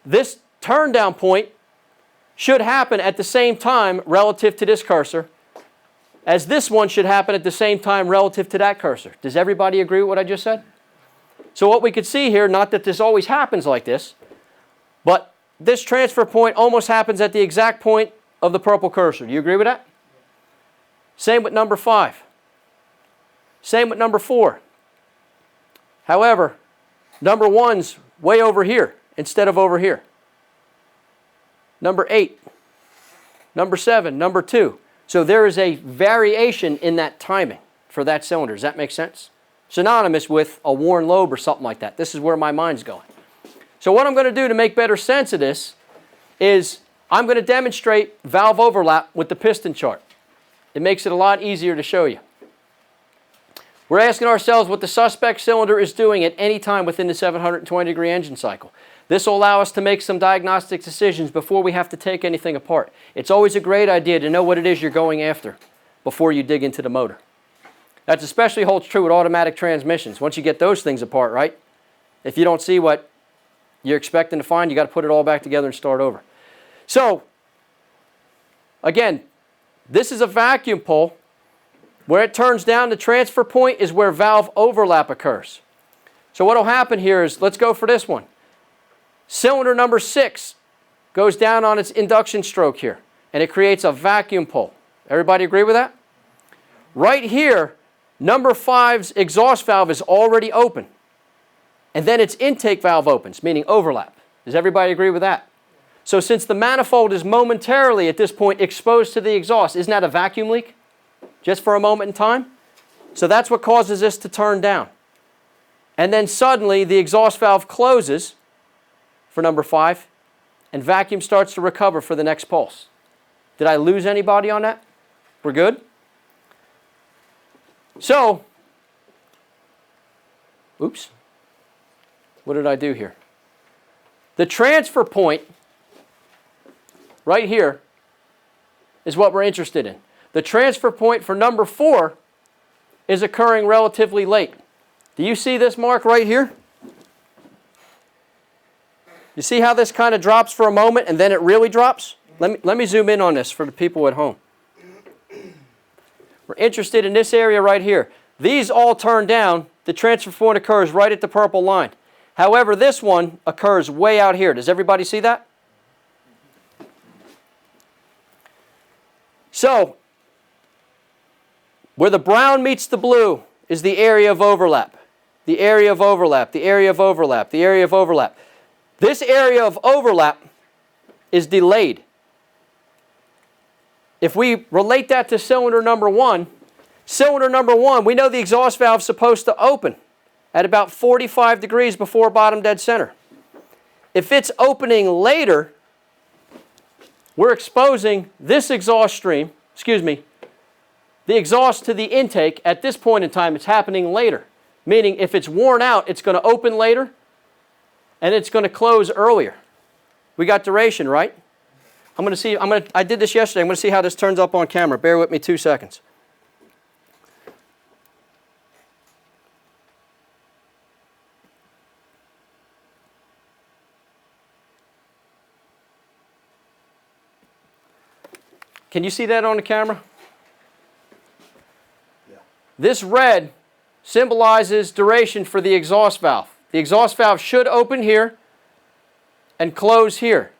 This turn down point should happen at the same time relative to this cursor, as this one should happen at the same time relative to that cursor. Does everybody agree with what I just said? So what we could see here, not that this always happens like this, but this transfer point almost happens at the exact point of the purple cursor. Do you agree with that? Same with number 5. Same with number 4. However, number 1's way over here instead of over here. Number 8, number 7, number 2. So there is a variation in that timing for that cylinder. Does that make sense? Synonymous with a worn lobe or something like that. This is where my mind's going. So what I'm going to do to make better sense of this is I'm going to demonstrate valve overlap with the piston chart. It makes it a lot easier to show you. We're asking ourselves what the suspect cylinder is doing at any time within the 720-degree engine cycle. This will allow us to make some diagnostic decisions before we have to take anything apart. It's always a great idea to know what it is you're going after before you dig into the motor. That especially holds true with automatic transmissions. Once you get those things apart, right? If you don't see what you're expecting to find, you got to put it all back together and start over. So, again, this is a vacuum pull. Where it turns down, the transfer point is where valve overlap occurs. So what will happen here is, let's go for this one. Cylinder number 6 goes down on its induction stroke here, and it creates a vacuum pull. Everybody agree with that? Right here, number 5's exhaust valve is already open, and then its intake valve opens, meaning overlap. Does everybody agree with that? So since the manifold is momentarily at this point exposed to the exhaust, isn't that a vacuum leak? Just for a moment in time? So that's what causes this to turn down. And then suddenly the exhaust valve closes for number 5, and vacuum starts to recover for the next pulse. Did I lose anybody on that? We're good? So, oops. What did I do here? The transfer point right here is what we're interested in. The transfer point for number 4 is occurring relatively late. Do you see this mark right here? You see how this kind of drops for a moment and then it really drops? Let me zoom in on this for the people at home. We're interested in this area right here. These all turn down. The transfer point occurs right at the purple line. However, this one occurs way out here. Does everybody see that? So, where the brown meets the blue is the area of overlap. The area of overlap, the area of overlap, the area of overlap. This area of overlap is delayed. If we relate that to cylinder number 1, we know the exhaust valve is supposed to open at about 45 degrees before bottom dead center. If it's opening later, we're exposing this exhaust stream, the exhaust to the intake. At this point in time, it's happening later. Meaning if it's worn out, it's going to open later and it's going to close earlier. We got duration, right? I did this yesterday. I'm going to see how this turns up on camera. Bear with me 2 seconds. Can you see that on the camera? Yeah. This red symbolizes duration for the exhaust valve. The exhaust valve should open here and close here.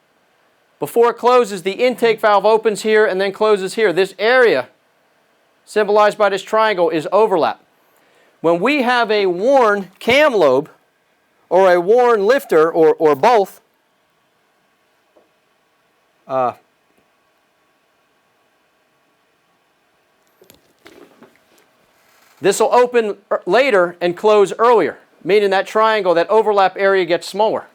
Before it closes, the intake valve opens here and then closes here. This area, symbolized by this triangle, is overlap. When we have a worn cam lobe or a worn lifter or both, this will open later and close earlier, meaning that triangle, that overlap area gets smaller.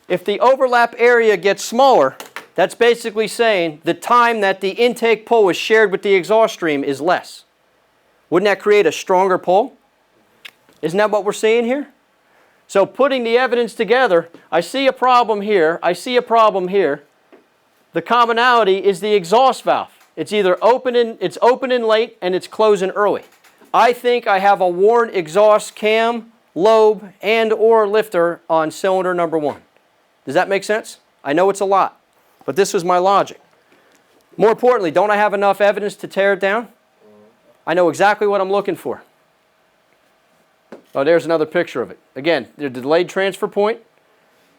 If the overlap area gets smaller, that's basically saying the time that the intake pull is shared with the exhaust stream is less. Wouldn't that create a stronger pull? Isn't that what we're seeing here? So putting the evidence together, I see a problem here, I see a problem here. The commonality is the exhaust valve. It's either opening late and it's closing early. I think I have a worn exhaust cam, lobe, and or lifter on cylinder number 1. Does that make sense? I know it's a lot, but this was my logic. More importantly, don't I have enough evidence to tear it down? I know exactly what I'm looking for. Oh, there's another picture of it. Again, the delayed transfer point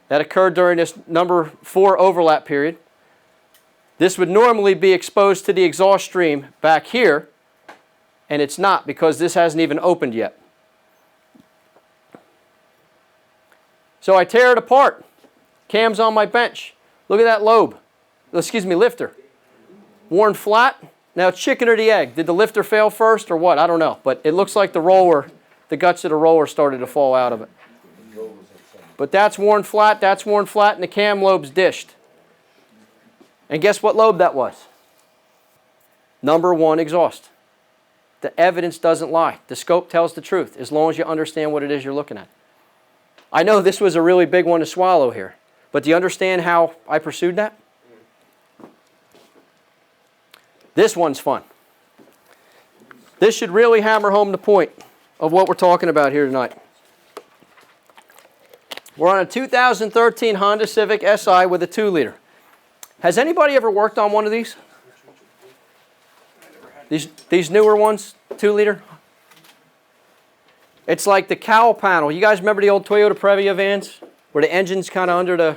that occurred during this number 4 overlap period. This would normally be exposed to the exhaust stream back here, and it's not because this hasn't even opened yet. So I tear it apart. Cam's on my bench. Look at that lobe. Lifter. Worn flat. Now it's chicken or the egg. Did the lifter fail first or what? I don't know. But it looks like the guts of the roller started to fall out of it. But that's worn flat, and the cam lobe's dished. And guess what lobe that was? Number 1 exhaust. The evidence doesn't lie. The scope tells the truth, as long as you understand what it is you're looking at. I know this was a really big one to swallow here, but do you understand how I pursued that? This one's fun. This should really hammer home the point of what we're talking about here tonight. We're on a 2013 Honda Civic Si with a 2-liter. Has anybody ever worked on one of these? These newer ones, 2-liter? It's like the cowl panel. You guys remember the old Toyota Previa vans? Where the engine's kind of under the...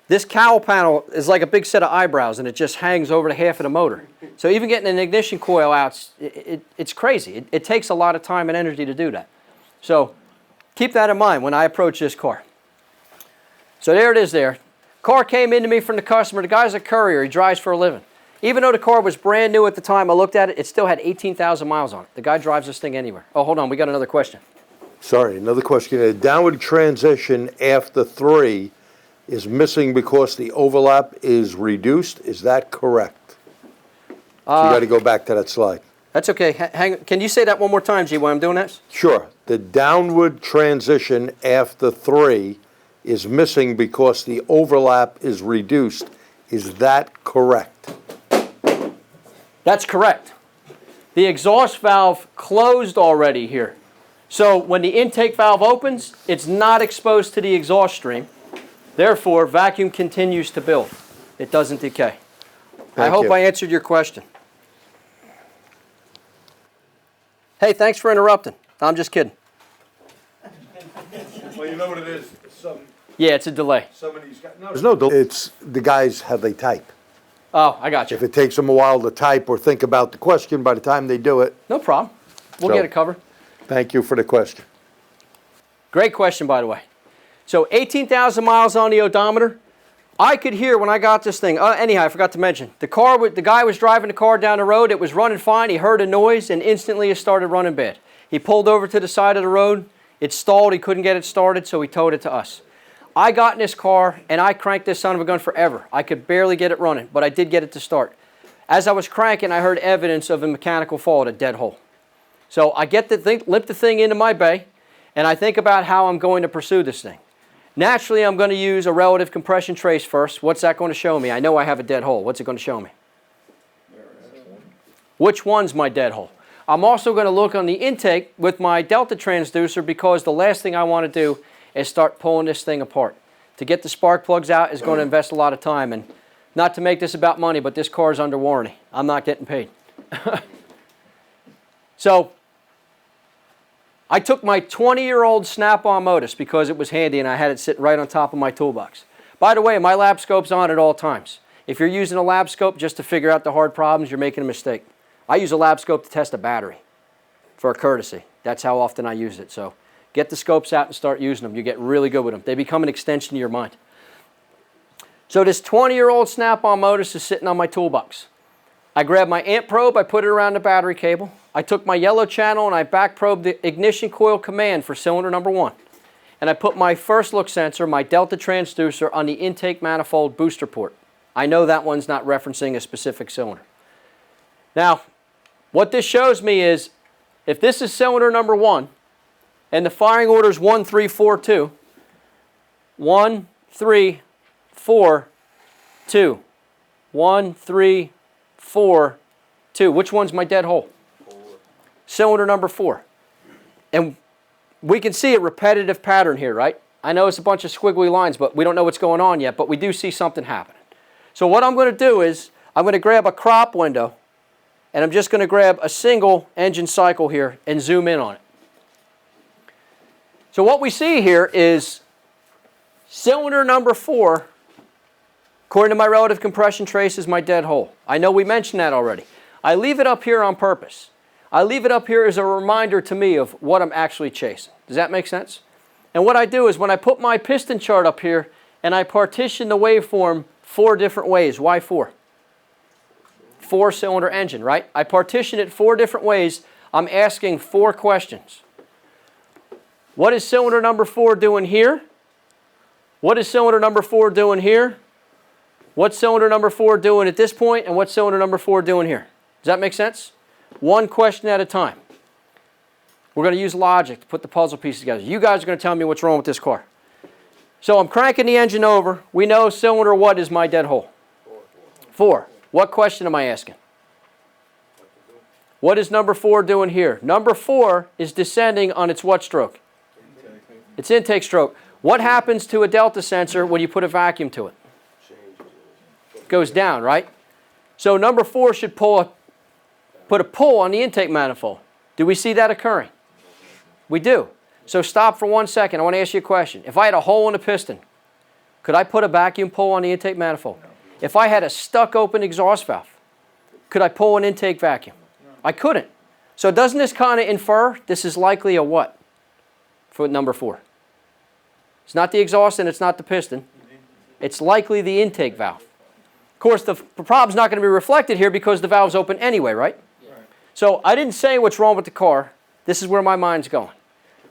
This cowl panel is like a big set of eyebrows, and it just hangs over the half of the motor. So even getting an ignition coil out, it's crazy. It takes a lot of time and energy to do that. So keep that in mind when I approach this car. So there it is there. Car came into me from the customer. The guy's a courier. He drives for a living. Even though the car was brand new at the time I looked at it, it still had 18,000 miles on it. The guy drives this thing anywhere. Oh, hold on. We got another question. Sorry, another question. A downward transition after 3 is missing because the overlap is reduced. Is that correct? You got to go back to that slide. That's okay. Can you say that one more time, G, while I'm doing this? Sure. The downward transition after 3 is missing because the overlap is reduced. Is that correct? That's correct. The exhaust valve closed already here. So when the intake valve opens, it's not exposed to the exhaust stream. Therefore, vacuum continues to build. It doesn't decay. I Thank hope you. I answered your question. Hey, thanks for interrupting. I'm just kidding. Well, you know what it is, Yeah, it's a delay. some of these guys, no, There's no, it's the guys how they type. Oh, I got If you. it takes them a while to type or think about the question, by the time they do it, No problem. We'll So- get it covered. thank you for the question. Great question, by the way. So 18,000 miles on the odometer. I could hear when I got this thing. Anyhow, I forgot to mention. The guy was driving the car down the road. It was running fine. He heard a noise and instantly it started running bad. He pulled over to the side of the road. It stalled. He couldn't get it started, so he towed it to us. I got in this car and I cranked this son of a gun forever. I could barely get it running, but I did get it to start. As I was cranking, I heard evidence of a mechanical fault, a dead hole. So I get the thing, lift the thing into my bay, and I think about how I'm going to pursue this thing. Naturally, I'm going to use a relative compression trace first. What's that going to show me? I know I have a dead hole. What's it going to show me? Which one's my dead hole? I'm also going to look on the intake with my delta transducer because the last thing I want to do is start pulling this thing apart. To get the spark plugs out is going to invest a lot of time, and not to make this about money, but this car is under warranty. I'm not getting paid. So I took my 20-year-old Snap-on Modus because it was handy and I had it sitting right on top of my toolbox. By the way, my lab scope's on at all times. If you're using a lab scope just to figure out the hard problems, you're making a mistake. I use a lab scope to test a battery for a courtesy. That's how often I use it. So get the scopes out and start using them. You get really good with them. They become an extension of your mind. So this 20-year-old Snap-on Modus is sitting on my toolbox. I grabbed my amp probe, I put it around the battery cable. I took my yellow channel and I back probed the ignition coil command for cylinder number 1. And I put my first look sensor, my delta transducer, on the intake manifold booster port. I know that one's not referencing a specific cylinder. Now, what this shows me is, if this is cylinder number 1, and the firing order is 1, 3, 4, 2, 1, 3, 4, 2, 1, 3, 4, 2. Which one's my dead hole? Cylinder number 4. And we can see a repetitive pattern here, right? I know it's a bunch of squiggly lines, but we don't know what's going on yet, but we do see something happening. So what I'm going to do is, I'm going to grab a crop window, and I'm just going to grab a single engine cycle here and zoom in on it. So what we see here is cylinder number 4, according to my relative compression trace, is my dead hole. I know we mentioned that already. I leave it up here on purpose. I leave it up here as a reminder to me of what I'm actually chasing. Does that make sense? And what I do is when I put my piston chart up here and I partition the waveform 4 different ways. Why 4? 4-cylinder engine, right? I partition it 4 different ways. I'm asking 4 questions. What is cylinder number 4 doing here? What is cylinder number 4 doing here? What's cylinder number 4 doing at this point? And what's cylinder number 4 doing here? Does that make sense? 1 question at a time. We're going to use logic to put the puzzle pieces together. You guys are going to tell me what's wrong with this car. So I'm cranking the engine over. We know cylinder what is my dead hole? 4. What question am I asking? What is number 4 doing here? Number 4 is descending on its what stroke? Its intake stroke. What happens to a delta sensor when you put a vacuum to it? It goes down, right? So number 4 should put a pull on the intake manifold. Do we see that occurring? We do. So stop for 1 second. I want to ask you a question. If I had a hole in the piston, could I put a vacuum pull on the intake manifold? If I had a stuck open exhaust valve, could I pull an intake vacuum? I couldn't. So doesn't this kind of infer this is likely a what for number 4? It's not the exhaust and it's not the piston. It's likely the intake valve. Of course, the problem's not going to be reflected here because the valve's open anyway, right? So I didn't say what's wrong with the car. This is where my mind's going.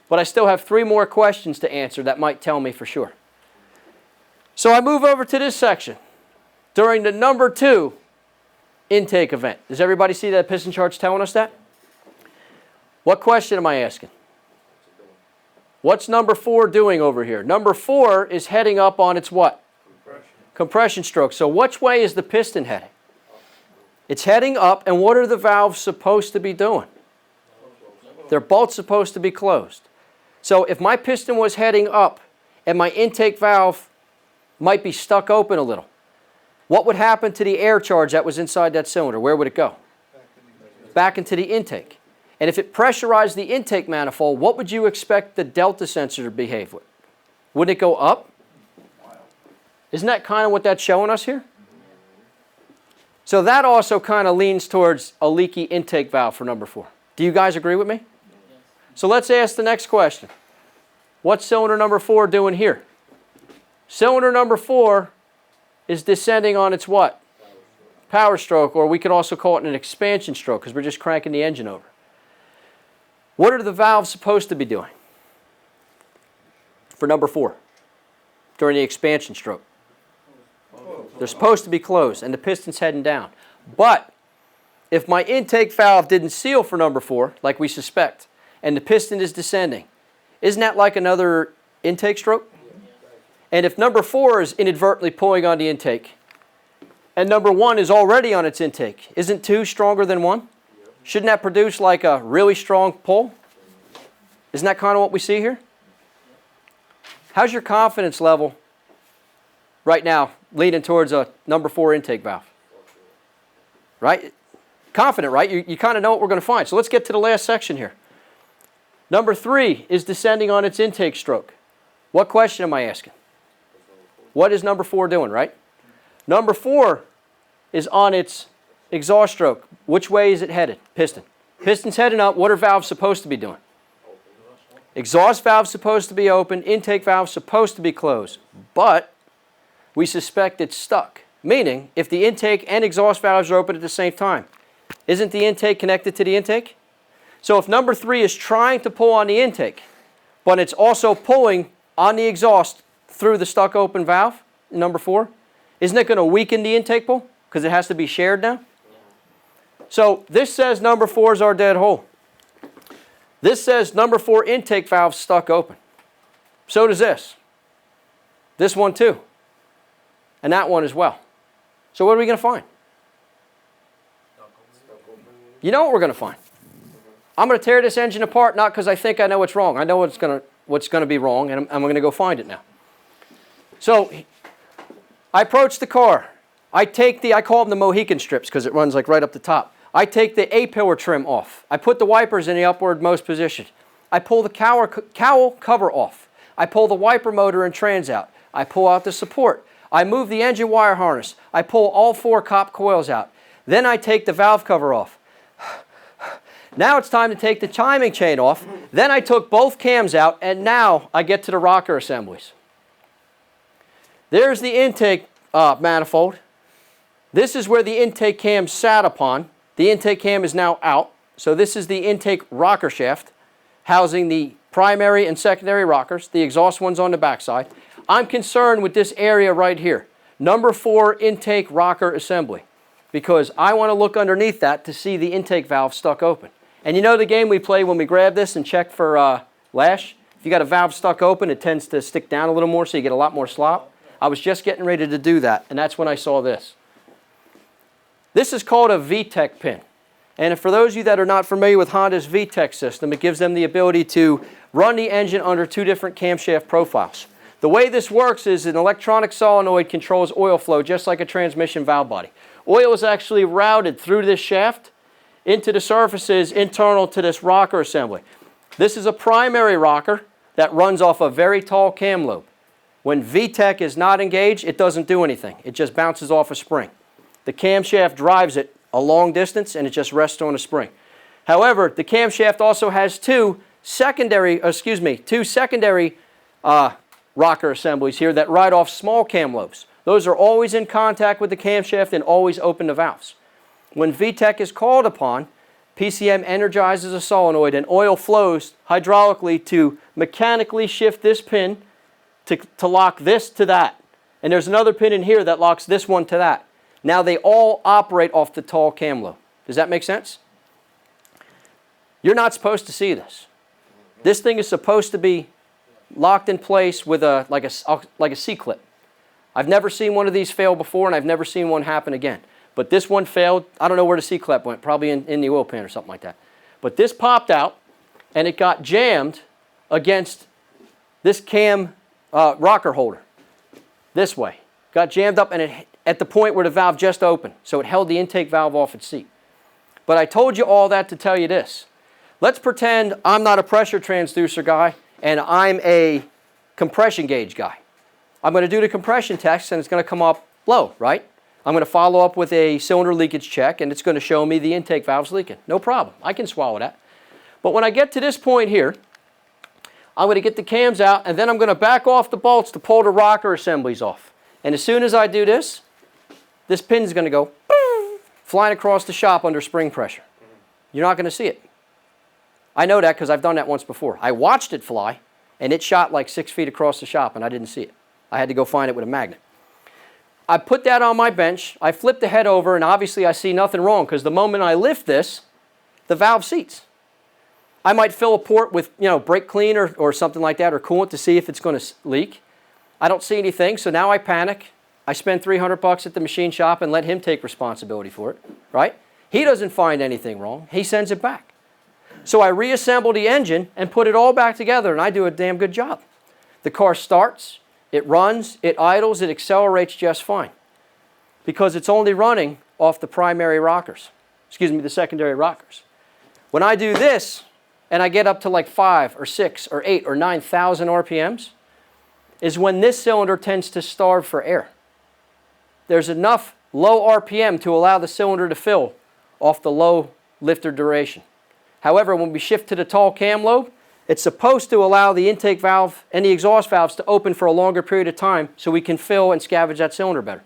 But I still have 3 more questions to answer that might tell me for sure. So I move over to this section. During the number 2 intake event. Does everybody see that piston chart's telling us that? What question am I asking? What's number 4 doing over here? Number 4 is heading up on its what? Compression stroke. So which way is the piston heading? It's heading up, and what are the valves supposed to be doing? They're both supposed to be closed. So if my piston was heading up and my intake valve might be stuck open a little, what would happen to the air charge that was inside that cylinder? Where would it go? Back into the intake. And if it pressurized the intake manifold, what would you expect the delta sensor to behave with? Wouldn't it go up? Isn't that kind of what that's showing us here? So that also kind of leans towards a leaky intake valve for number 4. Do you guys agree with me? So let's ask the next question. What's cylinder number 4 doing here? Cylinder number 4 is descending on its what? Power stroke, or we could also call it an expansion stroke because we're just cranking the engine over. What are the valves supposed to be doing for number 4 during the expansion stroke? They're supposed to be closed and the piston's heading down. But if my intake valve didn't seal for number 4, like we suspect, and the piston is descending, isn't that like another intake stroke? And if number 4 is inadvertently pulling on the intake, and number 1 is already on its intake, isn't 2 stronger than 1? Shouldn't that produce like a really strong pull? Isn't that kind of what we see here? How's your confidence level right now leaning towards a number 4 intake valve? Right? Confident, right? You kind of know what we're going to find. So let's get to the last section here. Number 3 is descending on its intake stroke. What question am I asking? What is number 4 doing, right? Number 4 is on its exhaust stroke. Which way is it headed? Piston. Piston's heading up. What are valves supposed to be doing? Exhaust valve's supposed to be open. Intake valve's supposed to be closed. But we suspect it's stuck. Meaning, if the intake and exhaust valves are open at the same time, isn't the intake connected to the intake? So if number 3 is trying to pull on the intake, but it's also pulling on the exhaust through the stuck open valve, number 4, isn't it going to weaken the intake pull? Because it has to be shared now? So this says number 4 is our dead hole. This says number 4 intake valve stuck open. So does this. This one too. And that one as well. So what are we going to find? You know what we're going to find. I'm going to tear this engine apart, not because I think I know what's wrong. I know what's going to be wrong, and I'm going to go find it now. So I approach the car. I call them the Mohican strips because it runs like right up the top. I take the A-pillar trim off. I put the wipers in the upwardmost position. I pull the cowl cover off. I pull the wiper motor and trans out. I pull out the support. I move the engine wire harness. I pull all 4 cop coils out. Then I take the valve cover off. Now it's time to take the timing chain off. Then I took both cams out, and now I get to the rocker assemblies. There's the intake manifold. This is where the intake cam sat upon. The intake cam is now out. So this is the intake rocker shaft, housing the primary and secondary rockers. The exhaust one's on the backside. I'm concerned with this area right here. Number 4 intake rocker assembly. Because I want to look underneath that to see the intake valve stuck open. And you know the game we play when we grab this and check for lash? If you got a valve stuck open, it tends to stick down a little more so you get a lot more slop. I was just getting ready to do that, and that's when I saw this. This is called a VTEC pin. And for those of you that are not familiar with Honda's VTEC system, it gives them the ability to run the engine under 2 different camshaft profiles. The way this works is an electronic solenoid controls oil flow just like a transmission valve body. Oil is actually routed through this shaft into the surfaces internal to this rocker assembly. This is a primary rocker that runs off a very tall cam lobe. When VTEC is not engaged, it doesn't do anything. It just bounces off a spring. The camshaft drives it a long distance and it just rests on a spring. However, the camshaft also has two secondary rocker assemblies here that ride off small cam lobes. Those are always in contact with the camshaft and always open the valves. When VTEC is called upon, PCM energizes a solenoid and oil flows hydraulically to mechanically shift this pin to lock this to that. And there's another pin in here that locks this one to that. Now they all operate off the tall cam lobe. Does that make sense? You're not supposed to see this. This thing is supposed to be locked in place with like a C-clip. I've never seen one of these fail before, and I've never seen one happen again. But this one failed. I don't know where the C-clip went, probably in the oil pan or something like that. But this popped out, and it got jammed against this cam rocker holder this way. Got jammed up and it at the point where the valve just opened, so it held the intake valve off its seat. But I told you all that to tell you this. Let's pretend I'm not a pressure transducer guy and I'm a compression gauge guy. I'm going to do the compression test and it's going to come up low, right? I'm going to follow up with a cylinder leakage check and it's going to show me the intake valve's leaking. No problem. I can swallow that. But when I get to this point here, I'm going to get the cams out and then I'm going to back off the bolts to pull the rocker assemblies off. And as soon as I do this pin's going to go flying across the shop under spring pressure. You're not going to see it. I know that because I've done that once before. I watched it fly and it shot like 6 feet across the shop and I didn't see it. I had to go find it with a magnet. I put that on my bench, I flip the head over and obviously I see nothing wrong because the moment I lift this, the valve seats. I might fill a port with, brake cleaner or something like that or coolant to see if it's going to leak. I don't see anything, so now I panic. I spend $300 at the machine shop and let him take responsibility for it, right? He doesn't find anything wrong. He sends it back. So I reassemble the engine and put it all back together and I do a damn good job. The car starts, it runs, it idles, it accelerates just fine because it's only running off the primary rockers, the secondary rockers. When I do this and I get up to like 5 or 6 or 8 or 9,000 RPMs is when this cylinder tends to starve for air. There's enough low RPM to allow the cylinder to fill off the low lifter duration. However, when we shift to the tall cam lobe, it's supposed to allow the intake valve and the exhaust valves to open for a longer period of time so we can fill and scavenge that cylinder better.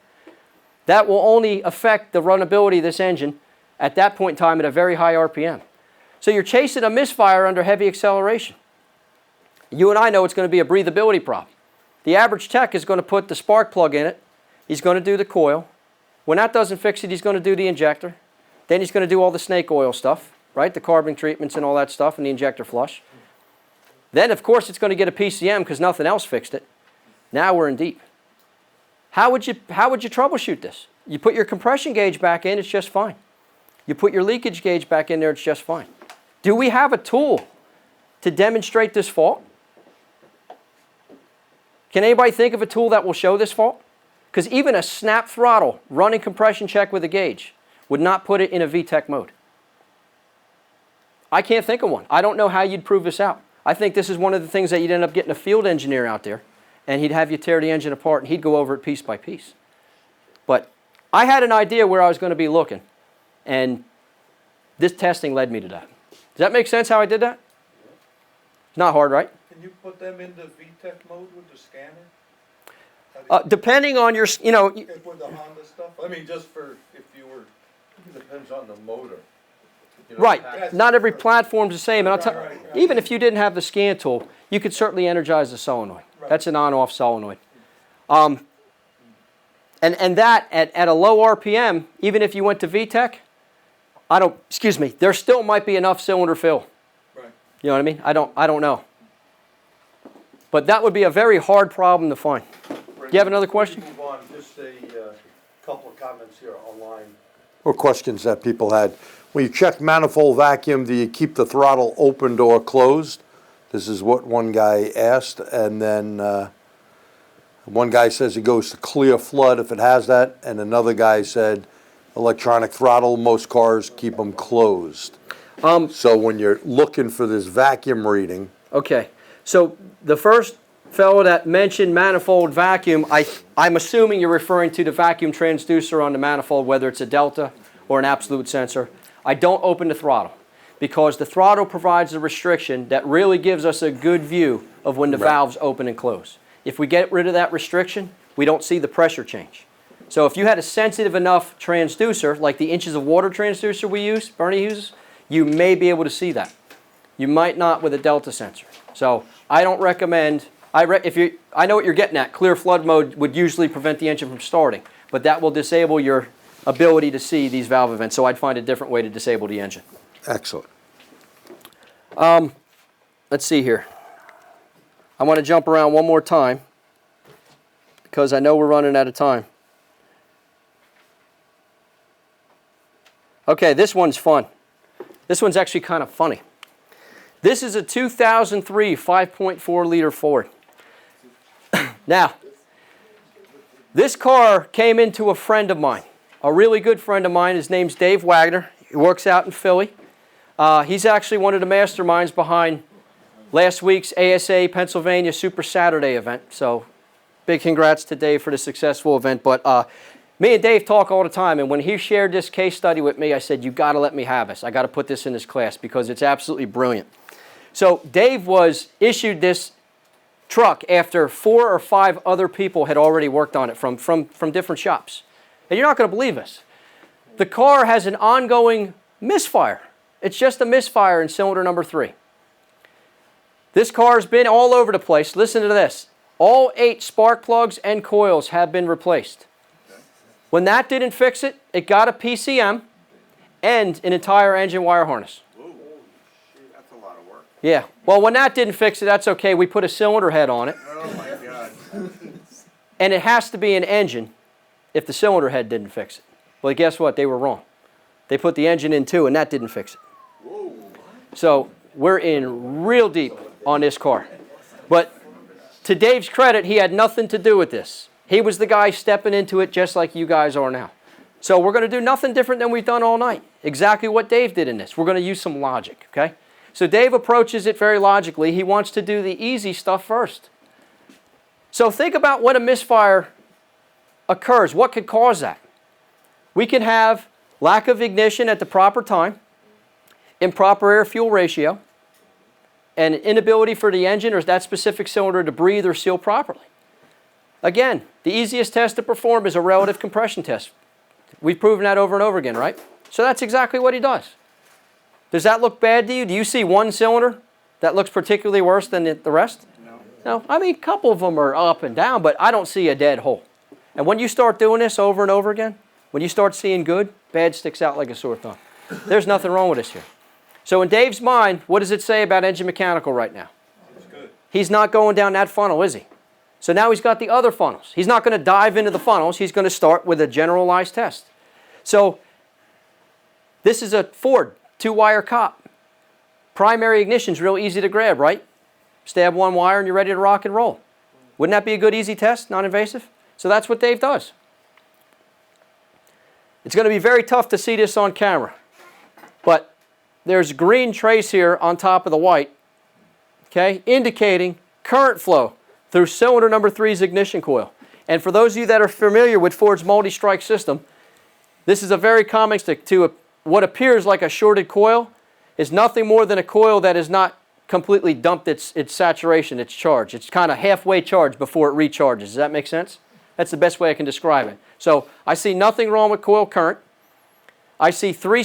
That will only affect the runnability of this engine at that point in time at a very high RPM. So you're chasing a misfire under heavy acceleration. You and I know it's going to be a breathability problem. The average tech is going to put the spark plug in it. He's going to do the coil. When that doesn't fix it, he's going to do the injector. Then he's going to do all the snake oil stuff, right? The carbon treatments and all that stuff and the injector flush. Then, of course, it's going to get a PCM because nothing else fixed it. Now we're in deep. How would you troubleshoot this? You put your compression gauge back in, it's just fine. You put your leakage gauge back in there, it's just fine. Do we have a tool to demonstrate this fault? Can anybody think of a tool that will show this fault? Because even a snap throttle running compression check with a gauge would not put it in a VTEC mode. I can't think of one. I don't know how you'd prove this out. I think this is one of the things that you'd end up getting a field engineer out there and he'd have you tear the engine apart and he'd go over it piece by piece. But I had an idea where I was going to be looking and this testing led me to that. Does that make sense how I did that? It's not hard, right? Can you put them into VTEC mode with the scanner? Depending on your, With the Honda stuff? I mean, just for if you were. It depends on the motor. right, not every platform's the same. And I'll tell Right. even if you didn't have the scan tool, you could certainly energize the solenoid. Right. That's an on-off solenoid. And that at a low RPM, even if you went to VTEC, there still might be enough cylinder fill. Right. You know what I mean? I don't know. But that would be a very hard problem to find. Do you have another question? Before we move on, just a couple of comments here online. Or questions that people had. When you check manifold vacuum, do you keep the throttle opened or closed? This is what one guy asked. And then one guy says it goes to clear flood if it has that. And another guy said electronic throttle, most cars keep them closed. So when you're looking for this vacuum reading. Okay. So the first fellow that mentioned manifold vacuum, I'm assuming you're referring to the vacuum transducer on the manifold, whether it's a delta or an absolute sensor. I don't open the throttle because the throttle provides a restriction that really gives us a good view of when the valves open and close. If we get rid of that restriction, we don't see the pressure change. So if you had a sensitive enough transducer, like the inches of water transducer Bernie uses, you may be able to see that. You might not with a delta sensor. So I don't recommend, I know what you're getting at. Clear flood mode would usually prevent the engine from starting, but that will disable your ability to see these valve events. So I'd find a different way to disable the engine. Excellent. Let's see here. I want to jump around one more time because I know we're running out of time. Okay, this one's fun. This one's actually kind of funny. This is a 2003 5.4 liter Ford. Now, this car came into a friend of mine, a really good friend of mine. His name's Dave Wagner. He works out in Philly. He's actually one of the masterminds behind last week's ASA Pennsylvania Super Saturday event. So big congrats to Dave for the successful event. But me and Dave talk all the time, and when he shared this case study with me, I said, you got to let me have this. I got to put this in this class because it's absolutely brilliant. So Dave was issued this truck after 4 or 5 other people had already worked on it from different shops. And you're not going to believe this. The car has an ongoing misfire. It's just a misfire in cylinder number 3. This car has been all over the place. Listen to this. All 8 spark plugs and coils have been replaced. When that didn't fix it, it got a PCM and an entire engine wire harness. Whoa, shit, that's a lot of work. Yeah. Well, when that didn't fix it, that's okay. We put a cylinder head on it. Oh my God. And it has to be an engine if the cylinder head didn't fix it. Well, guess what? They were wrong. They put the engine in too, and that didn't fix it. Whoa. So we're in real deep on this car. But to Dave's credit, he had nothing to do with this. He was the guy stepping into it just like you guys are now. So we're going to do nothing different than we've done all night. Exactly what Dave did in this. We're going to use some logic, okay? So Dave approaches it very logically. He wants to do the easy stuff first. So think about what a misfire occurs. What could cause that? We can have lack of ignition at the proper time, improper air-fuel ratio, and an inability for the engine or that specific cylinder to breathe or seal properly. Again, the easiest test to perform is a relative compression test. We've proven that over and over again, right? So that's exactly what he does. Does that look bad to you? Do you see one cylinder that looks particularly worse than the rest? No. I mean, a couple of them are up and down, but I don't see a dead hole. And when you start doing this over and over again, when you start seeing good, bad sticks out like a sore thumb. There's nothing wrong with this here. So in Dave's mind, what does it say about engine mechanical right now? It's good. He's not going down that funnel, is he? So now he's got the other funnels. He's not going to dive into the funnels. He's going to start with a generalized test. So this is a Ford 2-wire cop. Primary ignition's real easy to grab, right? Stab one wire and you're ready to rock and roll. Wouldn't that be a good, easy test, non-invasive? So that's what Dave does. It's going to be very tough to see this on camera, but there's green trace here on top of the white, okay, indicating current flow through cylinder number 3's ignition coil. And for those of you that are familiar with Ford's multi-strike system, this is a very common stick to what appears like a shorted coil is nothing more than a coil that is not completely dumped its saturation, its charge. It's kind of halfway charged before it recharges. Does that make sense? That's the best way I can describe it. So I see nothing wrong with coil current. I see 3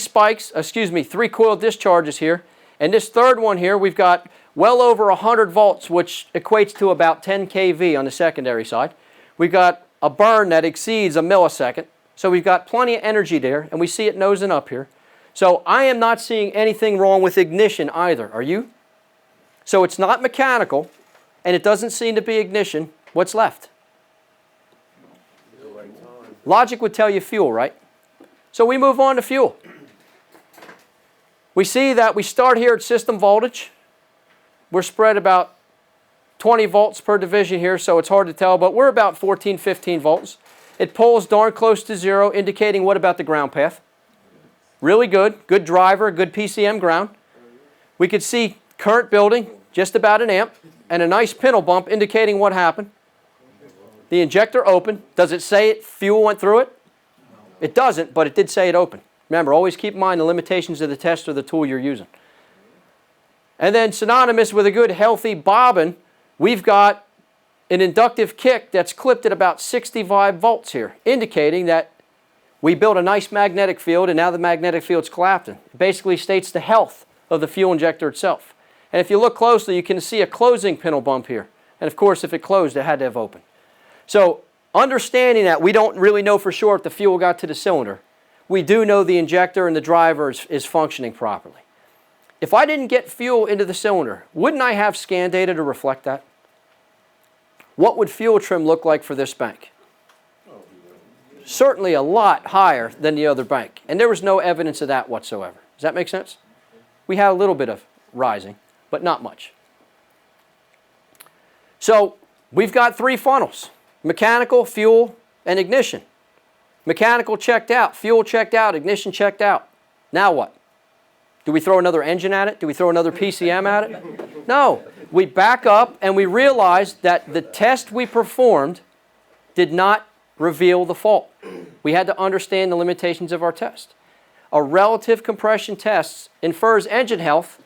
coil discharges here. And this third one here, we've got well over 100 volts, which equates to about 10 kV on the secondary side. We've got a burn that exceeds a millisecond. So we've got plenty of energy there, and we see it nosing up here. So I am not seeing anything wrong with ignition either. Are you? So it's not mechanical, and it doesn't seem to be ignition. What's left? Logic would tell you fuel, right? So we move on to fuel. We see that we start here at system voltage. We're spread about 20 volts per division here, so it's hard to tell, but we're about 14, 15 volts. It pulls darn close to 0, indicating what about the ground path? Really good. Good driver, good PCM ground. We could see current building, just about an amp, and a nice pintle bump indicating what happened. The injector opened. Does it say fuel went through it? It doesn't, but it did say it opened. Remember, always keep in mind the limitations of the test or the tool you're using. And then synonymous with a good healthy bobbin, we've got an inductive kick that's clipped at about 65 volts here, indicating that we built a nice magnetic field and now the magnetic field's collapsing. It basically states the health of the fuel injector itself. And if you look closely, you can see a closing pintle bump here. And of course, if it closed, it had to have opened. So understanding that we don't really know for sure if the fuel got to the cylinder, we do know the injector and the driver is functioning properly. If I didn't get fuel into the cylinder, wouldn't I have scan data to reflect that? What would fuel trim look like for this bank? Certainly a lot higher than the other bank. And there was no evidence of that whatsoever. Does that make sense? We had a little bit of rising, but not much. So we've got 3 funnels: mechanical, fuel, and ignition. Mechanical checked out, fuel checked out, ignition checked out. Now what? Do we throw another engine at it? Do we throw another PCM at it? No. We back up and we realize that the test we performed did not reveal the fault. We had to understand the limitations of our test. A relative compression test infers engine health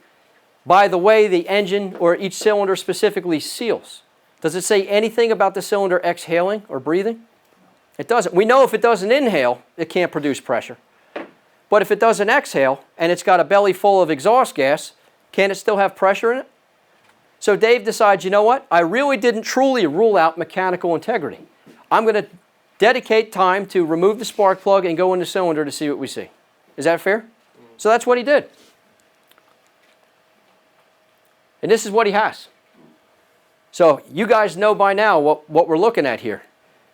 by the way the engine or each cylinder specifically seals. Does it say anything about the cylinder exhaling or breathing? It doesn't. We know if it doesn't inhale, it can't produce pressure. But if it doesn't exhale and it's got a belly full of exhaust gas, can it still have pressure in it? So Dave decides, you know what? I really didn't truly rule out mechanical integrity. I'm going to dedicate time to remove the spark plug and go in the cylinder to see what we see. Is that fair? So that's what he did. And this is what he has. So you guys know by now what we're looking at here.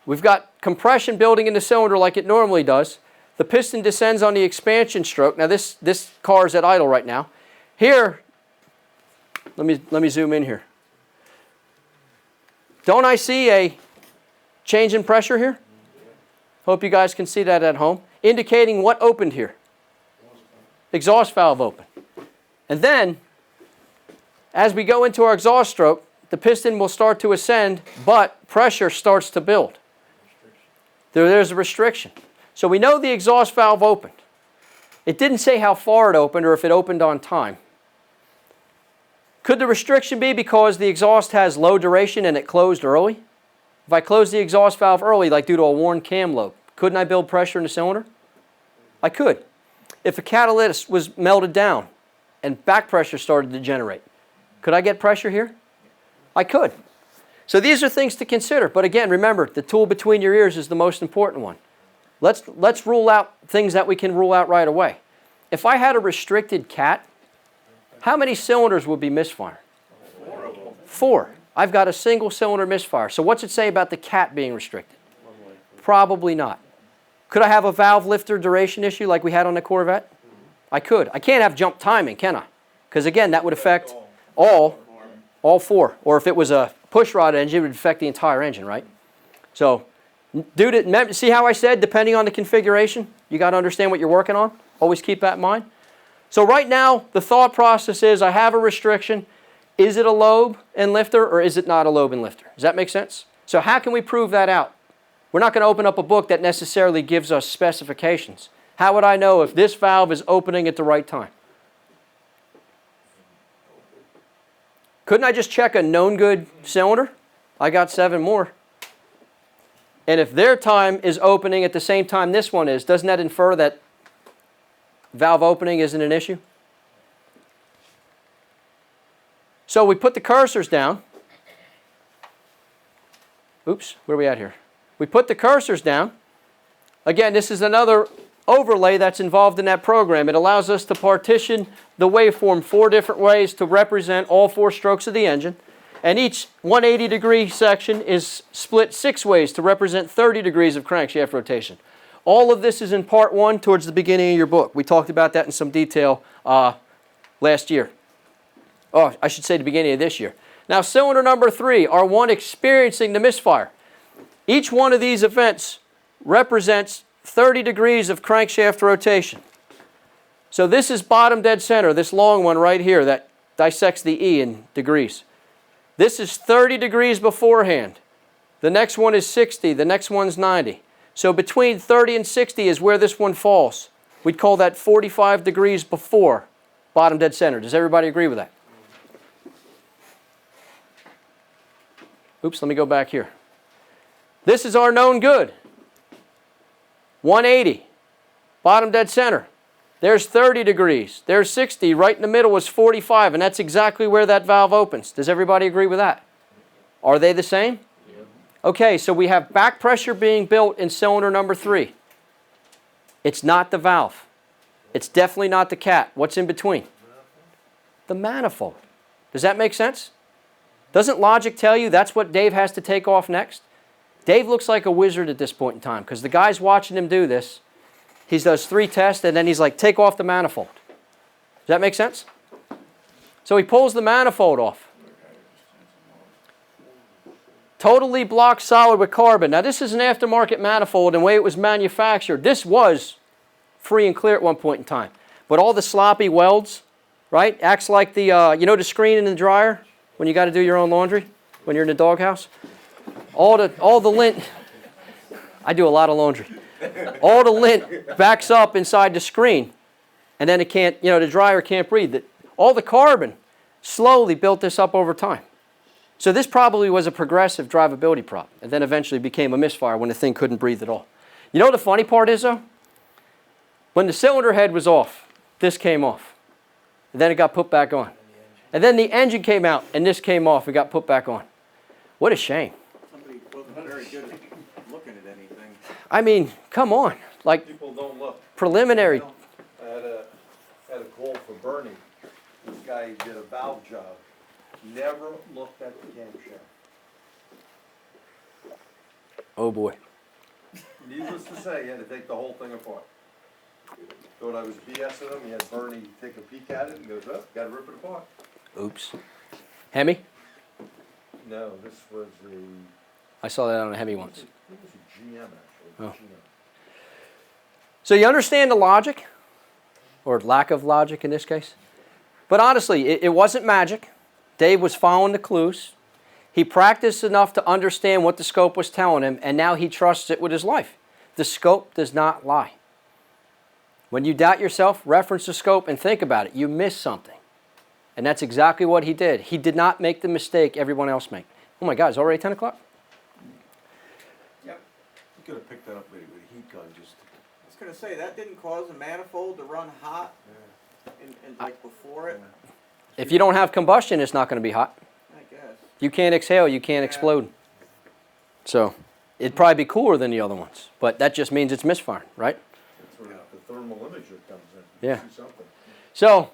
We've got compression building in the cylinder like it normally does. The piston descends on the expansion stroke. Now this car is at idle right now. Here, let me zoom in here. Don't I see a change in pressure here? Hope you guys can see that at home. Indicating what opened here? Exhaust valve open. And then, as we go into our exhaust stroke, the piston will start to ascend, but pressure starts to build. There's a restriction. So we know the exhaust valve opened. It didn't say how far it opened or if it opened on time. Could the restriction be because the exhaust has low duration and it closed early? If I close the exhaust valve early, like due to a worn cam lobe, couldn't I build pressure in the cylinder? I could. If a catalyst was melted down and back pressure started to generate, could I get pressure here? I could. So these are things to consider. But again, remember, the tool between your ears is the most important one. Let's rule out things that we can rule out right away. If I had a restricted cat, how many cylinders would be misfire? 4. I've got a single cylinder misfire. So what's it say about the cat being restricted? Probably not. Could I have a valve lifter duration issue like we had on the Corvette? I could. I can't have jump timing, can I? Because again, that would affect all 4. Or if it was a pushrod engine, it would affect the entire engine, right? So, see how I said depending on the configuration? You got to understand what you're working on. Always keep that in mind. So right now, the thought process is I have a restriction. Is it a lobe and lifter or is it not a lobe and lifter? Does that make sense? So how can we prove that out? We're not going to open up a book that necessarily gives us specifications. How would I know if this valve is opening at the right time? Couldn't I just check a known good cylinder? I got 7 more. And if their time is opening at the same time this one is, doesn't that infer that valve opening isn't an issue? So we put the cursors down. Oops, where are we at here? We put the cursors down. Again, this is another overlay that's involved in that program. It allows us to partition the waveform 4 different ways to represent all 4 strokes of the engine. And each 180-degree section is split 6 ways to represent 30 degrees of crankshaft rotation. All of this is in part 1 towards the beginning of your book. We talked about that in some detail last year. Oh, I should say the beginning of this year. Now, cylinder number 3, our one experiencing the misfire. Each one of these events represents 30 degrees of crankshaft rotation. So this is bottom dead center, this long one right here that dissects the E in degrees. This is 30 degrees beforehand. The next one is 60, the next one's 90. So between 30 and 60 is where this one falls. We'd call that 45 degrees before bottom dead center. Does everybody agree with that? Oops, let me go back here. This is our known good. 180, bottom dead center. There's 30 degrees. There's 60. Right in the middle is 45, and that's exactly where that valve opens. Does everybody agree with that? Are they the same? Yeah. Okay, so we have back pressure being built in cylinder number 3. It's not the valve. It's definitely not the cat. What's in between? The manifold. Does that make sense? Doesn't logic tell you that's what Dave has to take off next? Dave looks like a wizard at this point in time because the guy's watching him do this. He does 3 tests and then he's like, take off the manifold. Does that make sense? So he pulls the manifold off. Totally blocked solid with carbon. Now this is an aftermarket manifold, and the way it was manufactured, this was free and clear at one point in time. But all the sloppy welds, right, acts like the, you know the screen in the dryer when you got to do your own laundry, when you're in the doghouse? All the lint, I do a lot of laundry. All the lint backs up inside the screen, and then it can't, you know, the dryer can't breathe. All the carbon slowly built this up over time. So this probably was a progressive drivability problem, and then eventually became a misfire when the thing couldn't breathe at all. You know what the funny part is, though? When the cylinder head was off, this came off. And then it got put back on. And then the engine came out, and this came off and got put back on. What a shame. Somebody wasn't very good at looking at anything. I mean, come on. Like, People don't look. preliminary. I had a call for Bernie. This guy did a valve job. Never looked at the camshaft. Oh, boy. Needless to say, he had to take the whole thing apart. Thought I was BSing him. He had Bernie take a peek at it and goes, "Oh, gotta rip it apart." Oops. Hemi? No, this was I saw that on a Hemi once. a GM actually. Oh. GM. So you understand the logic, or lack of logic in this case? But honestly, it wasn't magic. Dave was following the clues. He practiced enough to understand what the scope was telling him, and now he trusts it with his life. The scope does not lie. When you doubt yourself, reference the scope and think about it. You missed something. And that's exactly what he did. He did not make the mistake everyone else made. Oh my God, it's already 10 o'clock? Yep. You could have picked that up with a heat gun, just. I was gonna say, that didn't cause the manifold to run hot and like before it, If you don't have combustion, it's not going to be hot. I guess. You can't exhale, you can't explode. So it'd probably be cooler than the other ones. But that just means it's misfiring, right? That's where the thermal imager comes in. Yeah. You see something. So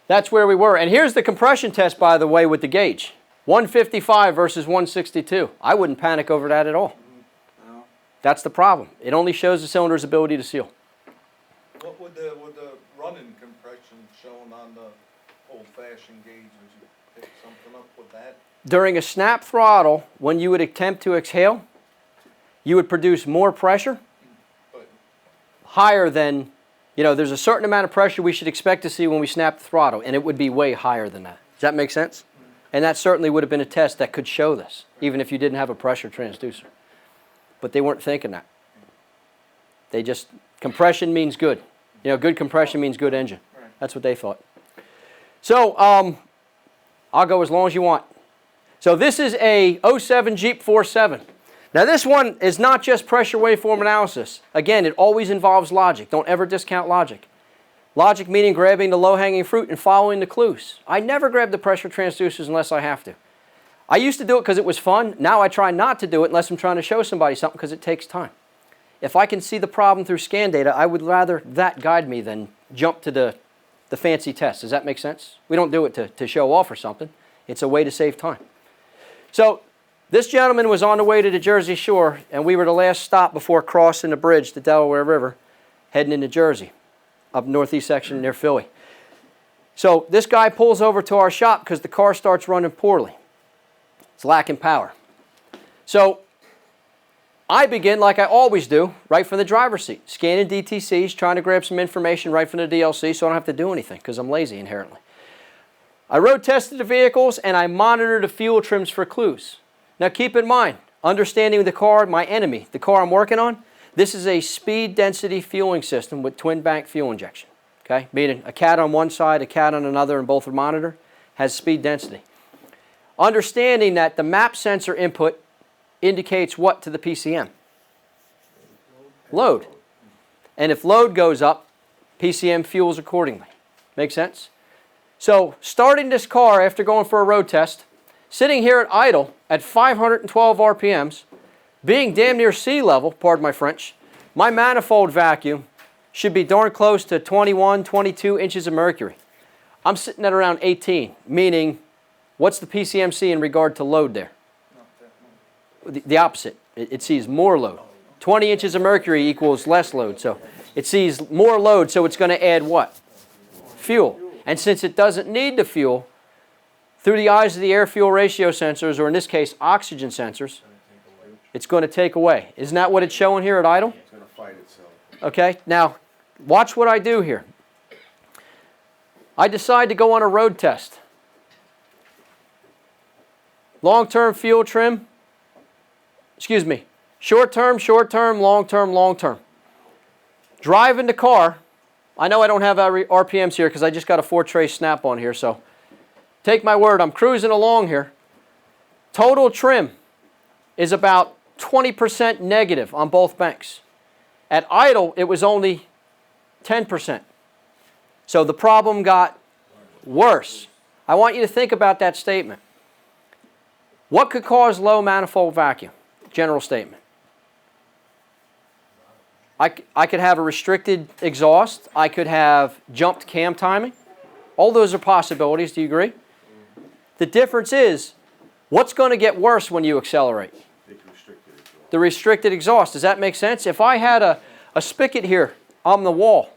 that's where we were. And here's the compression test, by the way, with the gauge. 155 versus 162. I wouldn't panic over that at all. No. That's the problem. It only shows the cylinder's ability to seal. What would the running compression shown on the old-fashioned gauge? Would you pick something up with that? During a snap throttle, when you would attempt to exhale, you would produce more pressure, But higher than, you know, there's a certain amount of pressure we should expect to see when we snap the throttle, and it would be way higher than that. Does that make sense? And that certainly would have been a test that could show this, even if you didn't have a pressure transducer. But they weren't thinking that. They just, compression means good. You know, good compression means good engine. That's what they thought. So, I'll go as long as you want. So this is a 07 Jeep 47. Now this one is not just pressure waveform analysis. Again, it always involves logic. Don't ever discount logic. Logic meaning grabbing the low-hanging fruit and following the clues. I never grab the pressure transducers unless I have to. I used to do it because it was fun. Now I try not to do it unless I'm trying to show somebody something because it takes time. If I can see the problem through scan data, I would rather that guide me than jump to the fancy test. Does that make sense? We don't do it to show off or something. It's a way to save time. So this gentleman was on the way to the Jersey Shore, and we were the last stop before crossing the bridge, the Delaware River, heading into Jersey, up northeast section near Philly. So this guy pulls over to our shop because the car starts running poorly. It's lacking power. So I begin, like I always do, right from the driver's seat, scanning DTCs, trying to grab some information right from the DLC so I don't have to do anything because I'm lazy inherently. I road tested the vehicles and I monitored the fuel trims for clues. Now keep in mind, understanding the car, my enemy, the car I'm working on, this is a speed density fueling system with twin bank fuel injection. Okay, meaning a cat on one side, a cat on another, and both are monitored, has speed density. Understanding that the map sensor input indicates what to the PCM? Load. And if load goes up, PCM fuels accordingly. Make sense? So starting this car after going for a road test, sitting here at idle at 512 RPMs, being damn near sea level, pardon my French, my manifold vacuum should be darn close to 21, 22 inches of mercury. I'm sitting at around 18, meaning what's the PCM in regard to load there? The opposite. It sees more load. 20 inches of mercury equals less load. So it sees more load, so it's going to add what? Fuel. And since it doesn't need the fuel, through the eyes of the air-fuel ratio sensors, or in this case, oxygen sensors, it's going to take away. Isn't that what it's showing here at idle? It's gonna fight itself. Okay, now watch what I do here. I decide to go on a road test. Long-term fuel trim, short-term, long-term, long-term. Driving the car, I know I don't have RPMs here because I just got a 4-trace snap on here, so take my word, I'm cruising along here. Total trim is about 20% negative on both banks. At idle, it was only 10%. So the problem got worse. I want you to think about that statement. What could cause low manifold vacuum? General statement. I could have a restricted exhaust. I could have jumped cam timing. All those are possibilities. Do you agree? The difference is, what's going to get worse when you accelerate? The restricted exhaust. Does that make sense? If I had a spigot here on the wall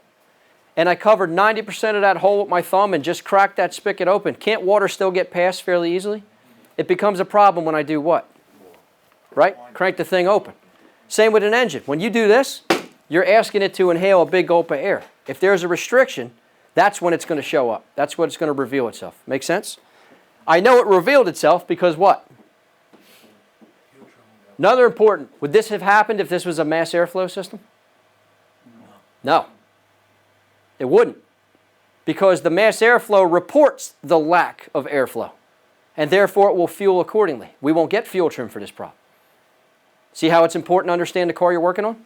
and I covered 90% of that hole with my thumb and just cracked that spigot open, can't water still get past fairly easily? It becomes a problem when I do what? Right? Crank the thing open. Same with an engine. When you do this, you're asking it to inhale a big gulp of air. If there's a restriction, that's when it's going to show up. That's when it's going to reveal itself. Make sense? I know it revealed itself because what? Another important, would this have happened if this was a mass airflow system? No. It wouldn't. Because the mass airflow reports the lack of airflow. And therefore it will fuel accordingly. We won't get fuel trim for this problem. See how it's important to understand the car you're working on?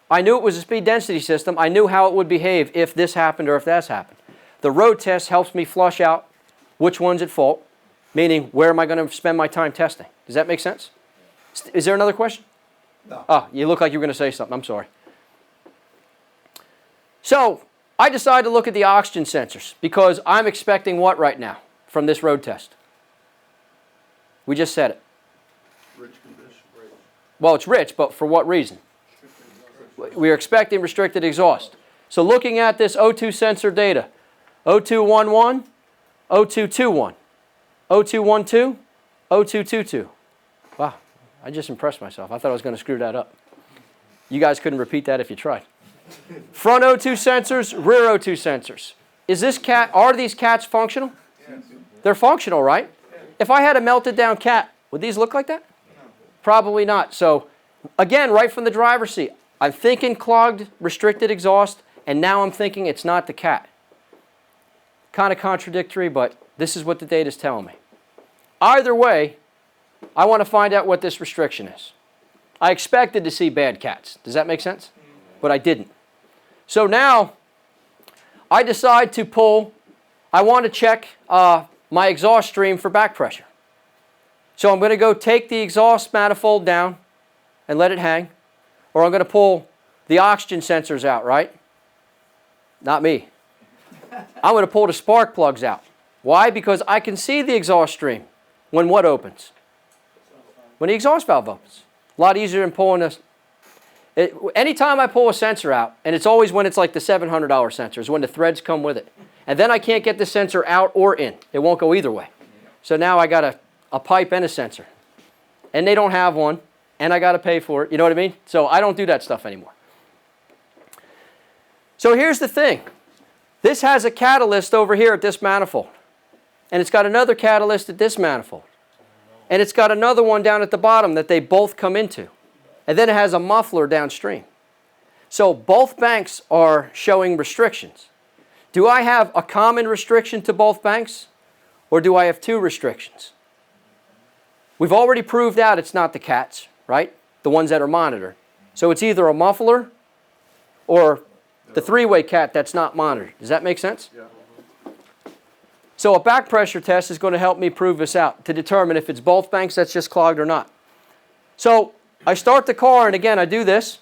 I knew it was a speed density system. I knew how it would behave if this happened or if that's happened. The road test helps me flush out which one's at fault, meaning where am I going to spend my time testing. Does that make sense? Is there another question? No. Oh, you look like you were going to say something. I'm sorry. So I decided to look at the oxygen sensors because I'm expecting what right now from this road test? We just said it. Rich condition. Well, it's rich, but for what reason? We are expecting restricted exhaust. So looking at this O2 sensor data, O211, O221, O212, O222. Wow, I just impressed myself. I thought I was going to screw that up. You guys couldn't repeat that if you tried. Front O2 sensors, rear O2 sensors. Are these cats functional? Yes. They're functional, right? If I had a melted down cat, would these look like that? Probably not. So again, right from the driver's seat, I'm thinking clogged, restricted exhaust, and now I'm thinking it's not the cat. Kind of contradictory, but this is what the data is telling me. Either way, I want to find out what this restriction is. I expected to see bad cats. Does that make sense? But I didn't. So now, I decide to pull, I want to check my exhaust stream for back pressure. So I'm going to go take the exhaust manifold down and let it hang. Or I'm going to pull the oxygen sensors out, right? Not me. I'm going to pull the spark plugs out. Why? Because I can see the exhaust stream when what opens? When the exhaust valve opens. A lot easier than pulling this. Anytime I pull a sensor out, and it's always when it's like the $700 sensors, when the threads come with it. And then I can't get the sensor out or in. It won't go either way. So now I got a pipe and a sensor. And they don't have one. And I got to pay for it. You know what I mean? So I don't do that stuff anymore. So here's the thing. This has a catalyst over here at this manifold. And it's got another catalyst at this manifold. And it's got another one down at the bottom that they both come into. And then it has a muffler downstream. So both banks are showing restrictions. Do I have a common restriction to both banks? Or do I have two restrictions? We've already proved out it's not the cats, right? The ones that are monitored. So it's either a muffler or the three-way cat that's not monitored. Does that make sense? Yeah. So a back pressure test is going to help me prove this out to determine if it's both banks that's just clogged or not. So I start the car, and again, I do this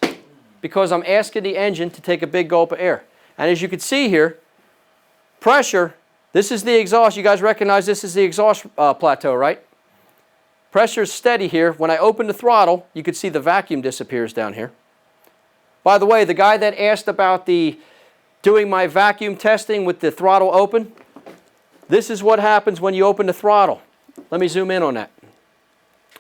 because I'm asking the engine to take a big gulp of air. And as you can see here, pressure, this is the exhaust. You guys recognize this is the exhaust plateau, right? Pressure is steady here. When I open the throttle, you can see the vacuum disappears down here. By the way, the guy that asked about doing my vacuum testing with the throttle open, This is what happens when you open the throttle. Let me zoom in on that.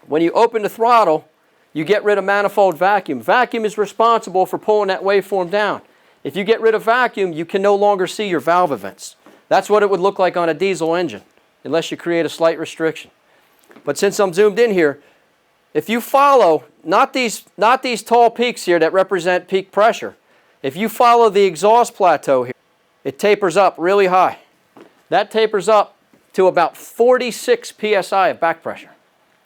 When you open the throttle, you get rid of manifold vacuum. Vacuum is responsible for pulling that waveform down. If you get rid of vacuum, you can no longer see your valve events. That's what it would look like on a diesel engine, unless you create a slight restriction. But since I'm zoomed in here, if you follow, not these tall peaks here that represent peak pressure, if you follow the exhaust plateau here, it tapers up really high. That tapers up to about 46 psi of back pressure.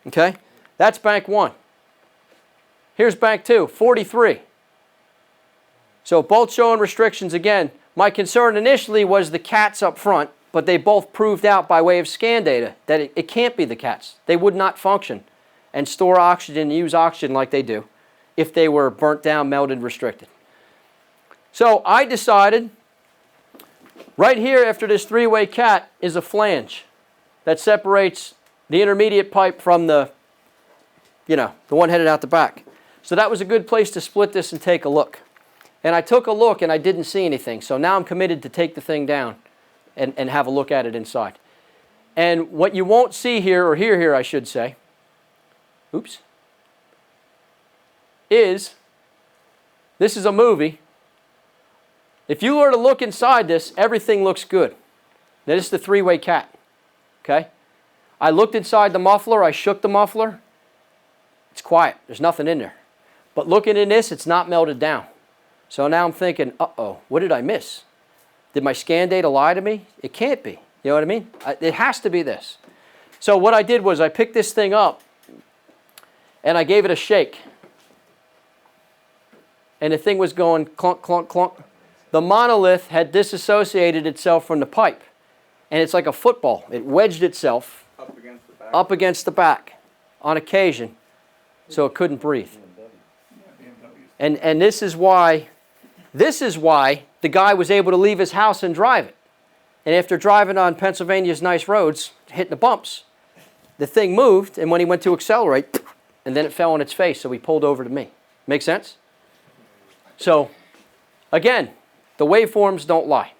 Okay? That's bank 1. Here's bank 2, 43. So both showing restrictions again. My concern initially was the cats up front, but they both proved out by way of scan data that it can't be the cats. They would not function and store oxygen and use oxygen like they do if they were burnt down, melted, restricted. So I decided right here after this three-way cat is a flange that separates the intermediate pipe from the one headed out the back. So that was a good place to split this and take a look. And I took a look and I didn't see anything. So now I'm committed to take the thing down and have a look at it inside. And what you won't see here, or hear here I should say, is this is a movie. If you were to look inside this, everything looks good. Now this is the three-way cat. Okay? I looked inside the muffler, I shook the muffler. It's quiet, there's nothing in there. But looking in this, it's not melted down. So now I'm thinking, uh-oh, what did I miss? Did my scan data lie to me? It can't be. You know what I mean? It has to be this. So what I did was I picked this thing up and I gave it a shake. And the thing was going clunk, clunk, clunk. The monolith had disassociated itself from the pipe. And it's like a football. It wedged itself up against the back on occasion so it couldn't breathe. And this is why the guy was able to leave his house and drive it. And after driving on Pennsylvania's nice roads, hitting the bumps, the thing moved, and when he went to accelerate, and then it fell on its face, so he pulled over to me. Make sense? So, again, the waveforms don't lie.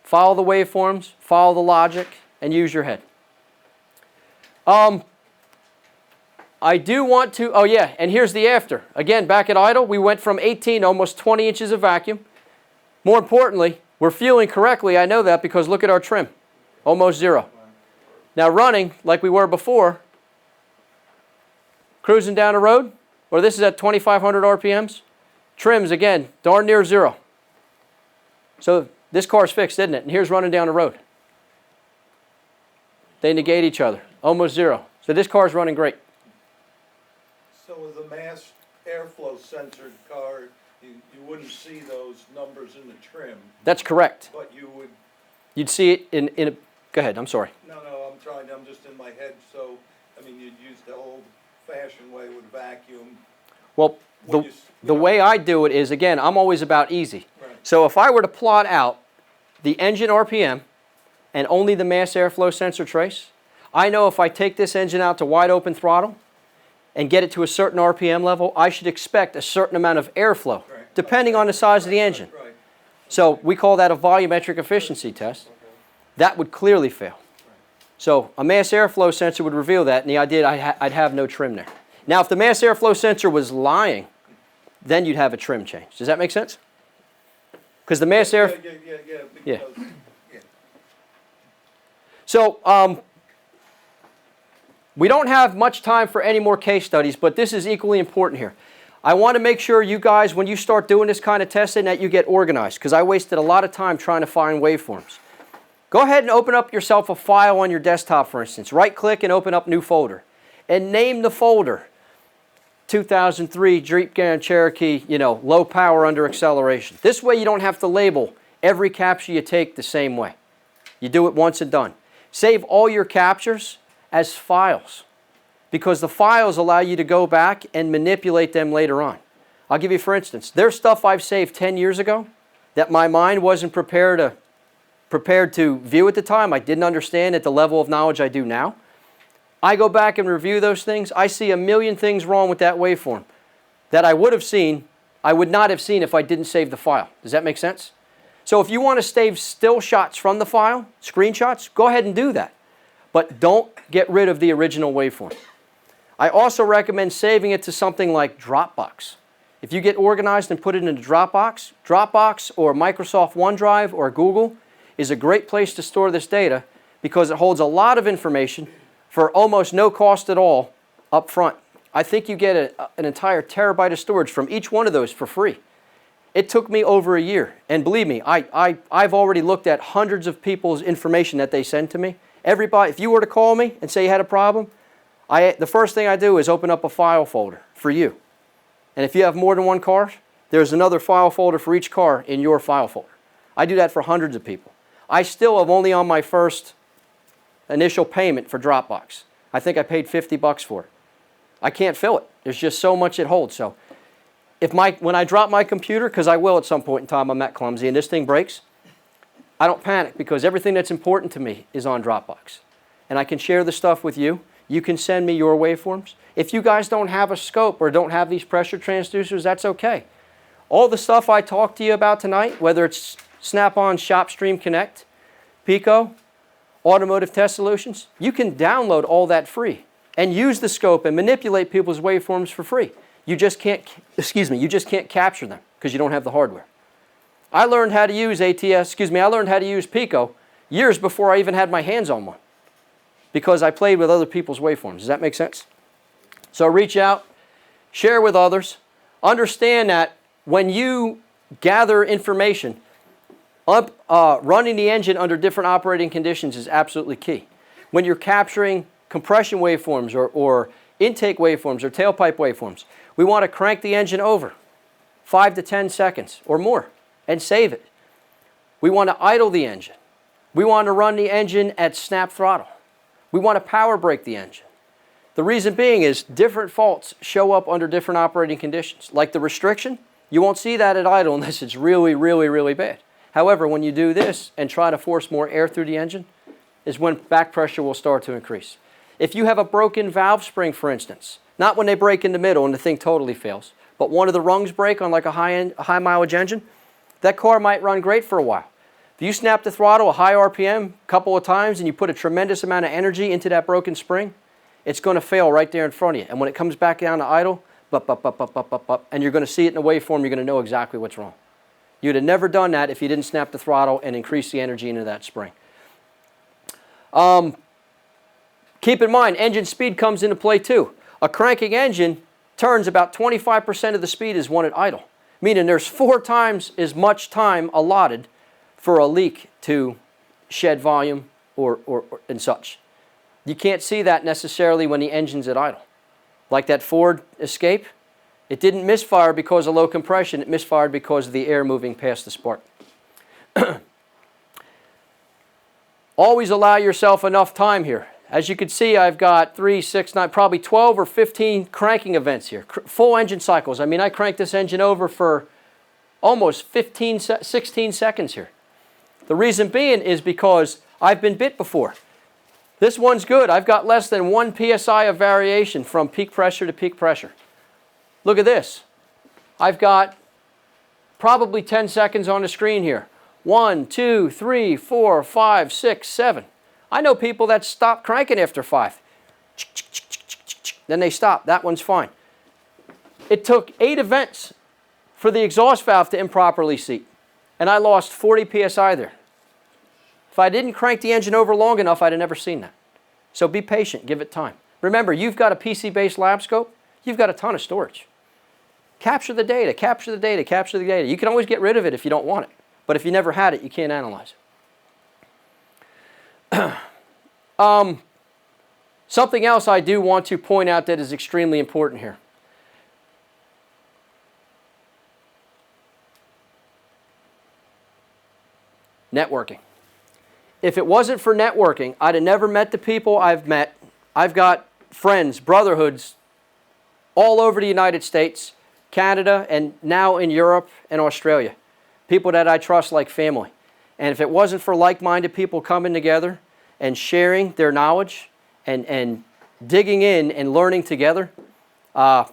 Follow the waveforms, follow the logic, and use your head. I do want to, oh yeah, and here's the after. Again, back at idle, we went from 18 to almost 20 inches of vacuum. More importantly, we're fueling correctly. I know that because look at our trim, almost 0. Now running like we were before, cruising down the road, or this is at 2,500 RPMs, trims again, darn near 0. So this car's fixed, isn't it? And here's running down the road. They negate each other, almost 0. So this car's running great. So with a mass airflow censored car, you wouldn't see those numbers in the trim, That's correct. but you would, You'd see it in a, go ahead, I'm sorry. no, I'm just in my head, so, I mean, you'd use the old-fashioned way with vacuum. Well, Would you the know? way I do it is, again, I'm always about easy. Right. So if I were to plot out the engine RPM and only the mass airflow sensor trace, I know if I take this engine out to wide open throttle and get it to a certain RPM level, I should expect a certain amount of airflow, Right. depending on the size of the engine. Right. So we call that a volumetric efficiency test. That would clearly fail. So a mass airflow sensor would reveal that, and the idea I'd have no trim there. Now, if the mass airflow sensor was lying, then you'd have a trim change. Does that make sense? Because the mass air... Yeah. Yeah. So we don't have much time for any more case studies, but this is equally important here. I want to make sure you guys, when you start doing this kind of testing, that you get organized, because I wasted a lot of time trying to find waveforms. Go ahead and open up yourself a file on your desktop, for instance. Right-click and open up New Folder. And name the folder 2003 Jeep Grand Cherokee, low power under acceleration. This way you don't have to label every capture you take the same way. You do it once and done. Save all your captures as files, because the files allow you to go back and manipulate them later on. I'll give you, for instance, there's stuff I've saved 10 years ago that my mind wasn't prepared to view at the time. I didn't understand at the level of knowledge I do now. I go back and review those things. I see a million things wrong with that waveform that I would not have seen if I didn't save the file. Does that make sense? So if you want to save still shots from the file, screenshots, go ahead and do that. But don't get rid of the original waveform. I also recommend saving it to something like Dropbox. If you get organized and put it into Dropbox, Dropbox or Microsoft OneDrive or Google is a great place to store this data because it holds a lot of information for almost no cost at all up front. I think you get an entire terabyte of storage from each one of those for free. It took me over a year, and believe me, I've already looked at hundreds of people's information that they send to me. Everybody, if you were to call me and say you had a problem, the first thing I do is open up a file folder for you. And if you have more than one car, there's another file folder for each car in your file folder. I do that for hundreds of people. I still am only on my first initial payment for Dropbox. I think I paid $50 for it. I can't fill it. There's just so much it holds. So when I drop my computer, because I will at some point in time, I'm that clumsy, and this thing breaks, I don't panic because everything that's important to me is on Dropbox. And I can share the stuff with you. You can send me your waveforms. If you guys don't have a scope or don't have these pressure transducers, that's okay. All the stuff I talked to you about tonight, whether it's Snap-on ShopStream Connect, Pico, Automotive Test Solutions, you can download all that free and use the scope and manipulate people's waveforms for free. You just can't, you just can't capture them because you don't have the hardware. I learned how to use I learned how to use Pico years before I even had my hands on one because I played with other people's waveforms. Does that make sense? So reach out, share with others, understand that when you gather information, running the engine under different operating conditions is absolutely key. When you're capturing compression waveforms or intake waveforms or tailpipe waveforms, we want to crank the engine over 5 to 10 seconds or more and save it. We want to idle the engine. We want to run the engine at snap throttle. We want to power brake the engine. The reason being is different faults show up under different operating conditions. Like the restriction, you won't see that at idle unless it's really, really, really bad. However, when you do this and try to force more air through the engine, is when back pressure will start to increase. If you have a broken valve spring, for instance, not when they break in the middle and the thing totally fails, but one of the rungs break on like a high mileage engine, that car might run great for a while. If you snap the throttle a high RPM a couple of times and you put a tremendous amount of energy into that broken spring, it's going to fail right there in front of you. And when it comes back down to idle, and you're going to see it in the waveform, you're going to know exactly what's wrong. You'd have never done that if you didn't snap the throttle and increase the energy into that spring. Keep in mind, engine speed comes into play too. A cranking engine turns about 25% of the speed as one at idle, meaning there's 4 times as much time allotted for a leak to shed volume and such. You can't see that necessarily when the engine's at idle. Like that Ford Escape, it didn't misfire because of low compression, it misfired because of the air moving past the spark. Always allow yourself enough time here. As you can see, I've got 3, 6, 9, probably 12 or 15 cranking events here. Full engine cycles. I mean, I cranked this engine over for almost 16 seconds here. The reason being is because I've been bit before. This one's good. I've got less than 1 psi of variation from peak pressure to peak pressure. Look at this. I've got probably 10 seconds on the screen here. 1, 2, 3, 4, 5, 6, 7. I know people that stop cranking after 5. Then they stop. That one's fine. It took 8 events for the exhaust valve to improperly seat, and I lost 40 psi there. If I didn't crank the engine over long enough, I'd have never seen that. So be patient. Give it time. Remember, you've got a PC-based lab scope. You've got a ton of storage. Capture the data, capture the data, capture the data. You can always get rid of it if you don't want it. But if you never had it, you can't analyze it. Something else I do want to point out that is extremely important here. Networking. If it wasn't for networking, I'd have never met the people I've met. I've got friends, brotherhoods, all over the United States, Canada, and now in Europe and Australia. People that I trust like family. And if it wasn't for like-minded people coming together and sharing their knowledge and digging in and learning together, I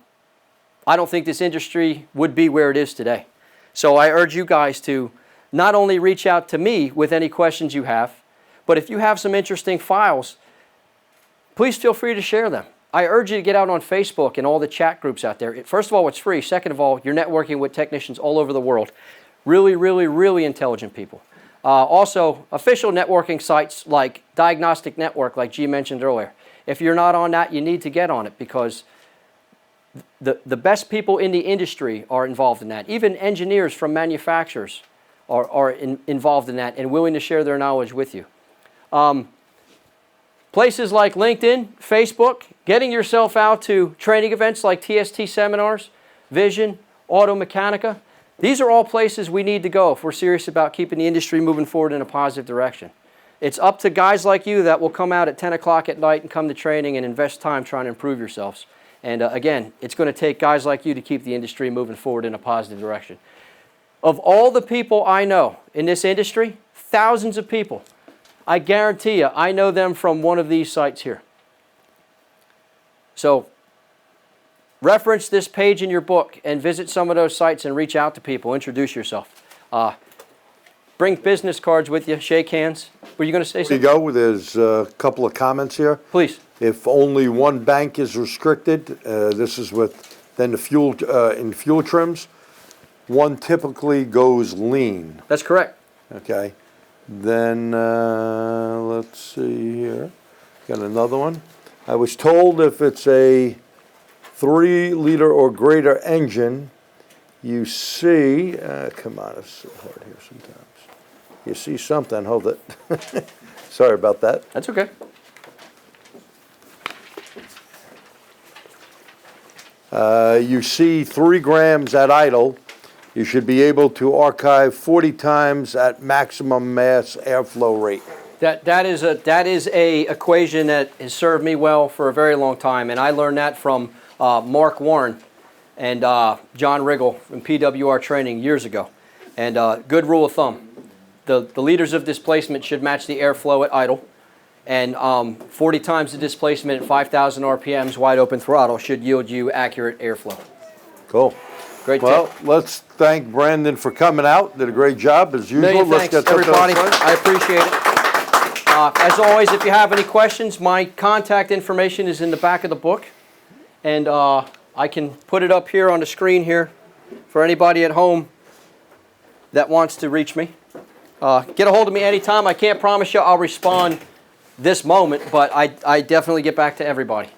don't think this industry would be where it is today. So I urge you guys to not only reach out to me with any questions you have, but if you have some interesting files, please feel free to share them. I urge you to get out on Facebook and all the chat groups out there. First of all, it's free. Second of all, you're networking with technicians all over the world. Really, really, really intelligent people. Also, official networking sites like Diagnostic Network, like G mentioned earlier. If you're not on that, you need to get on it, because the best people in the industry are involved in that. Even engineers from manufacturers are involved in that and willing to share their knowledge with you. Places like LinkedIn, Facebook, getting yourself out to training events like TST seminars, Vision, Auto Mechanica. These are all places we need to go if we're serious about keeping the industry moving forward in a positive direction. It's up to guys like you that will come out at 10 o'clock at night and come to training and invest time trying to improve yourselves. And again, it's going to take guys like you to keep the industry moving forward in a positive direction. Of all the people I know in this industry, thousands of people, I guarantee you, I know them from one of these sites here. So, reference this page in your book and visit some of those sites and reach out to people, introduce yourself. Bring business cards with you, shake hands. Were you going to say There you something? go, there's a couple of comments here. Please. If only one bank is restricted, this is with, then the fuel, in fuel trims, one typically goes lean, That's correct. okay? Then, let's see here, got another one. I was told if it's a 3-liter or greater engine, you see, come on, it's so hard here sometimes. You see something, hold it. Sorry about that. That's okay. You see 3 grams at idle, you should be able to archive 40 times at maximum mass airflow rate. That is a equation that has served me well for a very long time, and I learned that from Mark Warren and John Riggle from PWR training years ago. And good rule of thumb, the liters of displacement should match the airflow at idle, and 40 times the displacement at 5,000 RPMs wide open throttle should yield you accurate airflow. Cool. Great Well, tip. let's thank Brandon for coming out, did a great job as usual. Million Let's thanks, get something everybody. else done. I appreciate it. As always, if you have any questions, my contact information is in the back of the book. And I can put it up here on the screen here for anybody at home that wants to reach me. Get a hold of me anytime. I can't promise you I'll respond this moment, but I definitely get back to everybody.